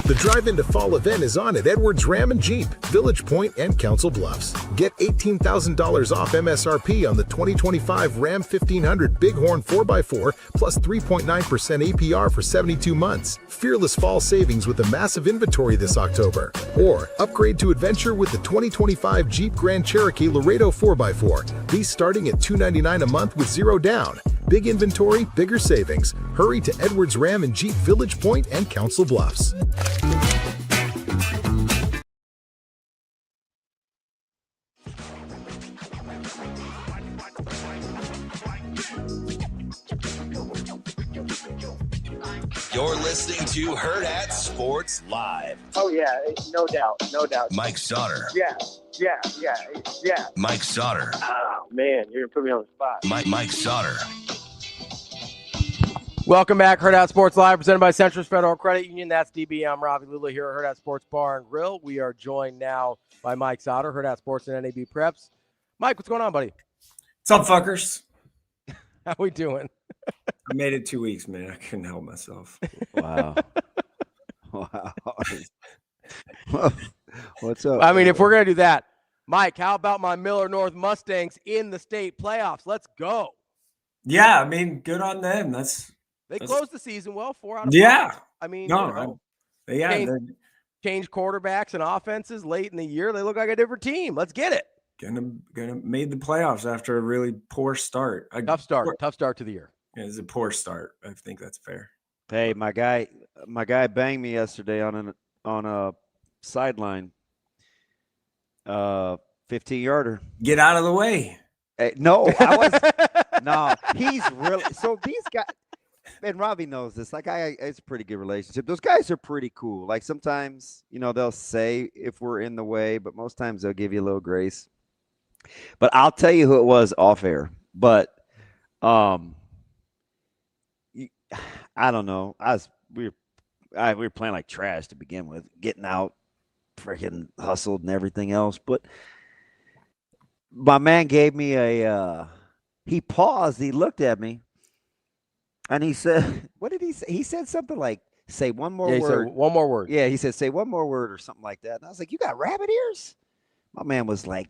The drive-into fall event is on at Edwards Ram and Jeep, Village Point, and Council Bluffs. Get $18,000 off MSRP on the 2025 Ram 1500 Bighorn 4x4 plus 3.9% APR for 72 months. Fearless fall savings with a massive inventory this October. Or upgrade to adventure with the 2025 Jeep Grand Cherokee Laredo 4x4. These starting at $299 a month with 0 down. Big inventory, bigger savings. Hurry to Edwards Ram and Jeep, Village Point, and Council Bluffs. You're listening to Hurrdat Sports Live. Oh, yeah, no doubt, no doubt. Mike Sautter. Yeah. Mike Sautter. Oh, man, you're going to put me on the spot. Mike Sautter. Welcome back, Hurrdat Sports Live, presented by Centris Federal Credit Union. That's DB. I'm Ravi Lulla here at Hurrdat Sports Bar and Grill. We are joined now by Mike Sautter, Hurrdat Sports and NAB Preps. Mike, what's going on, buddy? What's up, fuckers? How we doing? I made it 2 weeks, man. I couldn't help myself. Wow. What's up? I mean, if we're going to do that, Mike, how about my Millard North Mustangs in the state playoffs? Let's go. Yeah, I mean, good on them. They closed the season well, 4 out of 5. I mean, change quarterbacks and offenses late in the year. They look like a different team. Let's get it. Gonna made the playoffs after a really poor start. Tough start to the year. Yeah, it's a poor start. I think that's fair. Hey, my guy banged me yesterday on a sideline. 15-yarder. Get out of the way. Hey, no, he's really so these guys. And Ravi knows this. Like, it's a pretty good relationship. Those guys are pretty cool. Like, sometimes, they'll say if we're in the way, but most times they'll give you a little grace. But I'll tell you who it was off air. But I don't know. We were playing like trash to begin with, getting out, freaking hustled and everything else. But my man gave me he paused. He looked at me. And he said, what did he say? He said something like, say one more word. Said one more word. Yeah, he said, say one more word or something like that. And I was like, you got rabbit ears? My man was like,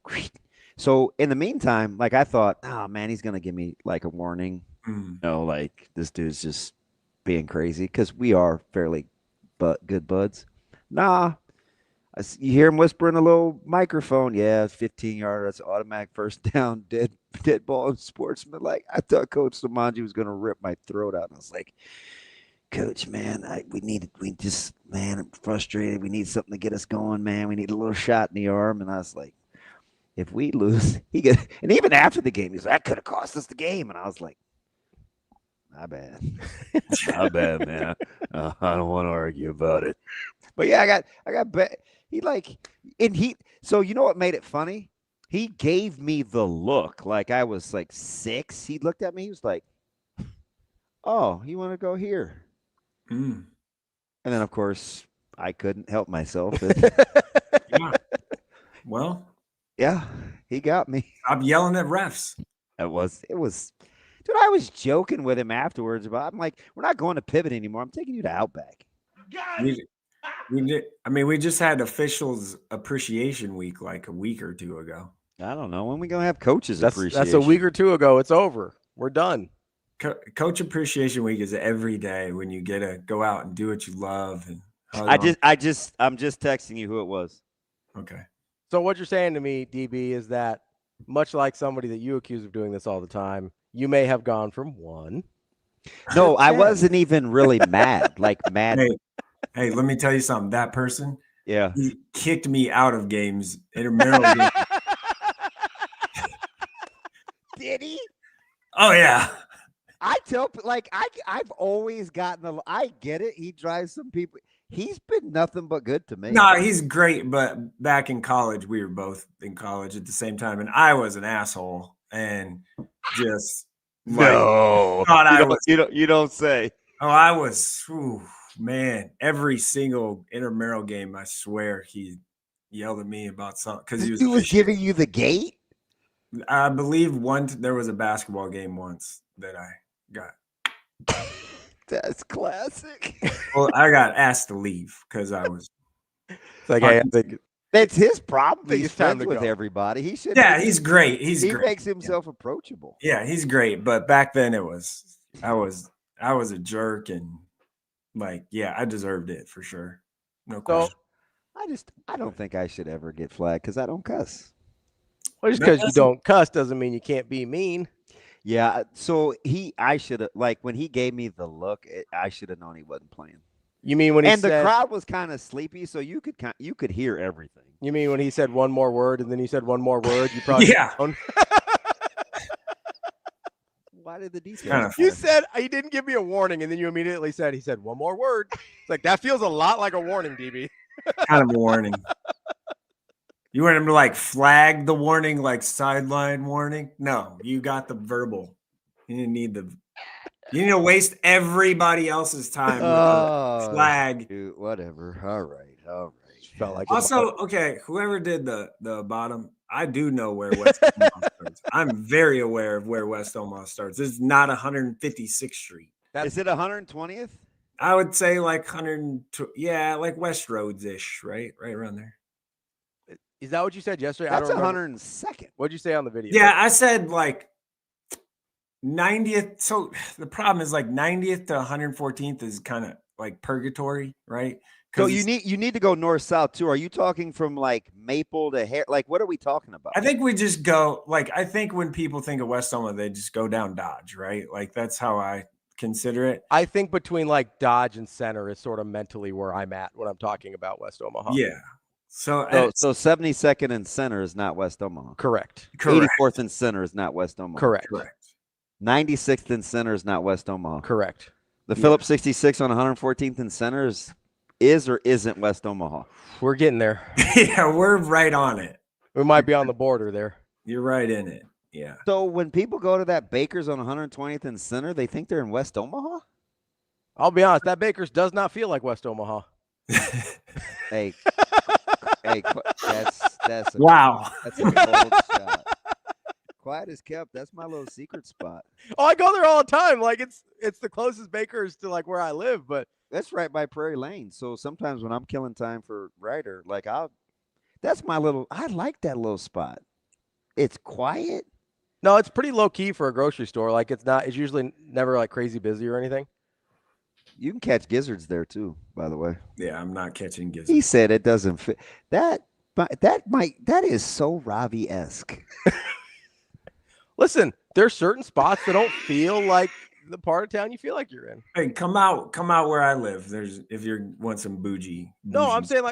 so in the meantime, like I thought, oh, man, he's going to give me like a warning. Like this dude's just being crazy because we are fairly good buds. Nah. You hear him whispering a little microphone. Yeah, 15-yarder. That's automatic first down. Dead ball and sportsman. Like, I thought Coach Samanji was going to rip my throat out. And I was like, Coach, man, I'm frustrated. We need something to get us going, man. We need a little shot in the arm. And I was like, if we lose, and even after the game, he's like, that could have cost us the game. And I was like, my bad. My bad, man. I don't want to argue about it. But yeah, I got bet. So you know what made it funny? He gave me the look like I was like 6. He looked at me. He was like, oh, you want to go here? And then, of course, I couldn't help myself. Yeah. Well. Yeah, he got me. I'm yelling at refs. It was. Dude, I was joking with him afterwards about, I'm like, we're not going to Pivot anymore. I'm taking you to Outback. We just had officials appreciation week like a week or two ago. I don't know when we gonna have coaches appreciation. That's a week or two ago. It's over. We're done. Coach appreciation week is every day when you get to go out and do what you love. And I'm just texting you who it was. Okay. So what you're saying to me, DB, is that much like somebody that you accuse of doing this all the time, you may have gone from 1. No, I wasn't even really mad. Like mad. Hey, let me tell you something. That person, yeah, he kicked me out of games intramural games. Did he? Oh yeah. I tell I've always gotten I get it. He drives some people. He's been nothing but good to me. No, he's great. But back in college, we were both in college at the same time, and I was an asshole and just you don't say. Oh, I was, man. Every single intramural game, I swear he yelled at me about something because he was giving you the gate. I believe there was a basketball game once that I got. That's classic. Well, I got asked to leave because I was. It's like, hey, I think that's his problem. He's it's time friends to with go. everybody. He should. Yeah, he's great. He makes himself approachable. Yeah, he's great. But back then, I was a jerk, and I deserved it for sure. No question. I don't think I should ever get flagged because I don't cuss. Well, just because you don't cuss doesn't mean you can't be mean. Yeah, so I should have, when he gave me the look, I should have known he wasn't playing. You mean when he said, the crowd was kind of sleepy, so you could hear everything. You mean when he said one more word and then you said one more word? You probably Why did the details? You said he didn't give me a warning, and then you immediately said he said one more word. It's like that feels a lot like a warning, DB. Kind of a warning. You want him to flag the warning, sideline warning? No, you got the verbal. You didn't need You need to waste everybody else's time with a flag. Dude, whatever. All right. Felt like also, okay, whoever did the bottom, I do know where West Omaha starts. I'm very aware of where West Omaha starts. This is not 156th Street. Is it 120th? I would say 100. Yeah, West Roads-ish, right around there. Is that what you said yesterday? That's 102nd. What'd you say on the video? Yeah, I said 90th. So the problem is 90th to 114th is kind of purgatory, right? So you need to go north south too. Are you talking from Maple to Hair? What are we talking about? I think we just go I think when people think of West Omaha, they just go down Dodge, right? That's how I consider it. I think between Dodge and Center is sort of mentally where I'm at when I'm talking about West Omaha. Yeah. So 72nd and Center is not West Omaha. Correct. 84th and Center is not West Omaha. Correct. 96th and Center is not West Omaha. Correct. The Phillips 66 on 114th and Center is or isn't West Omaha. We're getting there. Yeah, we're right on it. We might be on the border there. You're right in it. Yeah. So when people go to that Baker's on 120th and Center, they think they're in West Omaha? I'll be honest, that Baker's does not feel like West Omaha. Hey, that's wow. That's a cold shot. Quiet as kept. That's my little secret spot. Oh, I go there all the time. It's the closest Baker's to where I live, but that's right by Prairie Lane. So sometimes when I'm killing time for Ryder, that's my little. I like that little spot. It's quiet. No, it's pretty low key for a grocery store. It's usually never like crazy busy or anything. You can catch gizzards there too, by the way. Yeah, I'm not catching gizzards. He said it doesn't fit. That is so Ravi-esque. Listen, there's certain spots that don't feel like the part of town you feel like you're in. Hey, come out where I live. If you want some bougie. No, I'm saying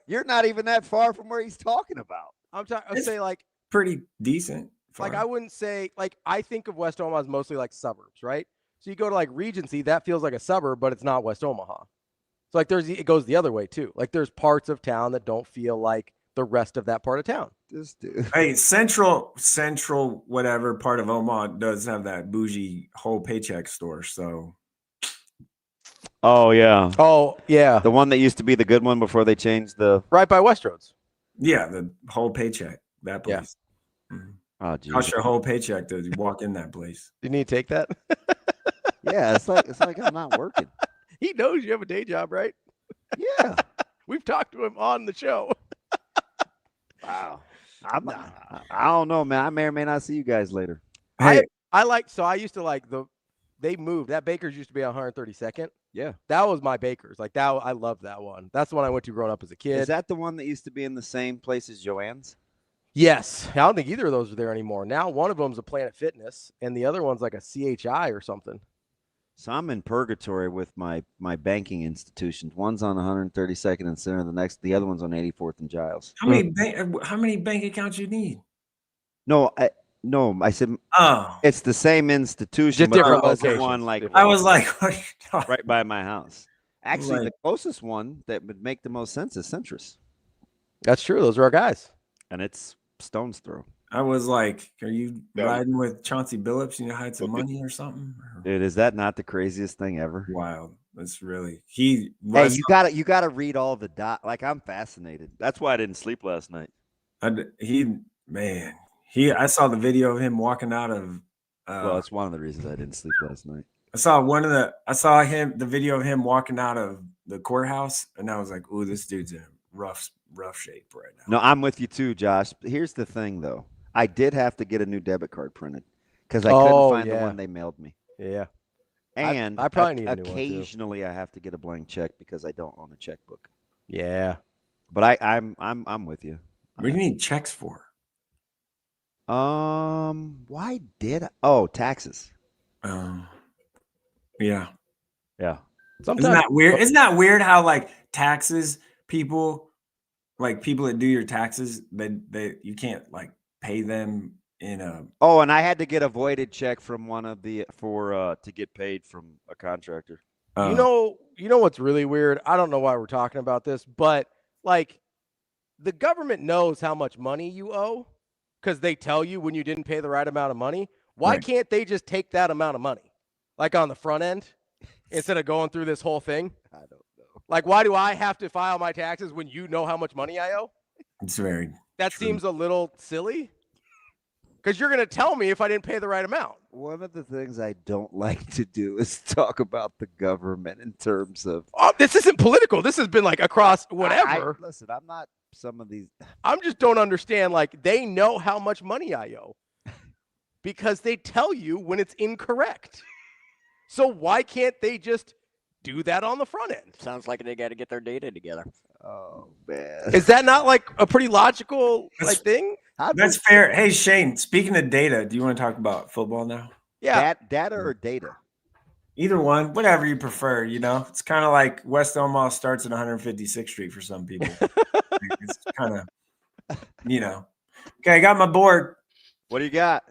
you're not even that far from where he's talking about. I'm saying pretty decent. Like I wouldn't say I think of West Omaha as mostly like suburbs, right? So you go to Regency, that feels like a suburb, but it's not West Omaha. So it goes the other way too. There's parts of town that don't feel like the rest of that part of town. This dude. Hey, central, whatever part of Omaha does have that bougie whole paycheck store. So. Oh yeah. Oh yeah. The one that used to be the good one before they changed the. Right by Westroads. Yeah, the whole paycheck. That place. Yeah. Mm-hmm. Oh, geez. Cost your whole paycheck to walk in that place. You need to take that. Yeah, it's like I'm not working. He knows you have a day job, right? Yeah. We've talked to him on the show. Wow. I don't know, man. I may or may not see you guys later. Hey. I used to they moved. That Baker's used to be on 132nd. Yeah. That was my Baker's. I love that one. That's the one I went to growing up as a kid. Is that the one that used to be in the same place as Joanne's? Yes. I don't think either of those are there anymore. Now one of them's a Planet Fitness and the other one's like a CHI or something. So I'm in purgatory with my banking institutions. One's on 132nd and Center. The other one's on 84th and Giles. How many bank accounts you need? No, No, I said. Oh, it's the same institution, Just different locations. One like I was like, what are you talking? right by my house. Actually, Like- the closest one that would make the most sense is Centris, That's true. Those are our guys. and it's stone's throw. I was like, are you riding with Chauncey Billups? You know, hide some money or something? Dude, is that not the craziest thing ever? Wild. That's really Hey, you gotta read all the Like, I'm fascinated. That's why I didn't sleep last night. I saw the video of him walking out of. Well, it's one of the reasons I didn't sleep last night. I saw the video of him walking out of the courthouse, and I was like, "Ooh, this dude's in rough shape right now." No, I'm with you too, Josh. Here's the thing, though. I did have to get a new debit card printed because I couldn't find the one they mailed me. Yeah. And I probably need a new one, too. occasionally I have to get a blank check because I don't own a checkbook. Yeah. But I'm with you. What do you need checks for? Why did I? Oh, taxes. Yeah. Yeah. Sometimes, Isn't that weird? Isn't that weird how like taxes people that do your taxes, they you can't like pay them in a. Oh, and I had to get a voided check from one of the to get paid from a contractor. You know what's really weird? I don't know why we're talking about this, but like the government knows how much money you owe because they tell you when you didn't pay the right amount of money. Why can't they just take that amount of money, like on the front end, instead of going through this whole thing? I don't know. Like, why do I have to file my taxes when you know how much money I owe? It's very. That true. seems a little silly because you're going to tell me if I didn't pay the right amount. One of the things I don't like to do is talk about the government in terms of. Oh, this isn't political. This has been like across whatever. Listen, I'm not some of these. I'm just don't understand. Like, they know how much money I owe because they tell you when it's incorrect. So why can't they just do that on the front end? Sounds like they got to get their data together. Oh, man. Is that not like a pretty logical thing? That's fair. Hey, Shane, speaking of data, do you want to talk about football now? Yeah. Data or data? Either one, whatever you prefer. You know, it's kind of like West Omaha starts at 156th Street for some people. It's kind of, Okay, I got my board. What do you got?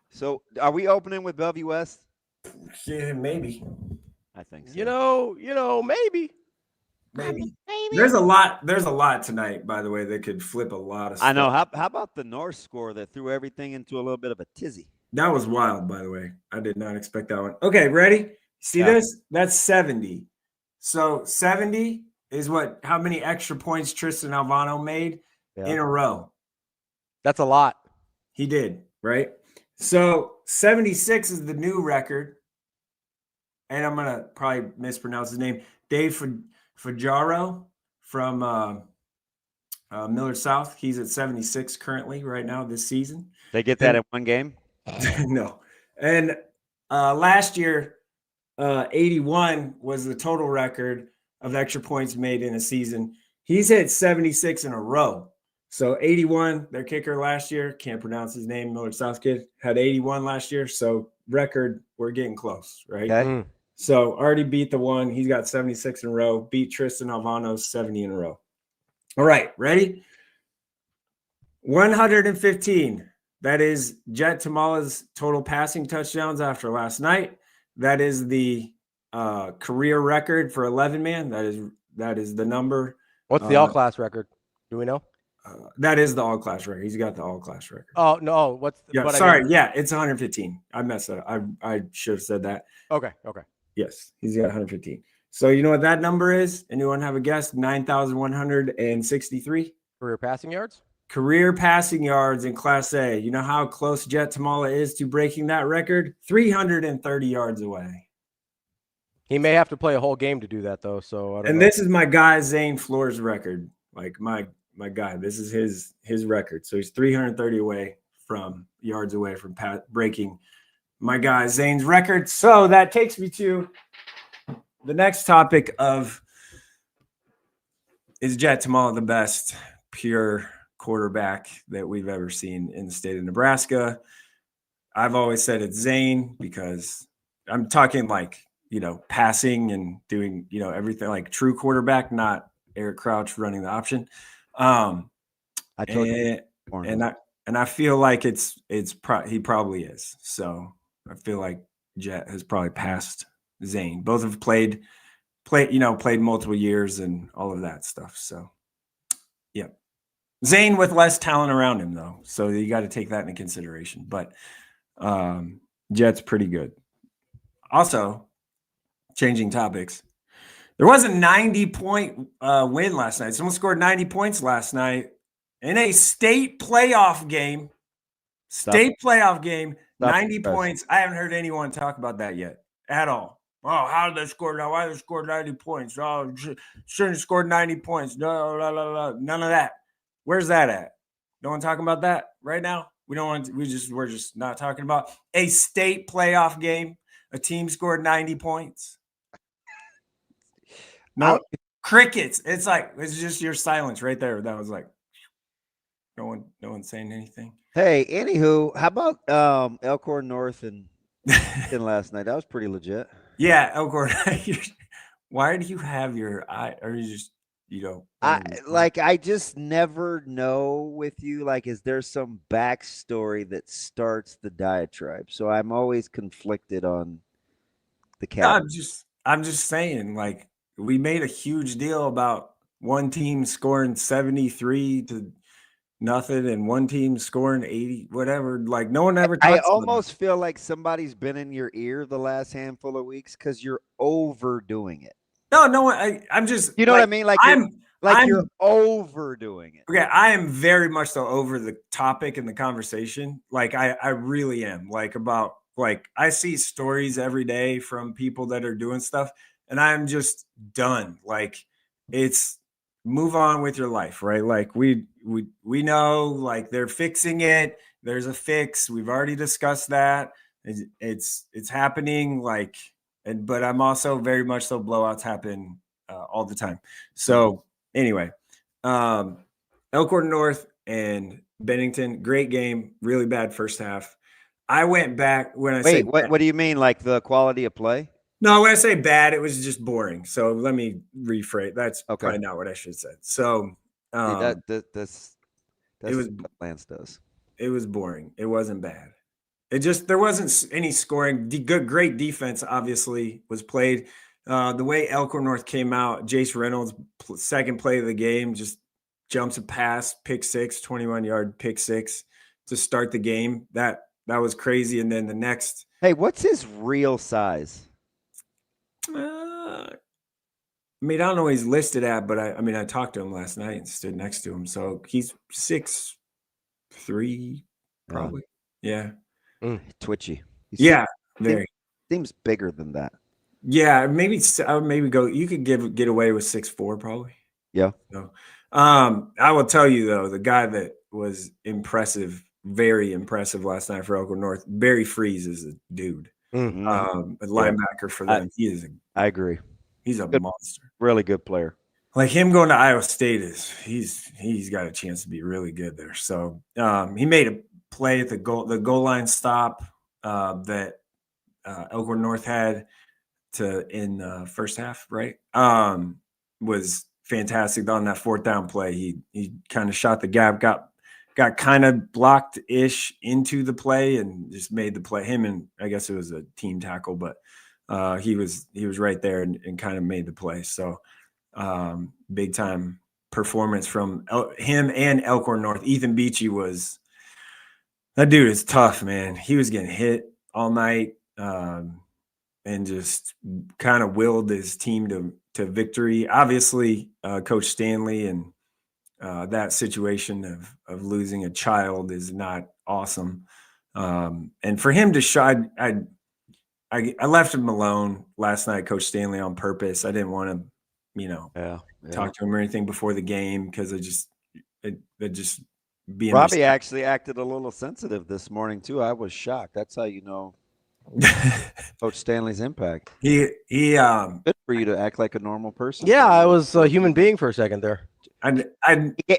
So, are we opening with Bellevue West? Yeah, maybe. I think so. Maybe. Maybe. There's a lot tonight, by the way, that could flip a lot of stuff. I know. How about the North score that threw everything into a little bit of a tizzy? That was wild, by the way. I did not expect that one. Okay, ready? See this? That's 70. So 70 is how many extra points Tristan Alvano made in a row. That's a lot. He did, right? So 76 is the new record. And I'm going to probably mispronounce his name. Dave Fajaro from Millard South. He's at 76 currently right now this season. They get that in one game? No. And last year, 81 was the total record of extra points made in a season. He's hit 76 in a row. So 81, their kicker last year, can't pronounce his name, Millard South kid, had 81 last year. So record, we're getting close, right? Okay. So already beat the one. He's got 76 in a row. Beat Tristan Alvano's 70 in a row. All right, ready? 115. That is Jet Tamala's total passing touchdowns after last night. That is the career record for 11-man. That is the number. What's the all-class record? Do we know? That is the all-class record. He's got the all-class record. Oh, no. It's 115. I messed it up. I should have said that. Okay. Yes, he's got 115. So you know what that number is? Anyone have a guess? 9,163 career passing yards. Career passing yards in Class A. You know how close Jet Tamala is to breaking that record? 330 yards away. He may have to play a whole game to do that, though. So I don't know. This is my guy Zane Floor's record. Like my guy. This is his record. So he's 330 yards away from breaking my guy Zane's record. So that takes me to the next topic of, is Jet Tamala the best pure quarterback that we've ever seen in the state of Nebraska? I've always said it's Zane because I'm talking like, passing and doing, everything like true quarterback, not Eric Crouch running the option. And I feel like he probably is. So I feel like Jet has probably passed Zane. Both have played multiple years and all of that stuff. So, yeah. Zane with less talent around him, though. So you got to take that into consideration. But Jet's pretty good. Also, changing topics. There was a 90-point win last night. Someone scored 90 points last night in a state playoff game. Playoff game, 90 points. I haven't heard anyone talk about that yet at all. Oh, how did they score now? Why did they score 90 points? Oh, shouldn't have scored 90 points. No, none of that. Where's that at? No one talking about that right now? We're just not talking about a state playoff game. A team scored 90 points. No crickets. It's just your silence right there. That was like no one saying anything. Hey, anywho, how about Elkhorn North and last night? That was pretty legit. Yeah, Elkhorn. Why do you have your eye? Or you just I just never know with you. Like, is there some backstory that starts the diatribe? So I'm always conflicted on the cat. I'm just saying, like, we made a huge deal about one team scoring 73 to nothing and one team scoring 80, whatever. Like, no one ever talks I almost feel like somebody's been in your ear the last handful of weeks because you're overdoing it. No, I'm just, you know what I mean? Like you're overdoing it. Okay, I am very much so over the topic and the conversation. Like, I really am. Like I see stories every day from people that are doing stuff, and I'm just done. Like, it's move on with your life, right? Like we know, like, they're fixing it. There's a fix. We've already discussed that. It's happening. Like, but I'm also very much so blowouts happen all the time. So anyway, Elkhorn North and Bennington, great game. Really bad first half. I went back when I say what do you mean, like the quality of play? No, when I say bad, it was just boring. So let me rephrase. That's probably not what I should have said. So that's it was what Lance does. It was boring. It wasn't bad. There wasn't any scoring. Great defense, obviously, was played. The way Elkhorn North came out, Jace Reynolds, second play of the game, just jumps a pass, pick six, 21-yard pick six to start the game. That was crazy. And then the next. Hey, what's his real size? I mean, I don't know what he's listed at, but I talked to him last night and stood next to him. So he's 6'3", probably. Yeah. Twitchy. Very. Seems bigger than that. Yeah, maybe I would maybe go. You could get away with 6'4", probably. Yeah. So, I will tell you though, the guy that was impressive, very impressive last night for Elkhorn North, Barry Freeze is a dude. Mm-hmm. A linebacker for them. I agree. He's a monster. Really good player. Like, him going to Iowa State he's got a chance to be really good there. So he made a play at the goal line stop that Elkhorn North had in the first half, right? Was fantastic on that fourth down play. He kind of shot the gap, got kind of blocked-ish into the play and just made the play. Him and I guess it was a team tackle, but he was right there and kind of made the play. So big time performance from him and Elkhorn North. Ethan Beachy that dude is tough, man. He was getting hit all night and just kind of willed his team to victory. Obviously, Coach Stanley and that situation of losing a child is not awesome. And for him to I left him alone last night, Coach Stanley, on purpose. I didn't want to, talk to him or anything before the game because it just being. Ravi actually acted a little sensitive this morning too. I was shocked. That's how you know Coach Stanley's impact. He good for you to act like a normal person. Yeah, I was a human being for a second there.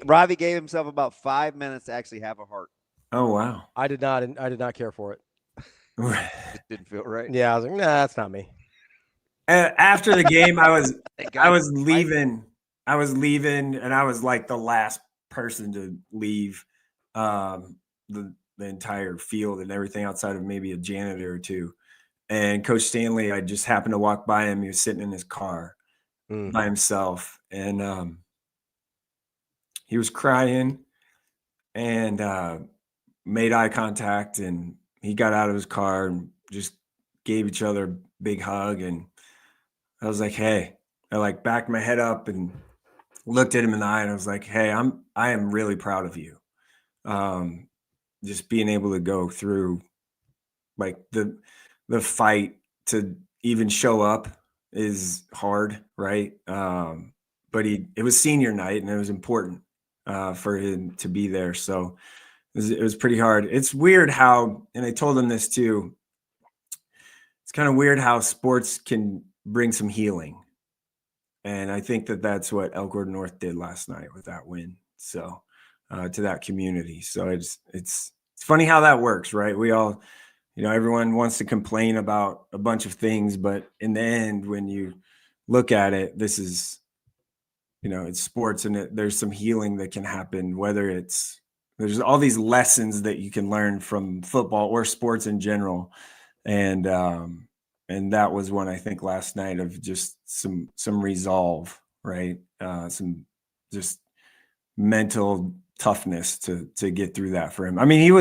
Ravi gave himself about 5 minutes to actually have a heart. Oh wow! I did not care for it. It didn't feel right. Yeah, I was like, nah, that's not me. After the game, I was leaving, and I was like the last person to leave. the entire field and everything outside of maybe a janitor or two. And Coach Stanley, I just happened to walk by him. He was sitting in his car by himself, and he was crying and made eye contact, and he got out of his car and just gave each other a big hug. And I was like, hey, I like backed my head up and looked at him in the eye, and I was like, hey, I am really proud of you. Just being able to go through like the fight to even show up is hard, right? But it was senior night, and it was important for him to be there. So it was pretty hard. It's weird how, and I told him this too, it's kind of weird how sports can bring some healing. And I think that's what Elkhorn North did last night with that win. So to that community. So it's funny how that works, right? We all, everyone wants to complain about a bunch of things, but in the end, when you look at it, this is, it's sports, and there's some healing that can happen, whether there's all these lessons that you can learn from football or sports in general. And that was one, I think, last night, of just some resolve, right? Some just mental toughness to get through that for him. I mean, he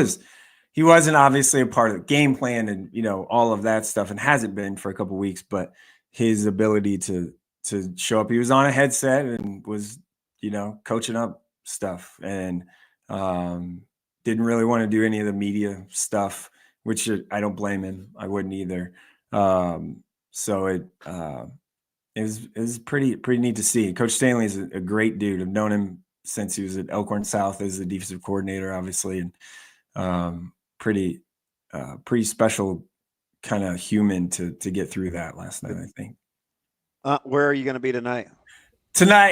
wasn't obviously a part of the game plan and, all of that stuff, and hasn't been for a couple of weeks, but his ability to show up, he was on a headset and was, coaching up stuff, and didn't really want to do any of the media stuff, which I don't blame him. I wouldn't either. So it was pretty neat to see. Coach Stanley is a great dude. I've known him since he was at Elkhorn South as the defensive coordinator, obviously, and pretty special kind of human to get through that last night, I think. Where are you going to be tonight?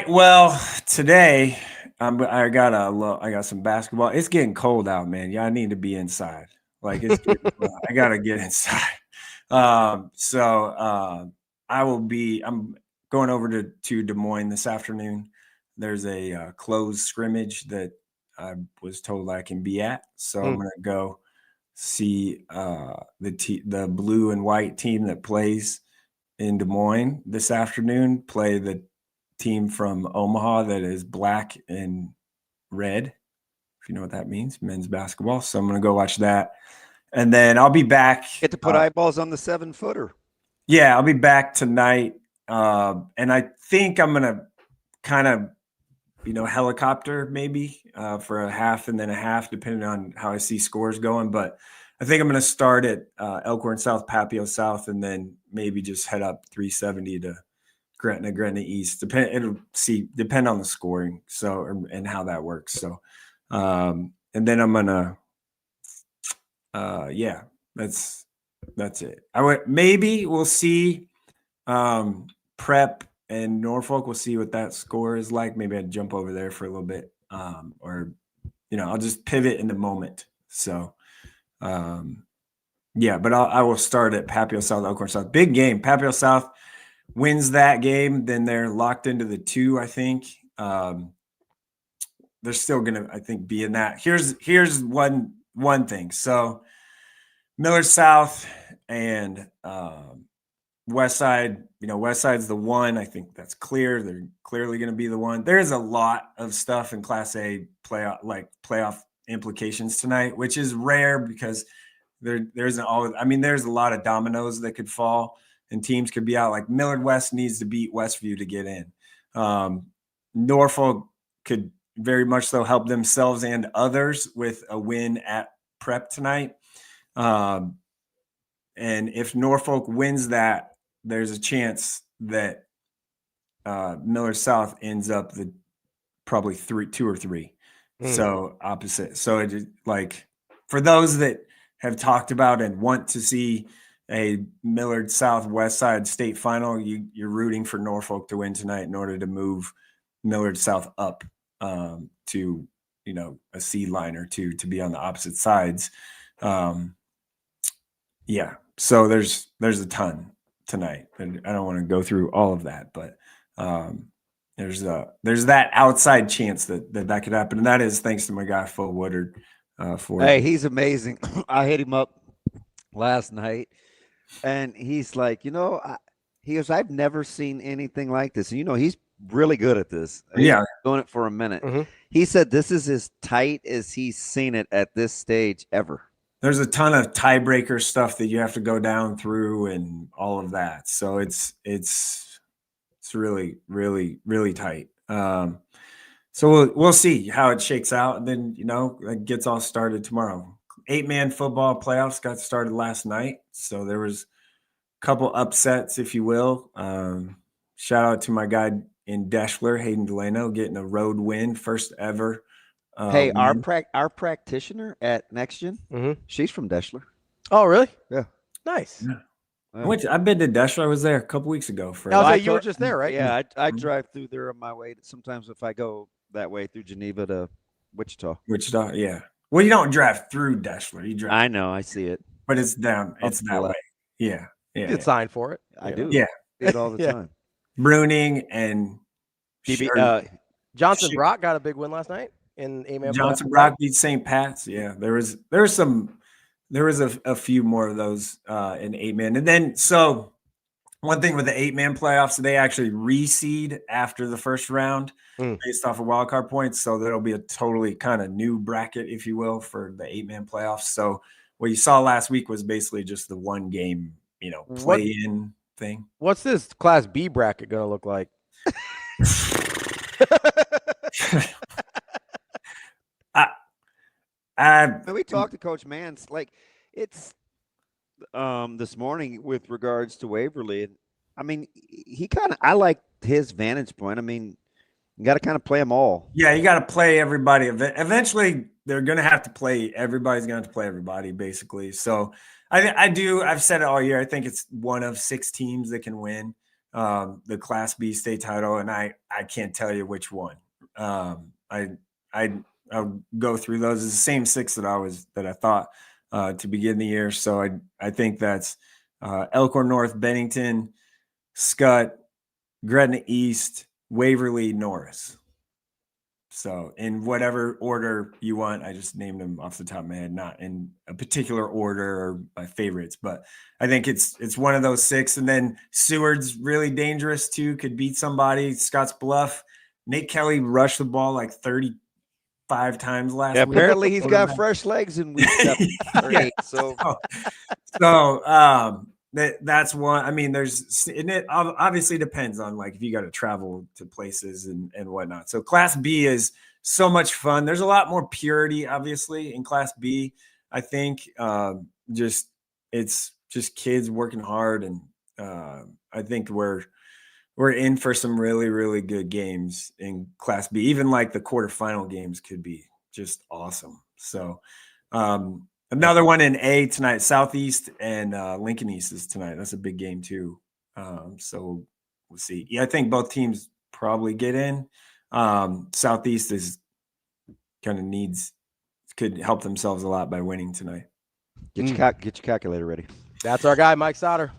Well, today I got some basketball. It's getting cold out, man. Yeah, I need to be inside. Like I got to get inside. So I'm going over to Des Moines this afternoon. There's a closed scrimmage that I was told I can be at. So I'm going to go see the blue and white team that plays in Des Moines this afternoon play the team from Omaha that is black and red, if you know what that means, men's basketball. So I'm going to go watch that. And then I'll be back. Get to put eyeballs on the 7-footer. Yeah, I'll be back tonight. And I think I'm going to kind of, helicopter maybe for a half and then a half, depending on how I see scores going. But I think I'm going to start at Elkhorn South, Papio South, and then maybe just head up 370 to Gretna East. Depend on the scoring. So, and how that works. So, and then I'm going to, that's it. Maybe we'll see Prep and Norfolk. We'll see what that score is like. Maybe I'd jump over there for a little bit, or I'll just pivot in the moment. So, but I will start at Papio South, Elkhorn South. Big game. Papio South wins that game, then they're locked into the 2. I think they're still gonna, I think, be in that. Here's one thing. So Millard South and West Side, West Side's the 1. I think that's clear. They're clearly going to be the 1. There's a lot of stuff in Class A playoff implications tonight, which is rare because there isn't always. I mean, there's a lot of dominoes that could fall and teams could be out. Like Millard West needs to beat Westview to get in. Norfolk could very much so help themselves and others with a win at Prep tonight. And if Norfolk wins that, there's a chance that Millard South ends up probably 2 or 3. So opposite. So it like for those that have talked about and want to see a Millard South West Side state final, you're rooting for Norfolk to win tonight in order to move Millard South up to a seed line or 2 to be on the opposite sides. So there's a ton tonight, and I don't want to go through all of that, but there's that outside chance that could happen, and that is thanks to my guy Phil Woodard for. Hey, he's amazing. I hit him up last night, and he's like, he goes, I've never seen anything like this. And, he's really good at this. He's been doing it for a minute. Mm-hmm. He said this is as tight as he's seen it at this stage ever. There's a ton of tiebreaker stuff that you have to go down through and all of that. So it's really, really, really tight. So we'll see how it shakes out. And then, it gets all started tomorrow. 8-man football playoffs got started last night. So there was a couple upsets, if you will. Shout out to my guy in Deschler, Hayden Delano, getting a road win, first ever. Hey, our practitioner at Next Gen, she's from Deschler. Oh, really? Yeah. Nice. Yeah. I've been to Deschler. I was there a couple weeks ago. You were just there, right? Yeah, I drive through there on my way. Sometimes if I go that way through Geneva to Wichita. Wichita, yeah. Well, you don't drive through Deschler. You drive. I know, I see it. But it's down. It's that way. Yeah. You get signed for it. I do. Yeah. See it all the time. Bruning and Johnson Brock got a big win last night in 8-man. Johnson Brock beat St. Pat's. Yeah, there was a few more of those in 8-man. And then so one thing with the 8-man playoffs, they actually reseed after the first round based off of wildcard points. So there'll be a totally kind of new bracket, if you will, for the 8-man playoffs. So what you saw last week was basically just the one game, play-in thing. What's this Class B bracket going to look like? We talked to Coach Mans, it's this morning with regards to Waverly. And I mean, I like his vantage point. I mean, you got to kind of play them all. Yeah, you got to play everybody. Eventually, they're going to have to play. Everybody's going to have to play everybody, basically. So I've said it all year. I think it's one of 6 teams that can win the Class B state title, and I can't tell you which one. I'll go through those. It's the same 6 that I thought to begin the year. So I think that's Elkhorn North, Bennington, Scott, Gretna East, Waverly, Norris. So in whatever order you want, I just named them off the top of my head, not in a particular order or my favorites, but I think it's one of those 6. And then Seward's really dangerous too, could beat somebody. Scotts Bluff, Nate Kelly rushed the ball like 35 times last week. Apparently he's got fresh legs in week 7 or 8. So that's one. I mean, it obviously depends on if you got to travel to places and whatnot. So Class B is so much fun. There's a lot more purity, obviously, in Class B. I think it's just kids working hard, and I think we're in for some really, really good games in Class B. Even the quarterfinal games could be just awesome. So another one in A tonight, Southeast and Lincoln East is tonight. That's a big game too. So we'll see. Yeah, I think both teams probably get in. Southeast is could help themselves a lot by winning tonight. Get your calculator ready. That's our guy, Mike Sautter.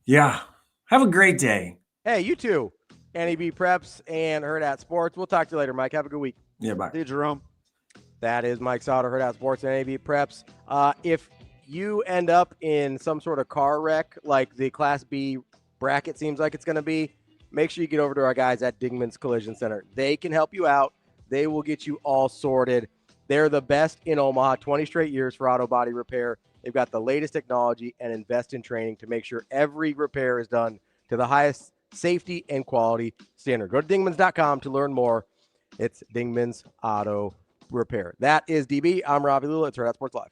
Yeah. Have a great day. Hey, you too. NEB Preps and Hurrdat Sports. We'll talk to you later, Mike. Have a good week. Yeah, bye. See you, Jerome. That is Mike Sautter, Hurrdat Sports and NEB Preps. If you end up in some sort of car wreck like the Class B bracket seems like it's going to be, make sure you get over to our guys at Dingman's Collision Center. They can help you out. They will get you all sorted. They're the best in Omaha, 20 straight years for auto body repair. They've got the latest technology and invest in training to make sure every repair is done to the highest safety and quality standard. Go to dingmans.com to learn more. It's Dingman's Auto Repair. That is DB. I'm Ravi Lulla. It's Hurrdat Sports Live.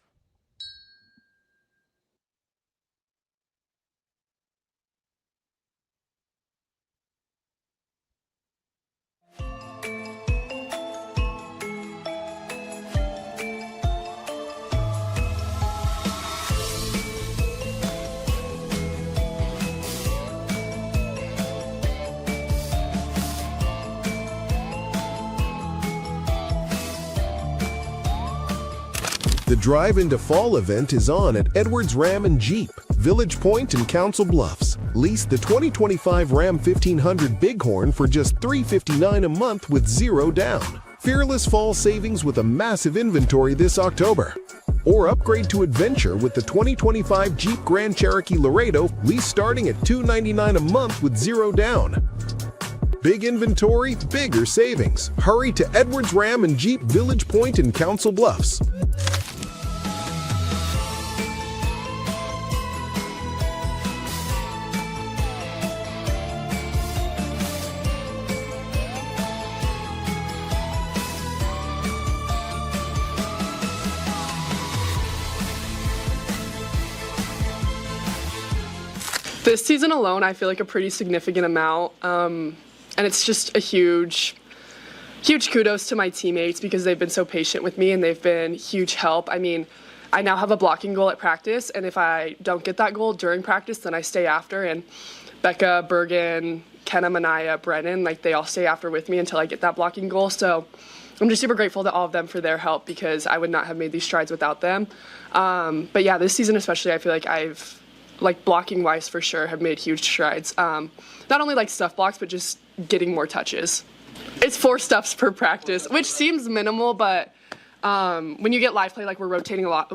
The Drive into Fall event is on at Edwards Ram and Jeep, Village Point and Council Bluffs. Lease the 2025 Ram 1500 Bighorn for just $359 a month with 0 down. Fearless fall savings with a massive inventory this October. Or upgrade to Adventure with the 2025 Jeep Grand Cherokee Laredo, lease starting at $299 a month with 0 down. Big inventory, bigger savings. Hurry to Edwards Ram and Jeep Village Point in Council Bluffs. This season alone, I feel like a pretty significant amount, and it's just a huge kudos to my teammates because they've been so patient with me and they've been huge help. I mean, I now have a blocking goal at practice, and if I don't get that goal during practice, then I stay after, and Becca, Bergen, Kenna, Manaya, Brennan, like they all stay after with me until I get that blocking goal. So I'm just super grateful to all of them for their help because I would not have made these strides without them. But yeah, this season especially, I feel like I've, like blocking wise for sure, have made huge strides. Not only like stuff blocks, but just getting more touches. It's 4 stuffs per practice, which seems minimal, but when you get live play, like we're rotating a lot,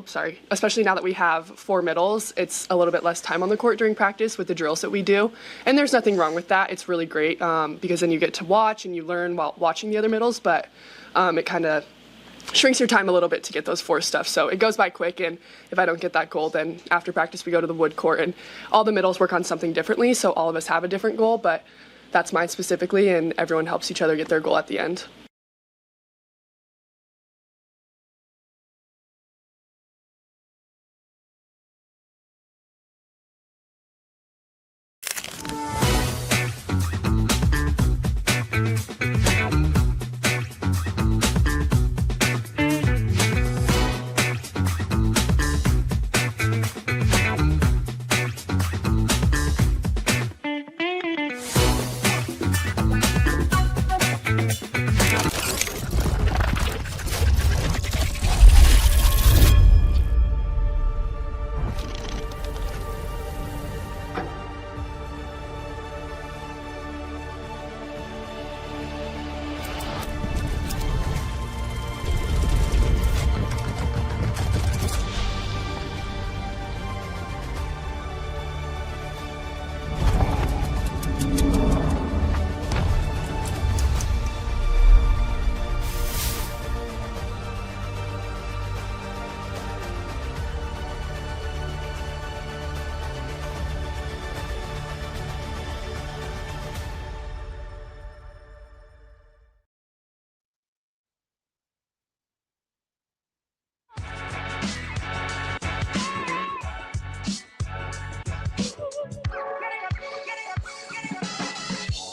especially now that we have 4 middles, it's a little bit less time on the court during practice with the drills that we do. And there's nothing wrong with that. It's really great because then you get to watch and you learn while watching the other middles, but it kind of shrinks your time a little bit to get those 4 stuff. So it goes by quick, and if I don't get that goal, then after practice we go to the wood court, and all the middles work on something differently, so all of us have a different goal, but that's mine specifically, and everyone helps each other get their goal at the end.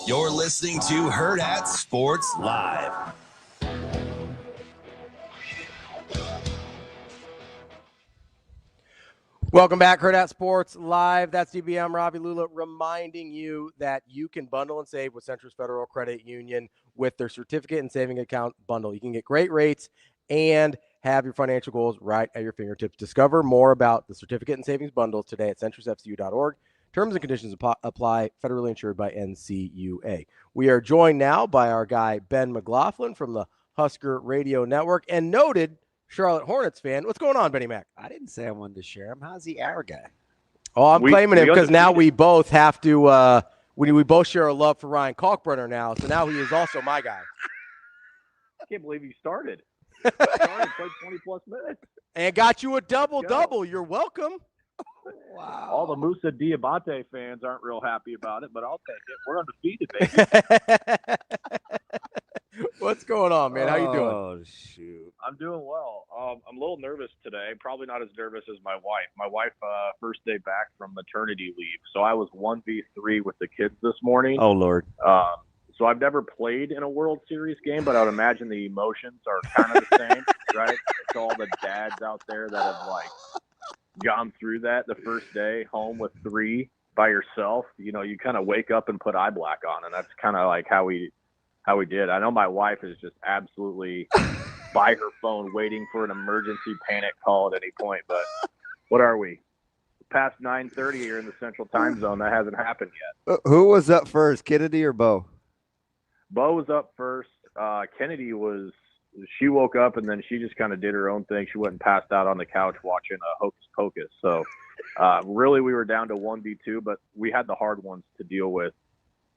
You're listening to Hurrdat Sports Live. Welcome back, Hurrdat Sports Live. That's DBM Ravi, Lulla, reminding you that you can bundle and save with Centris Federal Credit Union with their certificate and saving account bundle. You can get great rates and have your financial goals right at your fingertips. Discover more about the certificate and savings bundle today at centrisfcu.org. Terms and conditions apply, federally insured by NCUA. We are joined now by our guy, Ben McLaughlin from the Husker Radio Network and noted Charlotte Hornets fan. What's going on, Benny Mac? I didn't say I wanted to share him. How's the our guy? Oh, I'm claiming him because now we both have to we both share a love for Ryan Kalkbrenner now, so now he is also my guy. I can't believe he started. Played 20-plus minutes. And got you a double-double. You're welcome. Wow. All the Musa Diabate fans aren't real happy about it, but I'll take it. We're undefeated, baby. What's going on, man? How you doing? Oh, shoot. I'm doing well. I'm a little nervous today. Probably not as nervous as my wife. My wife, first day back from maternity leave, so I was 1v3 with the kids this morning. Oh, Lord. So I've never played in a World Series game, but I would imagine the emotions are kind of the same, right? It's all the dads out there that have, like, gone through that the first day home with 3 by yourself. You know, you kind of wake up and put eye black on, and that's kind of like how we did. I know my wife is just absolutely by her phone waiting for an emergency panic call at any point, but what are we? Past 9:30 here in the Central Time Zone. That hasn't happened yet. Who was up first, Kennedy or Bo? Bo was up first. Kennedy she woke up and then she just kind of did her own thing. She went and passed out on the couch watching Hocus Pocus. So really we were down to 1v2, but we had the hard ones to deal with.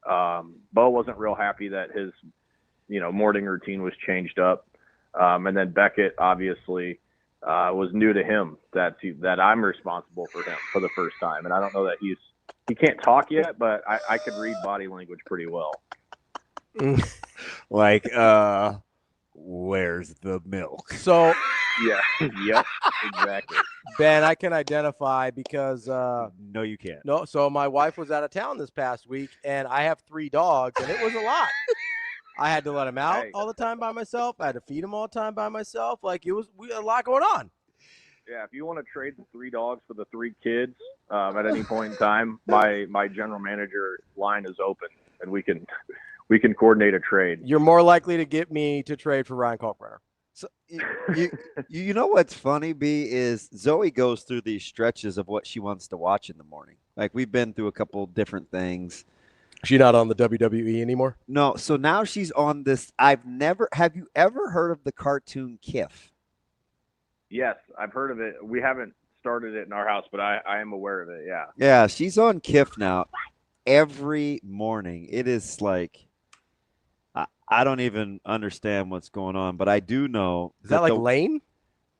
Bo wasn't real happy that his, morning routine was changed up. And then Beckett obviously was new to him that I'm responsible for him for the first time. And I don't know that he can't talk yet, but I could read body language pretty well. Like, where's the milk? So, yeah, yep, exactly. Ben, I can identify because no, you can't. No, so my wife was out of town this past week, and I have 3 dogs, and it was a lot. I had to let them out all the time by myself. I had to feed them all the time by myself. Like we had a lot going on. Yeah, if you want to trade the 3 dogs for the 3 kids at any point in time, my general manager line is open, and we can coordinate a trade. You're more likely to get me to trade for Ryan Kalkbrenner. So you know what's funny, B, is Zoe goes through these stretches of what she wants to watch in the morning. Like we've been through a couple different things. She's not on the WWE anymore? No, so now she's on this. Have you ever heard of the cartoon Kif? Yes, I've heard of it. We haven't started it in our house, but I am aware of it, yeah. Yeah, she's on Kif now. Every morning. It is like, I don't even understand what's going on, but I do know. Is that like Lane?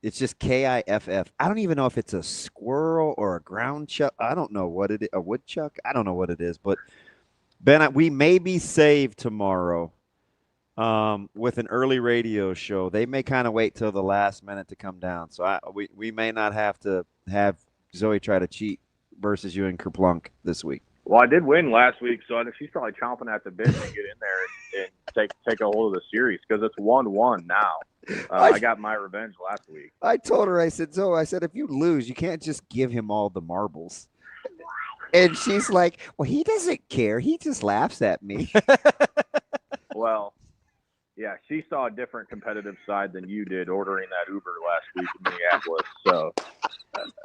It's just Kiff. I don't even know if it's a squirrel or a ground chuck. I don't know what it is. A woodchuck? I don't know what it is, but Ben, we may be saved tomorrow with an early radio show. They may kind of wait till the last minute to come down. So we may not have to have Zoe try to cheat versus you and Kerplunk this week. Well, I did win last week, so she's probably chomping at the bit to get in there and take a hold of the series because it's 1-1 now. I got my revenge last week. I told her, I said, Zoe, if you lose, you can't just give him all the marbles. And she's like, well, he doesn't care. He just laughs at me. Well, yeah, she saw a different competitive side than you did ordering that Uber last week in Minneapolis. So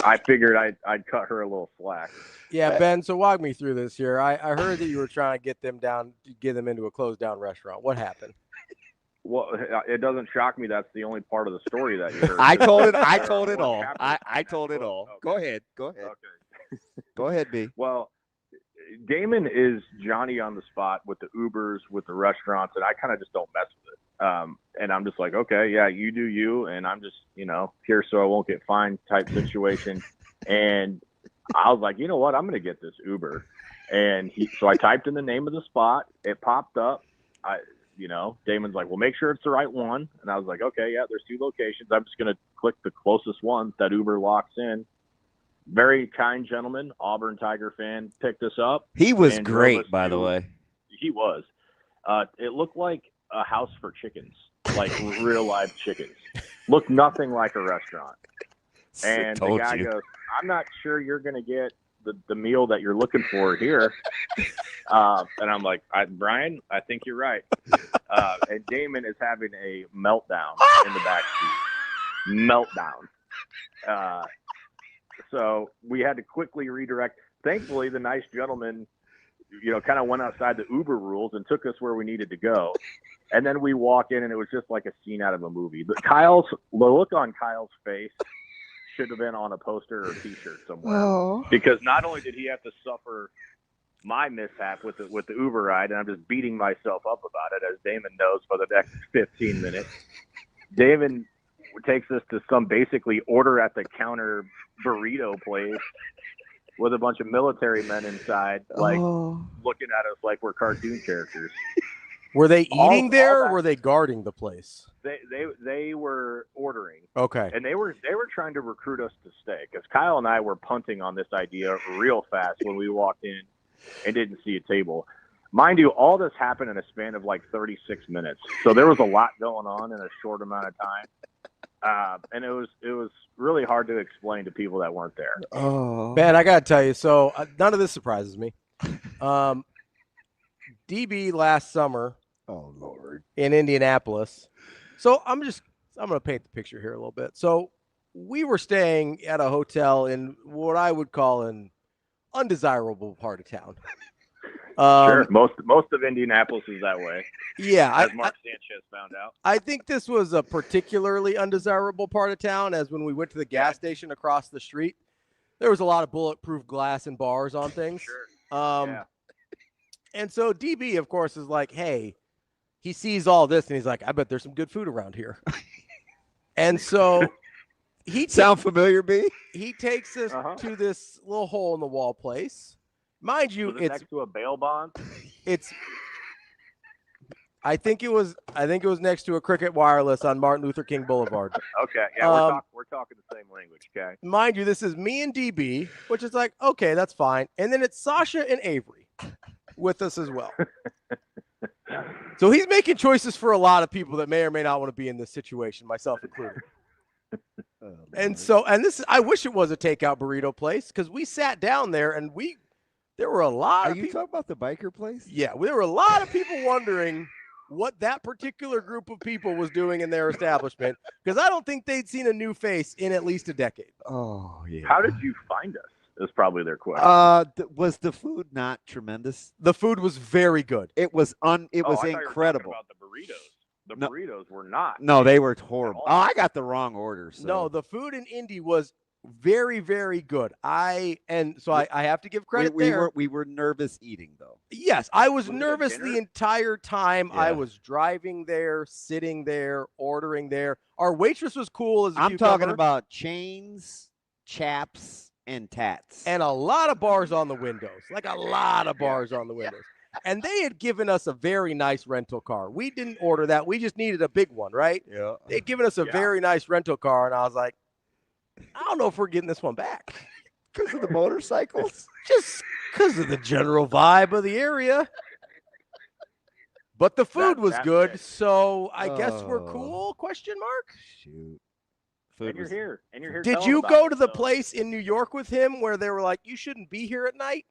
I figured I'd cut her a little slack. Yeah, Ben, so walk me through this here. I heard that you were trying to get them into a closed down restaurant. What happened? Well, it doesn't shock me. That's the only part of the story that you heard. I told it all. I told it all. Okay. Go ahead. Okay. Go ahead, B. Well, Damon is Johnny on the spot with the Ubers, with the restaurants, and I kind of just don't mess with it. And I'm just like, okay, yeah, you do you, and I'm just, here so I won't get fined type situation. And I was like, you know what, I'm going to get this Uber. And so I typed in the name of the spot. It popped up. Damon's like, well, make sure it's the right one. And I was like, okay, yeah, there's 2 locations. I'm just going to click the closest one that Uber locks in. Very kind gentleman, Auburn Tiger fan, picked us up. He was great, by the way. He was. It looked like a house for chickens, like real live chickens. Looked nothing like a restaurant. And the guy goes, I'm not sure you're going to get the meal that you're looking for here. And I'm like, Brian, I think you're right. And Damon is having a meltdown in the back seat. Meltdown. So we had to quickly redirect. Thankfully, the nice gentleman, kind of went outside the Uber rules and took us where we needed to go. And then we walk in, and it was just like a scene out of a movie. The look on Kyle's face should have been on a poster or a T-shirt somewhere. Oh. Because not only did he have to suffer my mishap with the Uber ride, and I'm just beating myself up about it, as Damon knows, for the next 15 minutes. Damon takes us to some basically order at the counter burrito place with a bunch of military men inside, looking at us like we're cartoon characters. Were they eating there, or were they guarding the place? They were ordering. Okay. And they were trying to recruit us to stay, because Kyle and I were punting on this idea real fast when we walked in and didn't see a table. Mind you, all this happened in a span of like 36 minutes. So there was a lot going on in a short amount of time. And it was really hard to explain to people that weren't there. Oh, Ben, I got to tell you, so none of this surprises me. DB last summer, oh Lord, in Indianapolis. So I'm going to paint the picture here a little bit. So we were staying at a hotel in what I would call an undesirable part of town. Sure. Most of Indianapolis is that way. Yeah, as Mark Sanchez found out. I think this was a particularly undesirable part of town, as when we went to the gas station across the street, there was a lot of bulletproof glass and bars on things. Sure. And so DB, of course, is like, hey, he sees all this, and he's like, I bet there's some good food around here. And so sound familiar, B? He takes us to this little hole in the wall place. Mind you, it's next to a bail bond. I think it was next to a Cricket Wireless on Martin Luther King Boulevard. Okay, yeah, we're talking the same language. Okay. Mind you, this is me and DB, which is like, okay, that's fine. And then it's Sasha and Avery with us as well. So he's making choices for a lot of people that may or may not want to be in this situation, myself included. And I wish it was a takeout burrito place, because we sat down there and there were a lot of people. Are you talking about the biker place? Yeah, there were a lot of people wondering what that particular group of people was doing in their establishment, because I don't think they'd seen a new face in at least a decade. Oh, yeah. How did you find us? Is probably their question. Was the food not tremendous? The food was very good. It was I incredible. thought you were talking about the burritos. The burritos were not. No, they were horrible. Oh, I got the wrong order. So. No, the food in Indy was very, very good. I have to give credit there. We were nervous eating, though. Yes, I was nervous the entire time. I was driving there, sitting there, ordering there. Our waitress was cool as a I'm talking about chains, chaps, and tats. And a lot of bars on the windows. Like a lot of bars on the windows. And they had given us a very nice rental car. We didn't order that. We just needed a big one, right? Yeah. They'd given us a very nice rental car, and I was like, I don't know if we're getting this one back. Because of the motorcycles? Just because of the general vibe of the area. But the food was good, so I guess we're cool, question mark? Shoot. And you're here. Did you go to the place in New York with him where they were like, you shouldn't be here at night?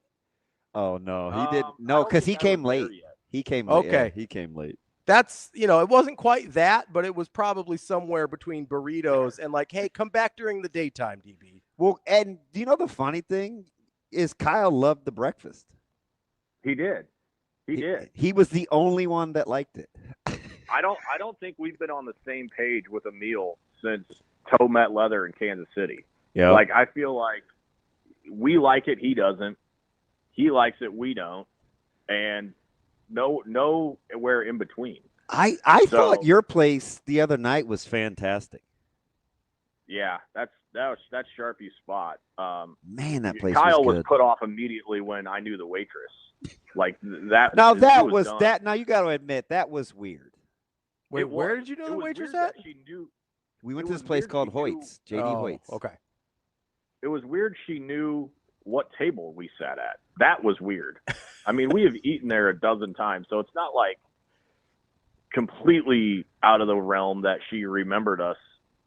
Oh, no, he didn't. No, because he came late. He came late. Okay. Yeah, he came late. That's, it wasn't quite that, but it was probably somewhere between burritos and like, hey, come back during the daytime, DB. Well, and do you know the funny thing is Kyle loved the breakfast. He did. He did. He was the only one that liked it. I don't think we've been on the same page with a meal since Toe Met Leather in Kansas City. Yeah. Like, I feel like we like it, he doesn't. He likes it, we don't. And nowhere in between. I thought your place the other night was fantastic. Yeah, that's Sharpie's spot. Man, that place Kyle was was put off immediately when I knew the waitress. Like that. Now that was that. Now you got to admit that was weird. Wait, where did you know the waitress at? She knew. We went to this place called Hoyt's, JD Hoyt's. Okay. It was weird. She knew what table we sat at. That was weird. I mean, we have eaten there a dozen times, so it's not like completely out of the realm that she remembered us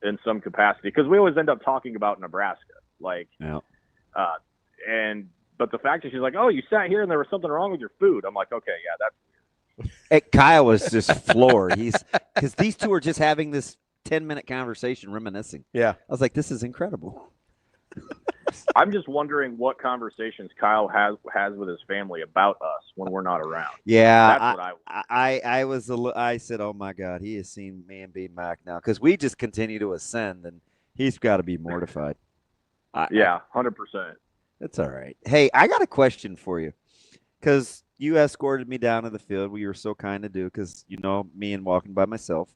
in some capacity, because we always end up talking about Nebraska. Like, yeah. But the fact that she's like, oh, you sat here and there was something wrong with your food. I'm like, okay, yeah, that's weird. Kyle was just floored. Because these two are just having this 10-minute conversation reminiscing. Yeah. I was like, this is incredible. I'm just wondering what conversations Kyle has with his family about us when we're not around. Yeah, that's what I said, oh my God, he has seen me and B Mac now, because we just continue to ascend, and he's got to be mortified. 100%. That's all right. Hey, I got a question for you, because you escorted me down to the field. We were so kind to do, because me and walking by myself.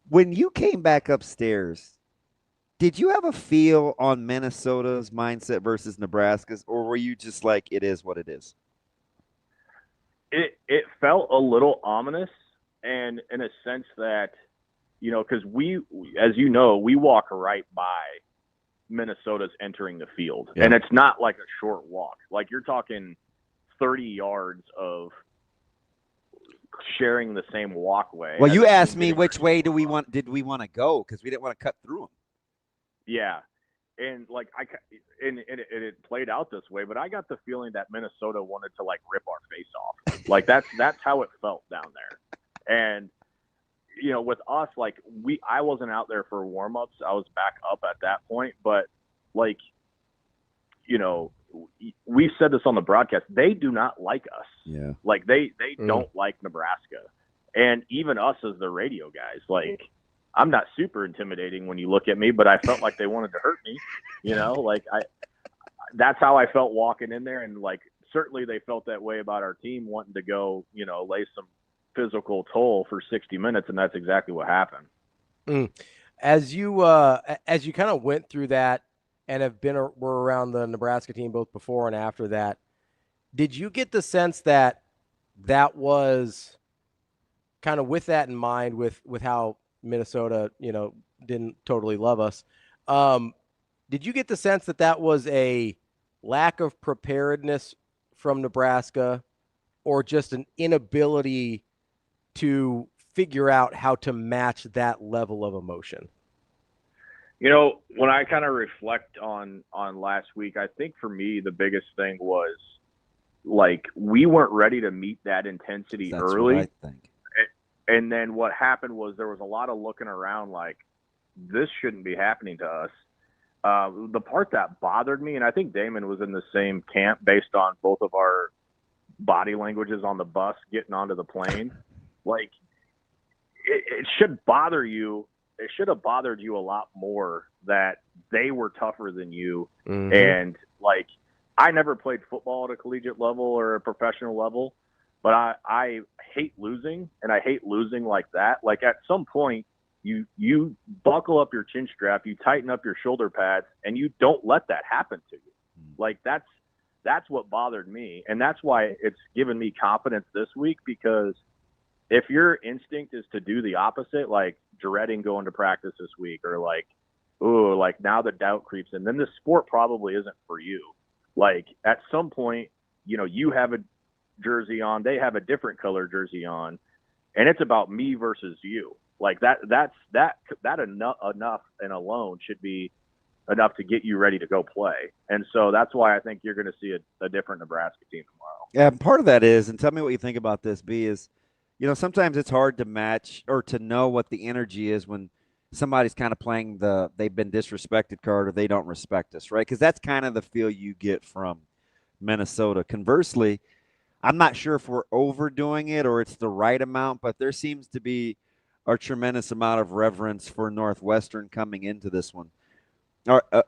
When you came back upstairs, did you have a feel on Minnesota's mindset versus Nebraska's, or were you just like, it is what it is? It felt a little ominous, and in a sense that, because we, as you know, we walk right by Minnesota's entering the field, and it's not like a short walk. Like, you're talking 30 yards of sharing the same walkway. Well, you asked me which way did we want to go, because we didn't want to cut through them. Yeah, and like it played out this way, but I got the feeling that Minnesota wanted to like rip our face off. Like that's how it felt down there. And with us, like I wasn't out there for warm-ups. I was back up at that point, but like we said this on the broadcast, they do not like us. Yeah. Like they don't like Nebraska. And even us as the radio guys, like I'm not super intimidating when you look at me, but I felt like they wanted to hurt me, like that's how I felt walking in there. And like, certainly they felt that way about our team wanting to go, lay some physical toll for 60 minutes. And that's exactly what happened. As you kind of went through that and were around the Nebraska team both before and after that, did you get the sense that was kind of with that in mind, with how Minnesota, didn't totally love us? Did you get the sense that was a lack of preparedness from Nebraska, or just an inability to figure out how to match that level of emotion? When I kind of reflect on last week, I think for me, the biggest thing was like, we weren't ready to meet that intensity early. What I think. And then what happened was there was a lot of looking around like, this shouldn't be happening to us. The part that bothered me, and I think Damon was in the same camp based on both of our body languages on the bus getting onto the plane, like it should bother you. It should have bothered you a lot more that they were tougher than you. Mm-hmm. And like, I never played football at a collegiate level or a professional level, but I hate losing, and I hate losing like that. Like at some point you buckle up your chin strap, you tighten up your shoulder pads, and you don't let that happen to you. Like that's what bothered me. And that's why it's given me confidence this week, because if your instinct is to do the opposite, like dreading going to practice this week, or like, ooh, like now the doubt creeps in, then this sport probably isn't for you. Like at some point, you have a jersey on, they have a different color jersey on, and it's about me versus you. Like that enough and alone should be enough to get you ready to go play. And so that's why I think you're going to see a different Nebraska team tomorrow. Yeah, and part of that is, and tell me what you think about this, B, is, sometimes it's hard to match or to know what the energy is when somebody's kind of playing the they've been disrespected card, or they don't respect us, right? Because that's kind of the feel you get from Minnesota. Conversely, I'm not sure if we're overdoing it or it's the right amount, but there seems to be a tremendous amount of reverence for Northwestern coming into this one.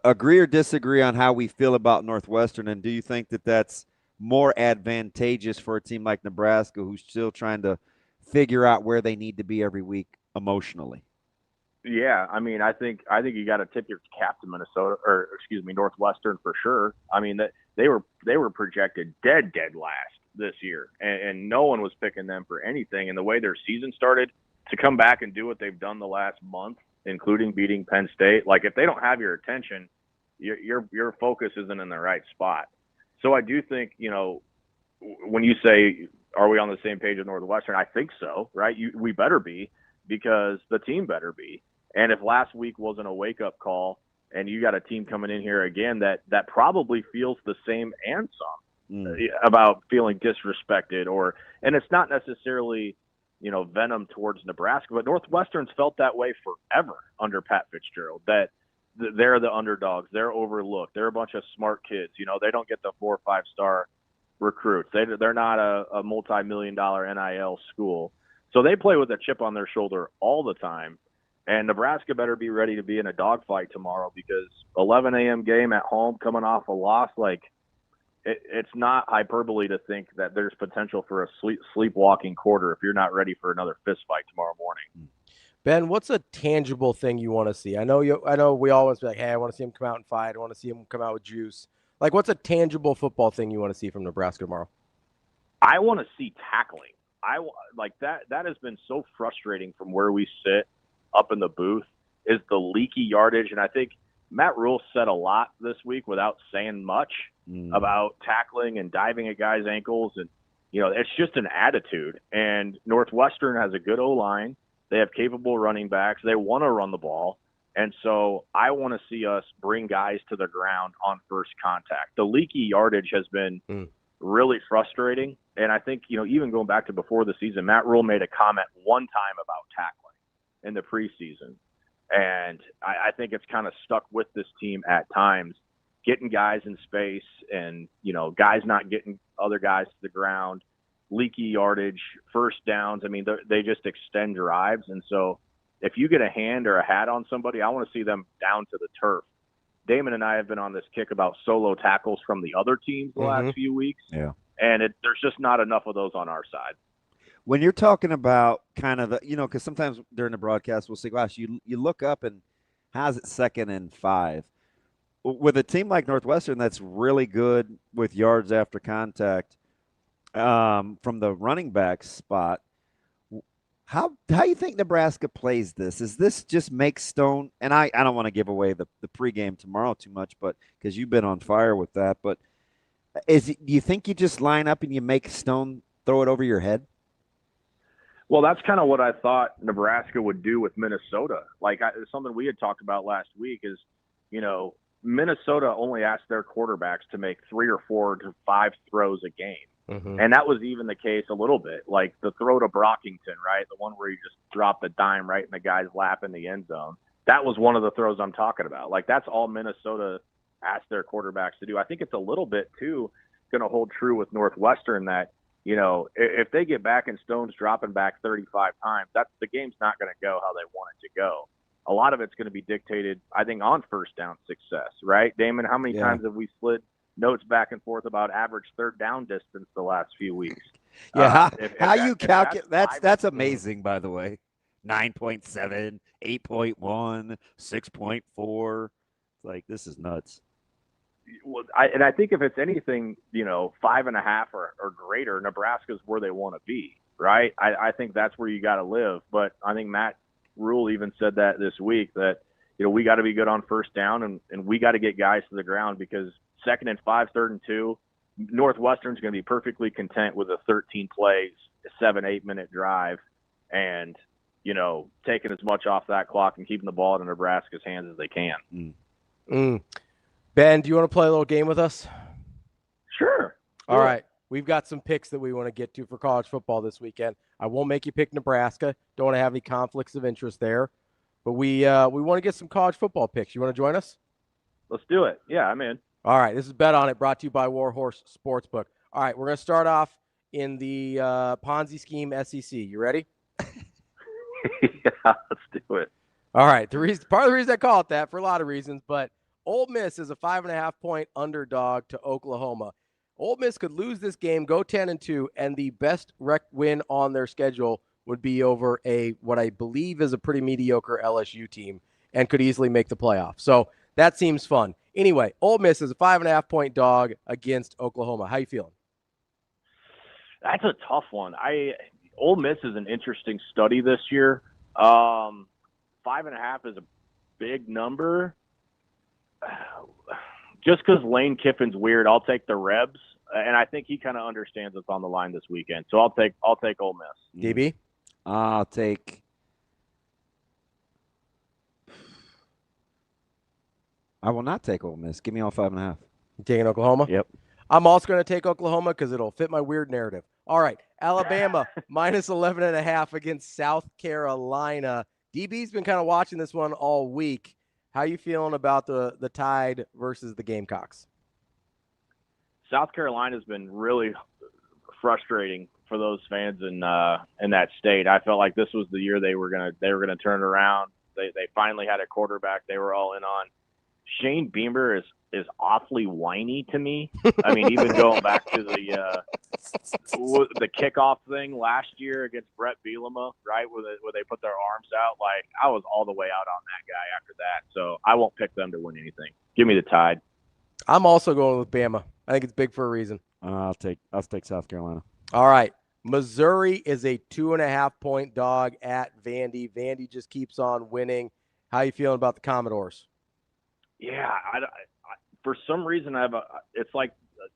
Agree or disagree on how we feel about Northwestern, and do you think that that's more advantageous for a team like Nebraska, who's still trying to figure out where they need to be every week emotionally? Yeah, I mean, I think you got to tip your cap to Northwestern for sure. I mean, that they were projected dead last this year, and no one was picking them for anything. And the way their season started, to come back and do what they've done the last month, including beating Penn State, like if they don't have your attention, your focus isn't in the right spot. So I do think, when you say, are we on the same page with Northwestern? I think so, right? We better be, because the team better be. And if last week wasn't a wake-up call, and you got a team coming in here again that probably feels the same and some about feeling disrespected, and it's not necessarily, venom towards Nebraska, but Northwestern's felt that way forever under Pat Fitzgerald, that they're the underdogs, they're overlooked, they're a bunch of smart kids, they don't get the 4 or 5-star recruits, they're not a multi-million-dollar NIL school, so they play with a chip on their shoulder all the time. And Nebraska better be ready to be in a dogfight tomorrow, because 11 a.m. game at home, coming off a loss, like it's not hyperbole to think that there's potential for a sleepwalking quarter if you're not ready for another fist fight tomorrow morning. Ben, what's a tangible thing you want to see? I know we always be like, hey, I want to see him come out and fight. I want to see him come out with juice. Like, what's a tangible football thing you want to see from Nebraska tomorrow? I want to see tackling. That has been so frustrating from where we sit up in the booth, is the leaky yardage. And I think Matt Rule said a lot this week without saying much about tackling and diving at guys' ankles. And, it's just an attitude. And Northwestern has a good O-line. They have capable running backs. They want to run the ball. And so I want to see us bring guys to the ground on first contact. The leaky yardage has been really frustrating. And I think, even going back to before the season, Matt Rule made a comment one time about tackling in the preseason. And I think it's kind of stuck with this team at times. getting guys in space and, guys not getting other guys to the ground, leaky yardage, first downs. I mean, they just extend drives. And so if you get a hand or a hat on somebody, I want to see them down to the turf. Damon and I have been on this kick about solo tackles from the other teams the last few weeks. Yeah. And there's just not enough of those on our side. When you're talking about kind of because sometimes during the broadcast we'll say, gosh, you look up and how's it 2nd and 5? With a team like Northwestern that's really good with yards after contact from the running back spot, how you think Nebraska plays this? Is this just make Stone, and I don't want to give away the pregame tomorrow too much, but because you've been on fire with that, but do you think you just line up and you make Stone throw it over your head? Well, that's kind of what I thought Nebraska would do with Minnesota. Like something we had talked about last week is, Minnesota only asked their quarterbacks to make 3 or 4 to 5 throws a game. Mm-hmm. And that was even the case a little bit. Like the throw to Brockington, right? The one where you just drop the dime right in the guy's lap in the end zone. That was one of the throws I'm talking about. Like that's all Minnesota asked their quarterbacks to do. I think it's a little bit, too, going to hold true with Northwestern that, if they get back and Stone's dropping back 35 times, the game's not going to go how they want it to go. A lot of it's going to be dictated, I think, on first down success, right? Damon, how many times have we slid notes back and forth about average third down distance the last few weeks? Yeah, how you calculate that's amazing, by the way. 9.7, 8.1, 6.4. It's like, this is nuts. Well, I think if it's anything, 5.5 or greater, Nebraska's where they want to be, right? I think that's where you got to live. But I think Matt Rule even said that this week that, we got to be good on first down and we got to get guys to the ground because 2nd and 5, 3rd and 2, Northwestern's going to be perfectly content with a 13 plays, 7-8 minute drive and, taking as much off that clock and keeping the ball in Nebraska's hands as they can. Ben, do you want to play a little game with us? Sure. All right. We've got some picks that we want to get to for college football this weekend. I won't make you pick Nebraska. Don't want to have any conflicts of interest there. But we want to get some college football picks. You want to join us? Let's do it. Yeah, I'm in. All right. This is Bet On It, brought to you by Warhorse Sportsbook. All right. We're going to start off in the Ponzi scheme SEC. You ready? Yeah, let's do it. All right. Part of the reason I call it that, for a lot of reasons, but Ole Miss is a 5.5-point underdog to Oklahoma. Ole Miss could lose this game, go 10-2, and the best win on their schedule would be over what I believe is a pretty mediocre LSU team and could easily make the playoffs. So that seems fun. Anyway, Ole Miss is a 5.5-point dog against Oklahoma. How you feeling? That's a tough one. Ole Miss is an interesting study this year. 5.5 is a big number. Just because Lane Kiffin's weird, I'll take the Rebs, and I think he kind of understands what's on the line this weekend. So I'll take Ole Miss. DB, I'll take. I will not take Ole Miss. Give me all 5.5. You taking Oklahoma? Yep. I'm also going to take Oklahoma because it'll fit my weird narrative. All right, Alabama minus 11.5 against South Carolina. DB's been kind of watching this one all week. How you feeling about the Tide versus the Gamecocks? South Carolina's been really frustrating for those fans in that state. I felt like this was the year they were gonna turn around. They finally had a quarterback they were all in on. Shane Beamer is awfully whiny to me. I mean, even going back to the kickoff thing last year against Brett Bielema, right, where they put their arms out, like I was all the way out on that guy after that. So I won't pick them to win anything. Give me the Tide. I'm also going with Bama. I think it's big for a reason. I'll take South Carolina. All right. Missouri is a 2.5-point dog at Vandy. Vandy just keeps on winning. How you feeling about the Commodores? Yeah, I for some reason it's like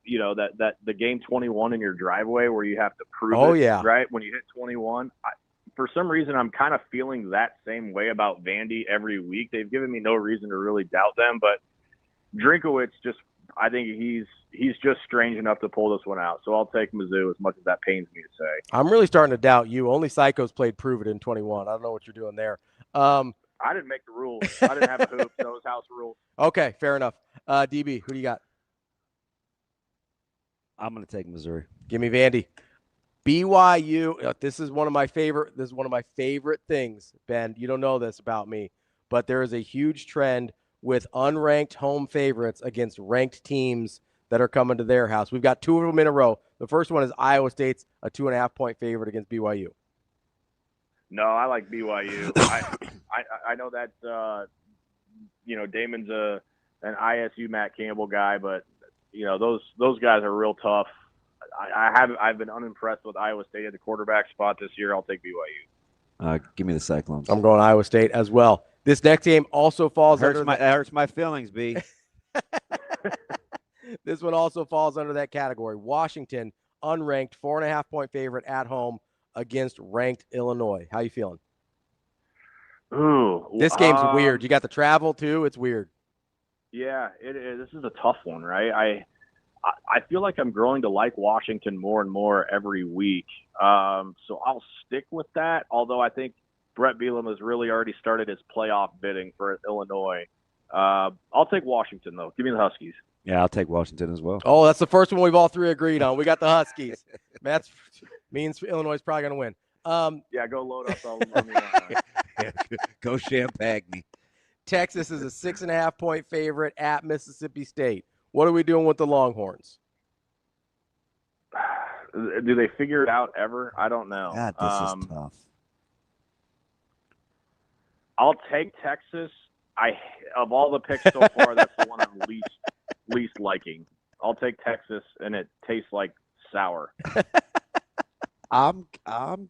that the game 21 in your driveway where you have to prove it, right? When you hit 21, for some reason I'm kind of feeling that same way about Vandy every week. They've given me no reason to really doubt them, but Drinkowitz I think he's just strange enough to pull this one out. So I'll take Mizzou as much as that pains me to say. I'm really starting to doubt you. Only Psychos played Prove It in 21. I don't know what you're doing there. I didn't make the rules. I didn't have a hoop, so it was house rules. Okay, fair enough. DB, who do you got? I'm going to take Missouri. Give me Vandy. BYU. This is one of my favorite things, Ben. You don't know this about me, but there is a huge trend with unranked home favorites against ranked teams that are coming to their house. We've got two of them in a row. The first one is Iowa State's a 2.5-point favorite against BYU. No, I like BYU. I know that Damon's an ISU Matt Campbell guy, but those guys are real tough. I've been unimpressed with Iowa State at the quarterback spot this year. I'll take BYU. Give me the Cyclones. I'm going Iowa State as well. This next game also falls That hurts my feelings, B. This one also falls under that category. Washington, unranked, 4.5-point favorite at home against ranked Illinois. How you feeling? Ooh, this game's weird. You got the travel too. It's weird. Yeah, it is. This is a tough one, right? I feel like I'm growing to like Washington more and more every week. So I'll stick with that. Although I think Brett Bielema has really already started his playoff bidding for Illinois. I'll take Washington though. Give me the Huskies. Yeah, I'll take Washington as well. Oh, that's the first one we've all three agreed on. We got the Huskies. That means Illinois is probably going to win. Yeah, go load up. Go Champagne. Texas is a 6.5-point favorite at Mississippi State. What are we doing with the Longhorns? Do they figure it out ever? I don't know. God, this is tough. I'll take Texas. Of all the picks so far, that's the one I'm least liking. I'll take Texas, and it tastes like sour. I'm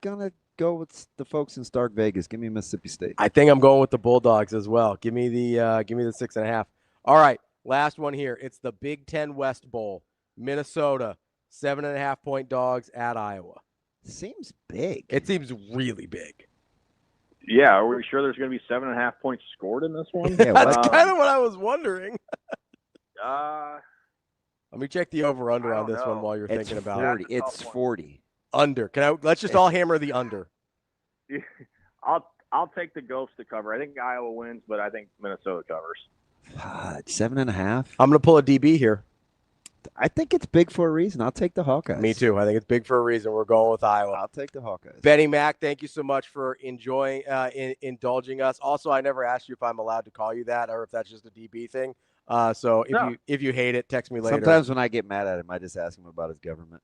gonna go with the folks in Stark Vegas. Give me Mississippi State. I think I'm going with the Bulldogs as well. Give me the 6.5. All right, last one here. It's the Big Ten West Bowl. Minnesota, 7.5-point dogs at Iowa. Seems big. It seems really big. Yeah, are we sure there's going to be 7.5 points scored in this one? Yeah, that's kind of what I was wondering. Let me check the over/under on this one while you're thinking about 40. it. It's 40. Under. Let's just all hammer the under. I'll take the Ghosts to cover. I think Iowa wins, but I think Minnesota covers. 7.5. I'm going to pull a DB here. I think it's big for a reason. I'll take the Hawkeyes. Me too. I think it's big for a reason. We're going with Iowa. I'll take the Hawkeyes. Benny Mac, thank you so much for indulging us. Also, I never asked you if I'm allowed to call you that or if that's just a DB thing. So if you hate it, text me later. Sometimes when I get mad at him, I just ask him about his government.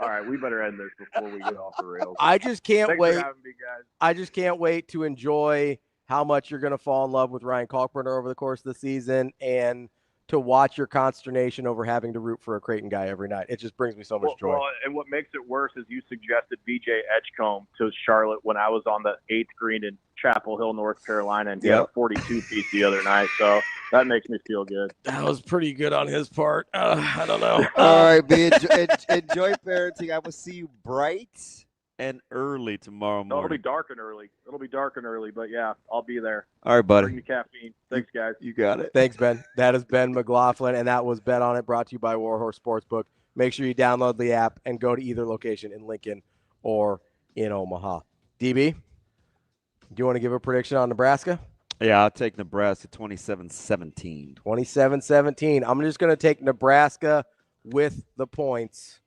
All right, we better end this before we get off the rails. I just can't Thanks wait. for having me, guys. I just can't wait to enjoy how much you're going to fall in love with Ryan Kalkbrenner over the course of the season and to watch your consternation over having to root for a Creighton guy every night. It just brings me so much joy. Well, and what makes it worse is you suggested BJ Edgecombe to Charlotte when I was on the 8th green in Chapel Hill, North Carolina, and he had a 42-piece the other night. So that makes me feel good. That was pretty good on his part. I don't know. All right, man. Enjoy parenting. I will see you bright and early tomorrow morning. It'll be dark and early. But yeah, I'll be there. All right, buddy. Bring the caffeine. Thanks, guys. You got it. Thanks, Ben. That is Ben McLaughlin, and that was Bet On It, brought to you by Warhorse Sportsbook. Make sure you download the app and go to either location in Lincoln or in Omaha. DB, do you want to give a prediction on Nebraska? Yeah, I'll take Nebraska 27-17. 27-17. I'm just going to take Nebraska with the points.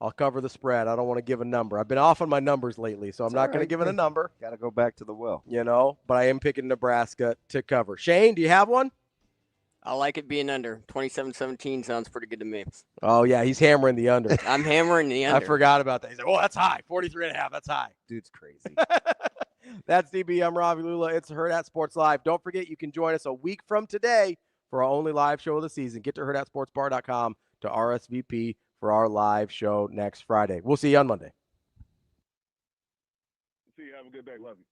I'll cover the spread. I don't want to give a number. I've been off on my numbers lately, so I'm not going to give it a number. Got to go back to the well. But I am picking Nebraska to cover. Shane, do you have one? I like it being under. 27-17 sounds pretty good to me. Oh, yeah, he's hammering the under. I'm hammering the under. I forgot about that. He's like, oh, that's high. 43.5, that's high. Dude's crazy. That's DB. I'm Ravi Lulla. It's Hurrdat Sports Live. Don't forget, you can join us a week from today for our only live show of the season. Get to hurrdatsportsbar.com to RSVP for our live show next Friday. We'll see you on Monday. See you. Have a good day. Love you.